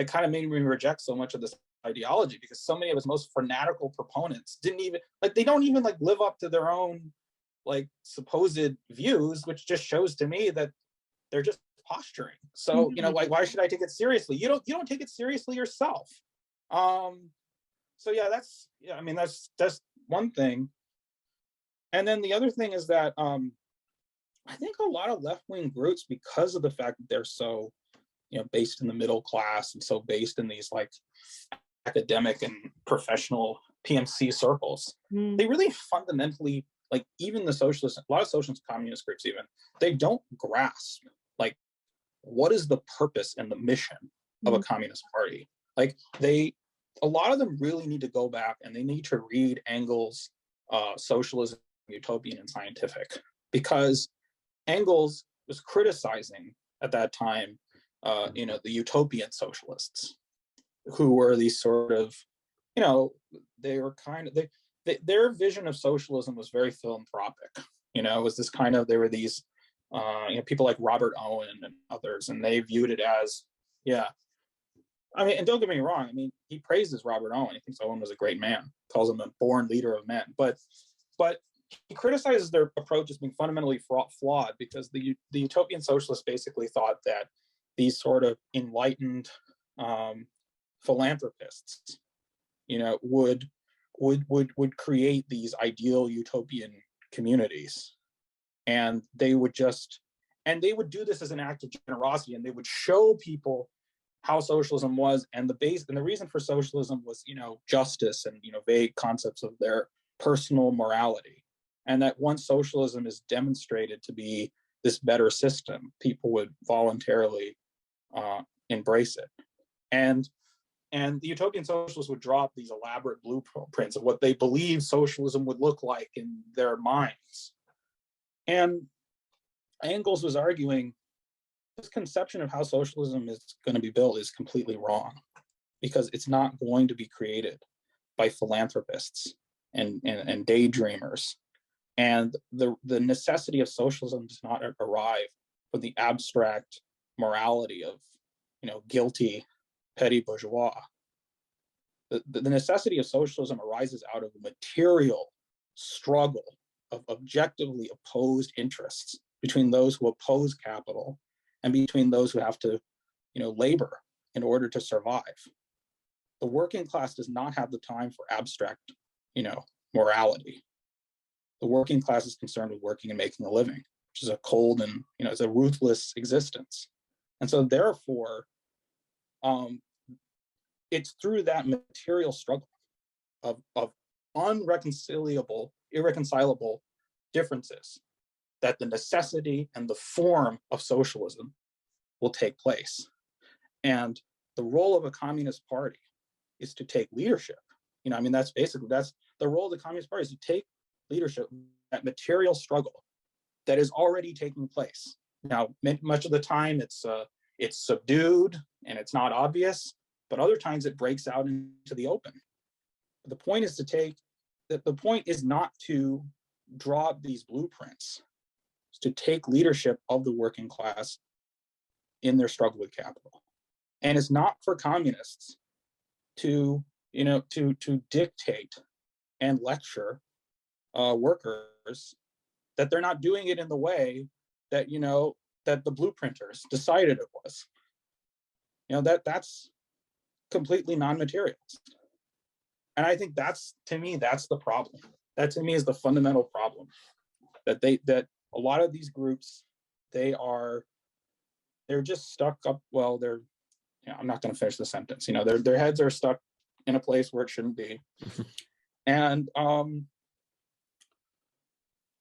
kind of made me reject so much of this ideology, because so many of its most fanatical proponents didn't even, like, they don't even like live up to their own like supposed views, which just shows to me that they're just posturing. So, you know, like, why should I take it seriously? You don't take it seriously yourself. So yeah, I mean, that's one thing. And then the other thing is that I think a lot of left-wing groups, because of the fact that they're so, you know, based in the middle class and so based in these like academic and professional PMC circles, they really fundamentally, like, even the socialist, a lot of socialist communist groups even, they don't grasp like what is the purpose and the mission of a communist party. Like, a lot of them really need to go back and they need to read Engels' Socialism, Utopian and Scientific, because Engels was criticizing at that time, you know, the utopian socialists, who were these sort of, you know, they were kind of, their vision of socialism was very philanthropic. You know, it was this kind of, there were these, you know, people like Robert Owen and others, and they viewed it as, yeah. I mean, and don't get me wrong, I mean, he praises Robert Owen. He thinks Owen was a great man, calls him a born leader of men. But he criticizes their approach as being fundamentally flawed, because the utopian socialists basically thought that these sort of enlightened philanthropists, you know, would create these ideal utopian communities, and they would do this as an act of generosity, and they would show people how socialism was, and the reason for socialism was, you know, justice and, you know, vague concepts of their personal morality, and that once socialism is demonstrated to be this better system, people would voluntarily embrace it. And the utopian socialists would draw up these elaborate blueprints of what they believe socialism would look like in their minds. And Engels was arguing this conception of how socialism is going to be built is completely wrong, because it's not going to be created by philanthropists and daydreamers. And the necessity of socialism does not arrive from the abstract morality of, you know, guilty petty bourgeois. The necessity of socialism arises out of a material struggle of objectively opposed interests between those who oppose capital and between those who have to, you know, labor in order to survive. The working class does not have the time for abstract, you know, morality. The working class is concerned with working and making a living, which is a cold and, you know, it's a ruthless existence. And so therefore, it's through that material struggle of irreconcilable differences that the necessity and the form of socialism will take place. And the role of a communist party is to take leadership. You know, I mean, that's the role of the Communist Party, is to take leadership, that material struggle that is already taking place. Now, much of the time it's subdued and it's not obvious, but other times it breaks out into the open. But the point is the point is not to draw up these blueprints, it's to take leadership of the working class in their struggle with capital. And it's not for communists to, you know, to dictate and lecture workers that they're not doing it in the way that, you know, that the blueprinters decided it was. You know, that's completely non-materialist. And I think to me, that's the problem. That to me is the fundamental problem, that a lot of these groups, they're just stuck up. Well, I'm not going to finish the sentence. You know, their heads are stuck in a place where it shouldn't be. And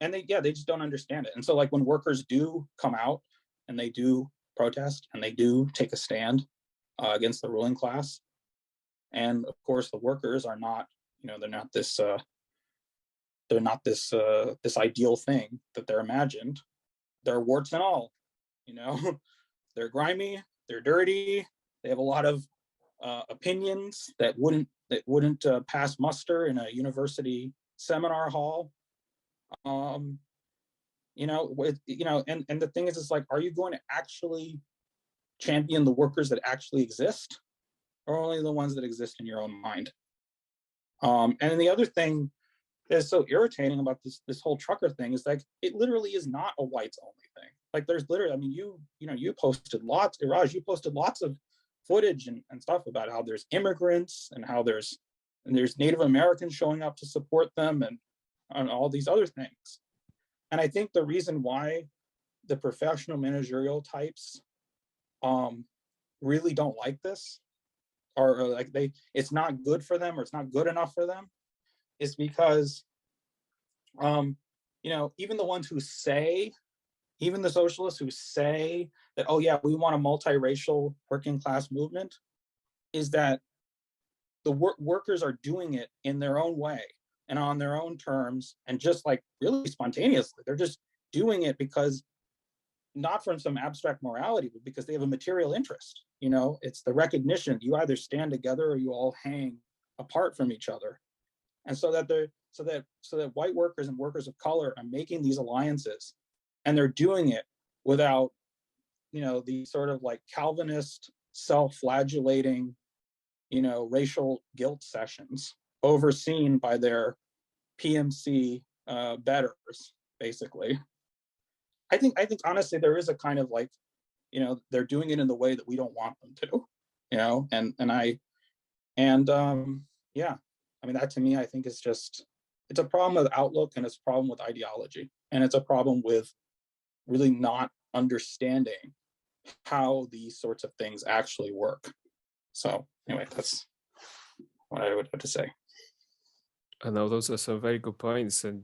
they just don't understand it. And so, like, when workers do come out and they do protest and they do take a stand against the ruling class, and of course the workers are not, you know, they're not this ideal thing that they're imagined. They're warts and all, you know. They're grimy, they're dirty, they have a lot of opinions that wouldn't pass muster in a university seminar hall. You And the thing is, it's like, are you going to actually champion the workers that actually exist, or only the ones that exist in your own mind? And then the other thing that's so irritating about this whole trucker thing is like, it literally is not a whites only thing. Like, there's literally, I mean, you posted lots, Iraj, you posted lots of footage and stuff about how there's immigrants and how there's Native Americans showing up to support them and all these other things. And I think the reason why the professional managerial types really don't like this, or like it's not good for them, or it's not good enough for them, is because even the ones who say, even the socialists who say that, oh yeah, we want a multiracial working class movement, is that the workers are doing it in their own way and on their own terms, and just like really spontaneously. They're just doing it because, not from some abstract morality, but because they have a material interest. It's the recognition, you either stand together or you all hang apart from each other. And so that white workers and workers of color are making these alliances, and they're doing it without, the sort of like Calvinist self-flagellating, racial guilt sessions overseen by their PMC betters, basically. I think honestly, there is a kind of like, they're doing it in the way that we don't want them to, yeah. I mean, that to me, I think it's a problem with outlook, and it's a problem with ideology, and it's a problem with really not understanding how these sorts of things actually work. So anyway, that's what I would have to say. I know those are some very good points, and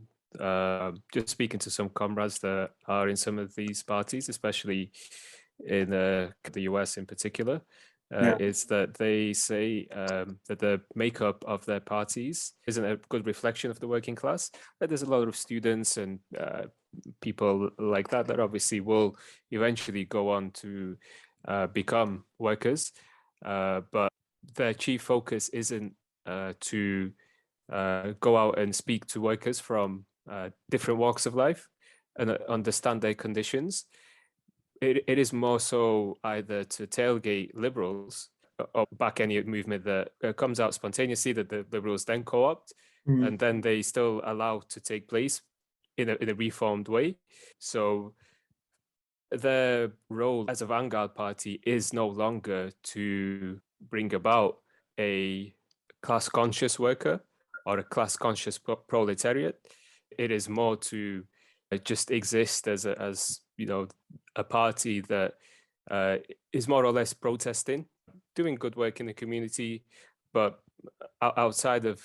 just speaking to some comrades that are in some of these parties, especially in the US in particular, is that they say that the makeup of their parties isn't a good reflection of the working class. That there's a lot of students and people like that obviously will eventually go on to become workers, but their chief focus isn't to go out and speak to workers from different walks of life and understand their conditions. It is more so either to tailgate liberals or back any movement that comes out spontaneously that the liberals then co-opt, and then they still allow to take place in a reformed way. So their role as a vanguard party is no longer to bring about a class-conscious worker or a class-conscious proletariat. It is more to just exist as a party that is more or less protesting, doing good work in the community, but outside of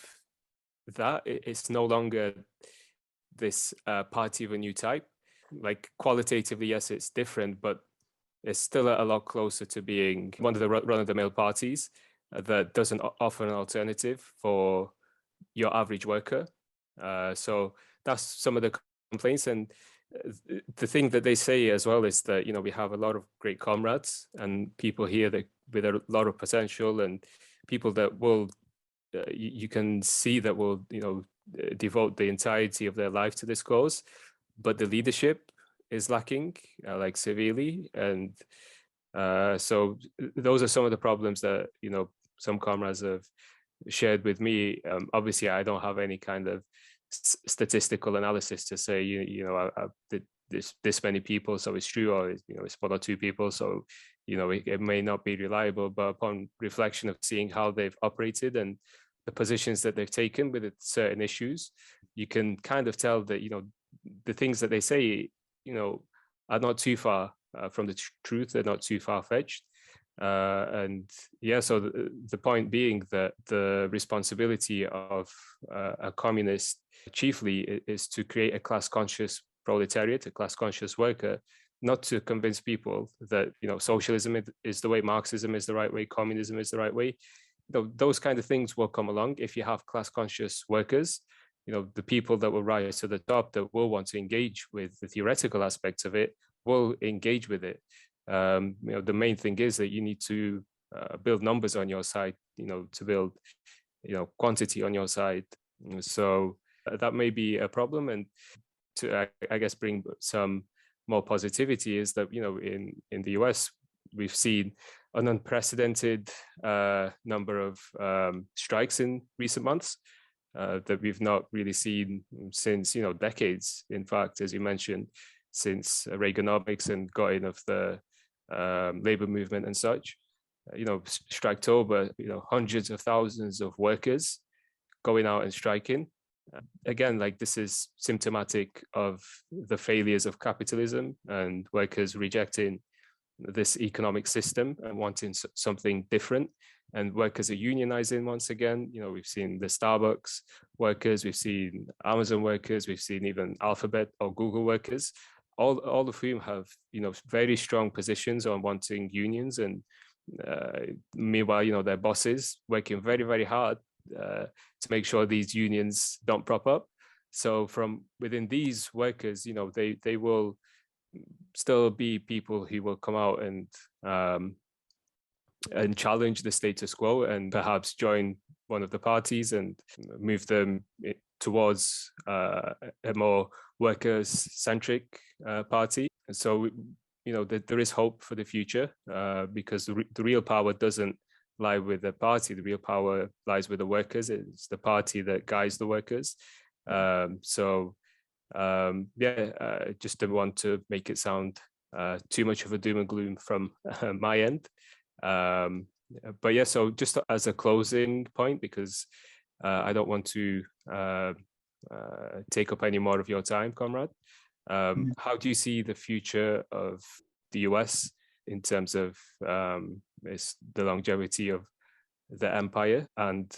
that, it's no longer this party of a new type. Like qualitatively, yes, it's different, but it's still a lot closer to being one of the run-of-the-mill parties that doesn't offer an alternative for your average worker. So that's some of the complaints. And the thing that they say as well is that, we have a lot of great comrades and people here that with a lot of potential, and people that will, you can see that will, devote the entirety of their life to this cause, but the leadership is lacking, like severely. And so those are some of the problems that, some comrades have shared with me. Obviously, I don't have any kind of statistical analysis to say, I did this many people, so it's true, or it's one or two people, so it may not be reliable. But upon reflection of seeing how they've operated and the positions that they've taken with certain issues, you can kind of tell that the things that they say are not too far from the truth. They're not too far-fetched. And yeah, so the point being that the responsibility of a communist chiefly is to create a class-conscious proletariat, a class-conscious worker, not to convince people that socialism is the way, Marxism is the right way, communism is the right way. Those kind of things will come along if you have class-conscious workers. The people that will rise to the top, that will want to engage with the theoretical aspects of it, will engage with it. The main thing is that you need to build numbers on your side, to build, quantity on your side. So that may be a problem. And to I guess bring some more positivity is that, you know, in the US, we've seen an unprecedented number of strikes in recent months that we've not really seen since, you know, decades. In fact, as you mentioned, since Reaganomics and gutting of the labor movement and such, you know, Striketober, you know, hundreds of thousands of workers going out and striking. Again, like, this is symptomatic of the failures of capitalism and workers rejecting this economic system and wanting something different. And workers are unionizing once again. You know, we've seen the Starbucks workers, we've seen Amazon workers, we've seen even Alphabet or Google workers, all of whom have, you know, very strong positions on wanting unions. And meanwhile, you know, their bosses working very, very hard to make sure these unions don't prop up. So from within these workers, you know, they will still be people who will come out and challenge the status quo and perhaps join one of the parties and move them towards a more workers-centric party. And so, you know, there is hope for the future because the real power doesn't lie with the party. The real power lies with the workers. It's the party that guides the workers. Just didn't want to make it sound too much of a doom and gloom from my end. But yeah, so just as a closing point, because I don't want to take up any more of your time, comrade. How do you see the future of the US in terms of the longevity of the empire and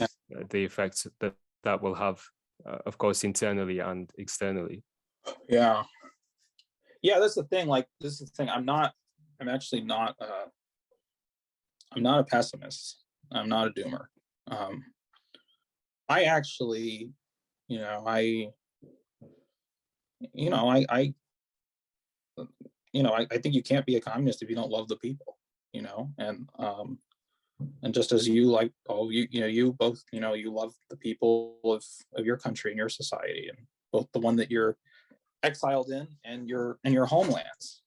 the effects that will have, of course, internally and externally? Yeah, that's the thing. Like, this is the thing. I'm actually not. I'm not a pessimist. I'm not a doomer. I actually, I think you can't be a communist if you don't love the people, and just as you you both, you love the people of your country and your society, and both the one that you're exiled in and your homelands.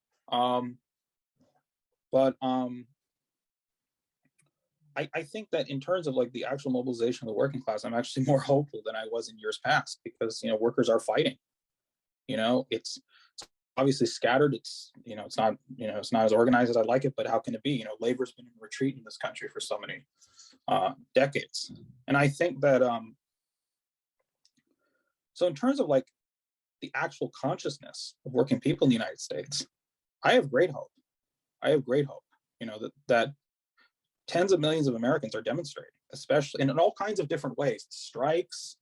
I think that in terms of like the actual mobilization of the working class, I'm actually more hopeful than I was in years past, because workers are fighting. It's obviously scattered. It's it's not as organized as I'd like it, but how can it be? Labor's been in retreat in this country for so many decades, and I think that so in terms of like the actual consciousness of working people in the United States, I have great hope. That tens of millions of Americans are demonstrating, especially in all kinds of different ways: strikes,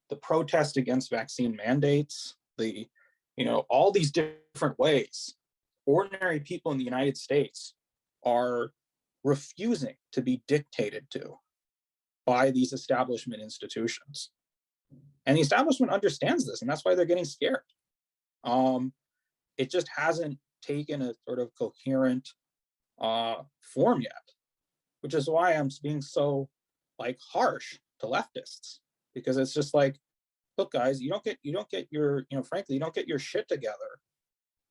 the protest against vaccine mandates, all these different ways. Ordinary people in the United States are refusing to be dictated to by these establishment institutions. And the establishment understands this, and that's why they're getting scared. It just hasn't taken a sort of coherent form yet, which is why I'm being so harsh to leftists, because it's just like, look, guys, you don't get your, frankly, you don't get your shit together.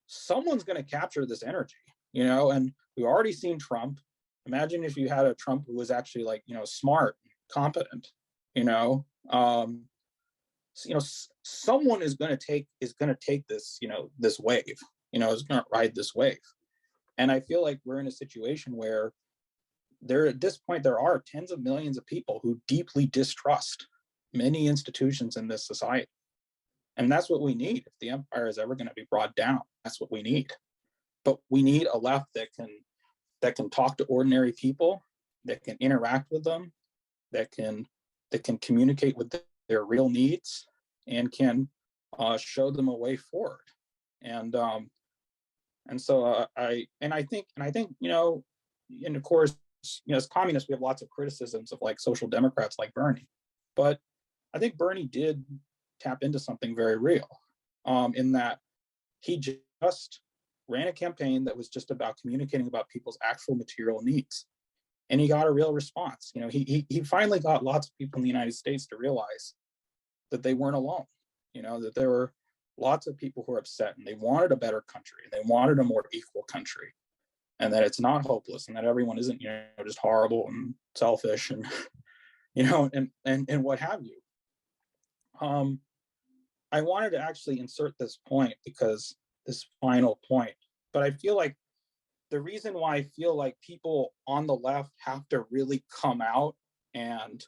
Someone's going to capture this energy, and we've already seen Trump. Imagine if you had a Trump who was actually smart, competent, someone is going to take this, this wave, is going to ride this wave. And I feel like we're in a situation where at this point, there are tens of millions of people who deeply distrust many institutions in this society. And that's what we need. If the empire is ever going to be brought down, that's what we need. But we need a left that can talk to ordinary people, that can interact with them, that can communicate with their real needs, and can show them a way forward. And so I think and of course, as communists, we have lots of criticisms of social democrats like Bernie, but I think Bernie did tap into something very real, in that he just ran a campaign that was just about communicating about people's actual material needs, and he got a real response. He finally got lots of people in the United States to realize that they weren't alone. That there were lots of people who are upset, and they wanted a better country, they wanted a more equal country, and that it's not hopeless, and that everyone isn't, you know, just horrible and selfish and, you know, and what have you. I wanted to actually insert this point, because this final point, but I feel like the reason why I feel like people on the left have to really come out and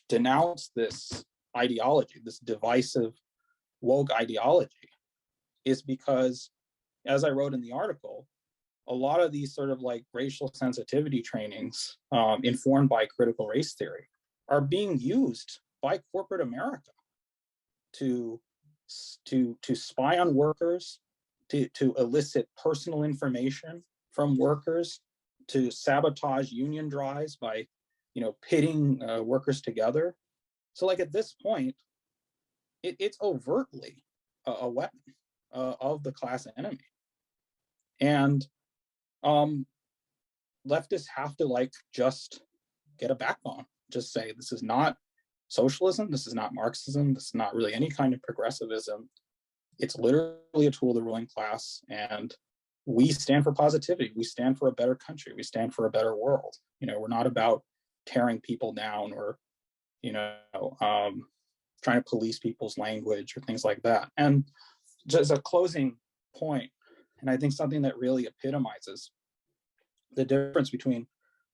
denounce this ideology, this divisive woke ideology, is because, as I wrote in the article, a lot of these sort of like racial sensitivity trainings informed by critical race theory are being used by corporate America to spy on workers, to elicit personal information from workers, to sabotage union drives by, you know, pitting workers together. So like at this point, it's overtly a weapon of the class enemy. And leftists have to like just get a backbone, just say, this is not socialism, this is not Marxism, this is not really any kind of progressivism. It's literally a tool of the ruling class, and we stand for positivity. We stand for a better country. We stand for a better world. You know, we're not about tearing people down or, you know, trying to police people's language or things like that. And just a closing point, and I think something that really epitomizes the difference between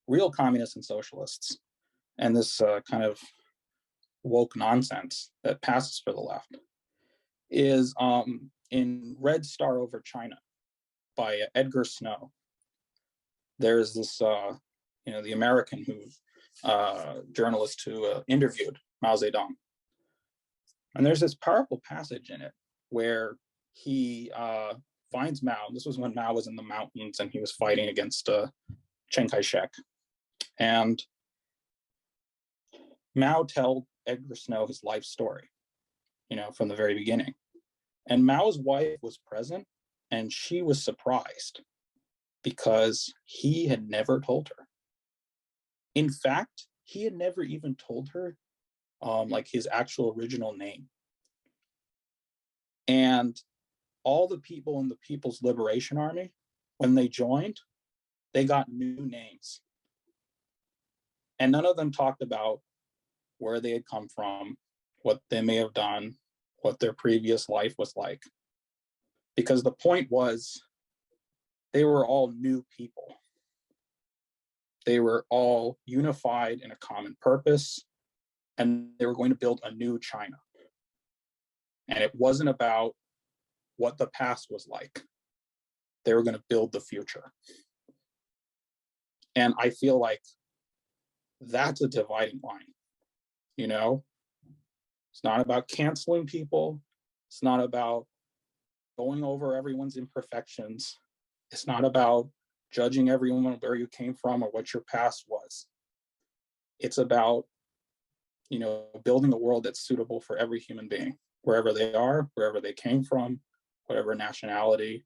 real communists and socialists and this kind of woke nonsense that passes for the left is in Red Star Over China by Edgar Snow. There's this, you know, the American journalist who interviewed Mao Zedong. And there's this powerful passage in it where he finds Mao. This was when Mao was in the mountains and he was fighting against Chiang Kai-shek. And Mao told Edgar Snow his life story, you know, from the very beginning. And Mao's wife was present, and she was surprised because he had never told her. In fact, he had never even told her like his actual original name. And all the people in the People's Liberation Army, when they joined, they got new names. And none of them talked about where they had come from, what they may have done, what their previous life was like. Because the point was, they were all new people. They were all unified in a common purpose, and they were going to build a new China. And it wasn't about what the past was like. They were going to build the future. And I feel like that's a dividing line, you know? It's not about canceling people. It's not about going over everyone's imperfections. It's not about judging everyone where you came from or what your past was. It's about, you know, building a world that's suitable for every human being, wherever they are, wherever they came from, whatever nationality,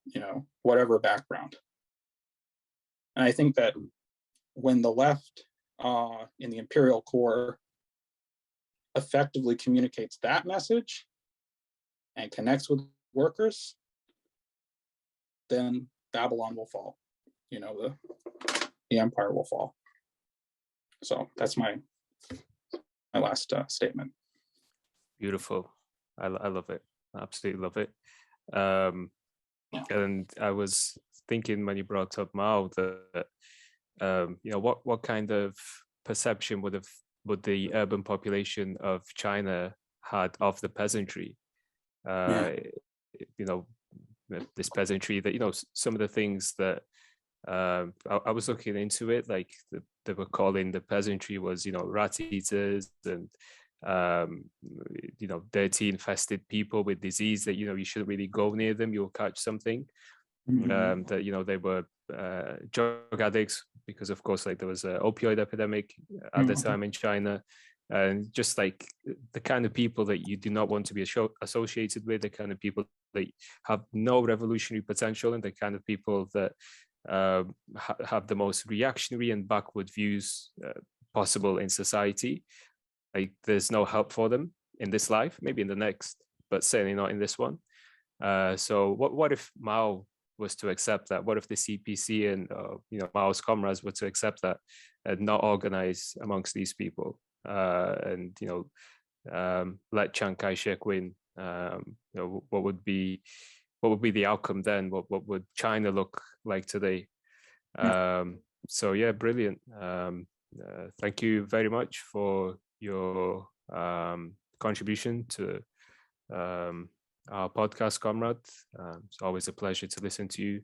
you know, whatever background. And I think that when the left in the imperial core effectively communicates that message and connects with workers, then Babylon will fall. You know, the empire will fall. So that's my last statement. Beautiful. I love it. I absolutely love it. And I was thinking when you brought up Mao that you know, what kind of perception would the urban population of China had of the peasantry? You know, this peasantry that, you know, some of the things that I was looking into it, like they were calling the peasantry was, you know, rat eaters and you know, dirty infested people with disease that, you know, you shouldn't really go near them, you'll catch something. That, you know, they were drug addicts because, of course, like there was an opioid epidemic at the time in China, and just like the kind of people that you do not want to be associated with, the kind of people that have no revolutionary potential, and the kind of people that have the most reactionary and backward views possible in society. Like there's no help for them. in this life, maybe in the next, but certainly not in this one. So what if Mao was to accept that? What if the CPC and Mao's comrades were to accept that and not organize amongst these people, and let Chiang Kai-shek win? What would be the outcome then? What would China look like today? So yeah, brilliant. Thank you very much for your contribution to our podcast, comrade. It's always a pleasure to listen to you.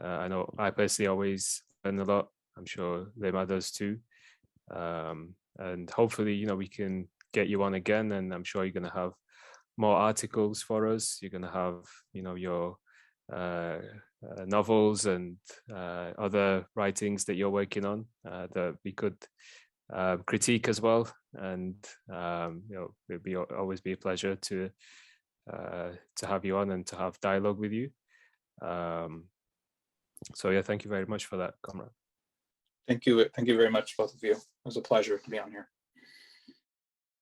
I know I personally always learn a lot. I'm sure Lema does too. And hopefully, we can get you on again, and I'm sure you're going to have more articles for us. You're going to have, your novels and other writings that you're working on that we could critique as well. And it'll always be a pleasure to have you on and to have dialogue with you. So yeah, thank you very much for that, comrade. Thank you very much, both of you. It was a pleasure to be on here.